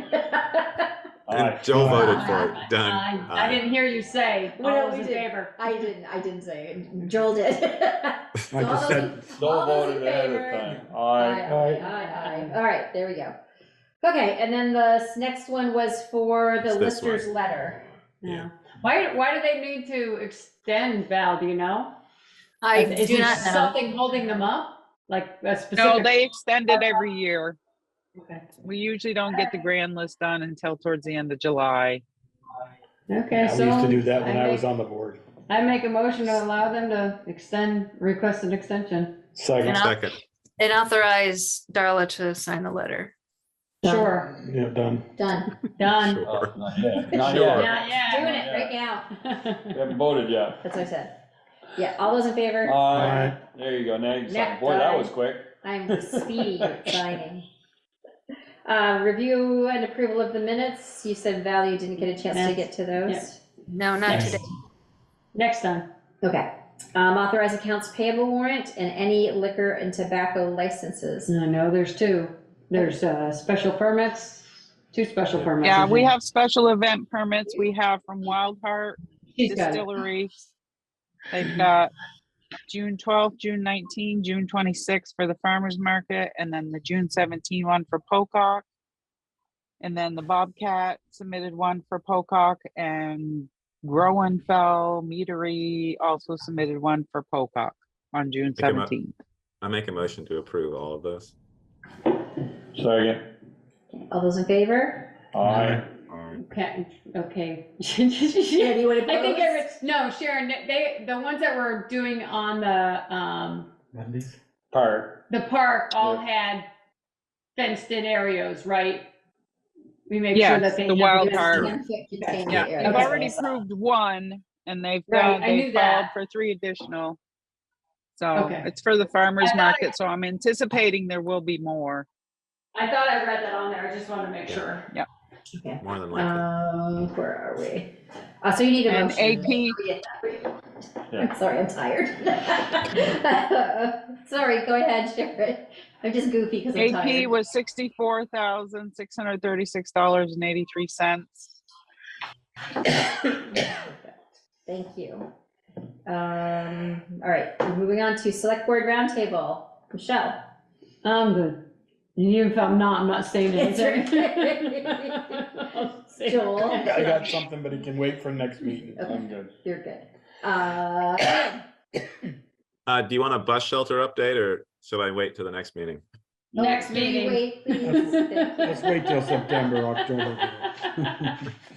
And Joel voted for it, done. I didn't hear you say, Well, all no, those we in did. favor. I didn't say it. Joel did. I just said, Don't vote it ahead of time. Aye. All right, there we go. Okay, and then the next one was for the It's this lister's one. letter. Yeah. Why do they need to extend, Val, do you know? I Is do there not know. something holding them up? Like a specific? No, they extend it every year. Okay. We usually don't get the grand list done until towards the end of July. Okay, I so. used to do that when I make- was on the board. I make a motion to allow them to request an extension. Second. Second. And authorize Darla to sign the letter. Sure. Yeah, done. Done. Done. Sure. Not yet, not Sure. yet. Not yet. Doing it right now. We haven't voted yet. That's what I said. Yeah, all those in favor? Aye. There you go, now you can sign. Next Boy, that time. was quick. I'm speedy at signing. Review and approval of the minutes. You said, Val, you didn't get a chance to get to those? Yeah. No, not today. Next time. Okay. Authorize accounts payable warrant and any liquor and tobacco licenses. I know there's two. There's special permits, two special permits. Yeah, I we think. have special event permits. We have from Wild Heart She's got it. Distillery. They've got June 12th, June 19, June 26th for the farmer's market, and then the June 17 one for Pocock. And then the Bobcat submitted one for Pocock, and Groenfell Meadery also submitted one for Pocock on June 17th. I make a motion to approve all of those. Second. All those in favor? Aye. Okay. Yeah, do you want to I think close? no, Sharon, the ones that we're doing on the, Mondays? Park. the park all had fenced in areas, right? We make sure Yes, that they. the have Wild this- Heart. Yeah, They've Okay. already approved one, and they've Right, got, I knew they filed that. for 3 additional. So Okay. it's for the farmer's I thought market, so I'm anticipating there will be more. I thought I read that on there, I just wanted to make sure. Yeah. Okay. More than likely. Where are we? So you need a And motion. AP. I'm sorry, I'm tired. Sorry, go ahead, Sharon. I'm just goofy because I'm tired. AP was $64,636.83. Thank you. All right, we're moving on to select board roundtable. Michelle. I'm good. And even if I'm not saying It's anything. Joel. I got something, but it can wait for next meeting. Okay. I'm good. You're good. Do you want a bus shelter update, or should I wait till the next meeting? Next Can you meeting. wait, please? Thank you. Let's wait till September, October.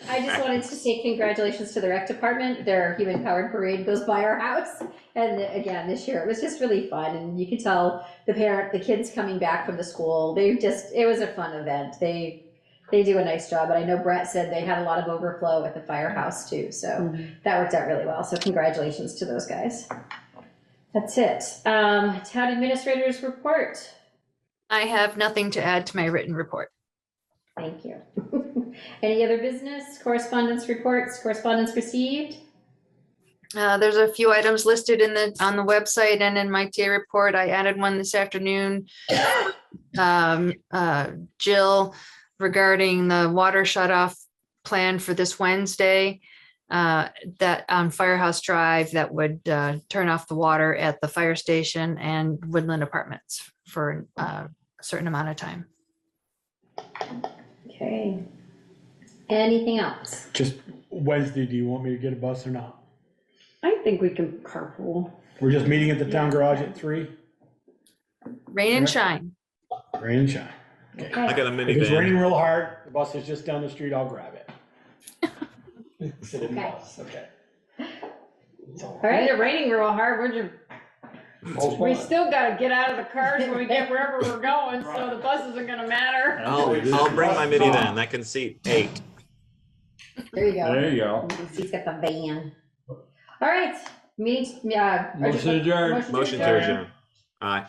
I just wanted to say congratulations to the rec department. Their human powered parade goes by our house. And again, this year, it was just really fun. And you could tell the kids coming back from the school, it was a fun event. They do a nice job. And I know Brett said they had a lot of overflow at the firehouse too. So that worked out really well. So congratulations to those guys. That's it. Town administrators report. I have nothing to add to my written report. Thank you. Any other business, correspondence reports, correspondence received? There's a few items listed on the website and in my TA report. I added one this afternoon. Jill, regarding the water shutoff plan for this Wednesday, that on Firehouse Drive, that would turn off the water at the fire station and Woodland Apartments for a certain amount of time. Okay. Anything else? Just Wednesday, do you want me to get a bus or not? I think we can carpool. We're just meeting at the town garage at 3? Rain and shine. Rain and shine. I got a If it's minivan. raining real hard, the bus is just down the street, I'll grab it. Sit in the Okay. bus, okay. All right, It's raining real hard, we still gotta get out of the cars when we get wherever we're going, so the bus isn't gonna matter. I'll bring my minivan. That can seat 8. there you go. There you go. He's got the van. All right, meeting, Motion adjourned. Motion to adjourn. Aye.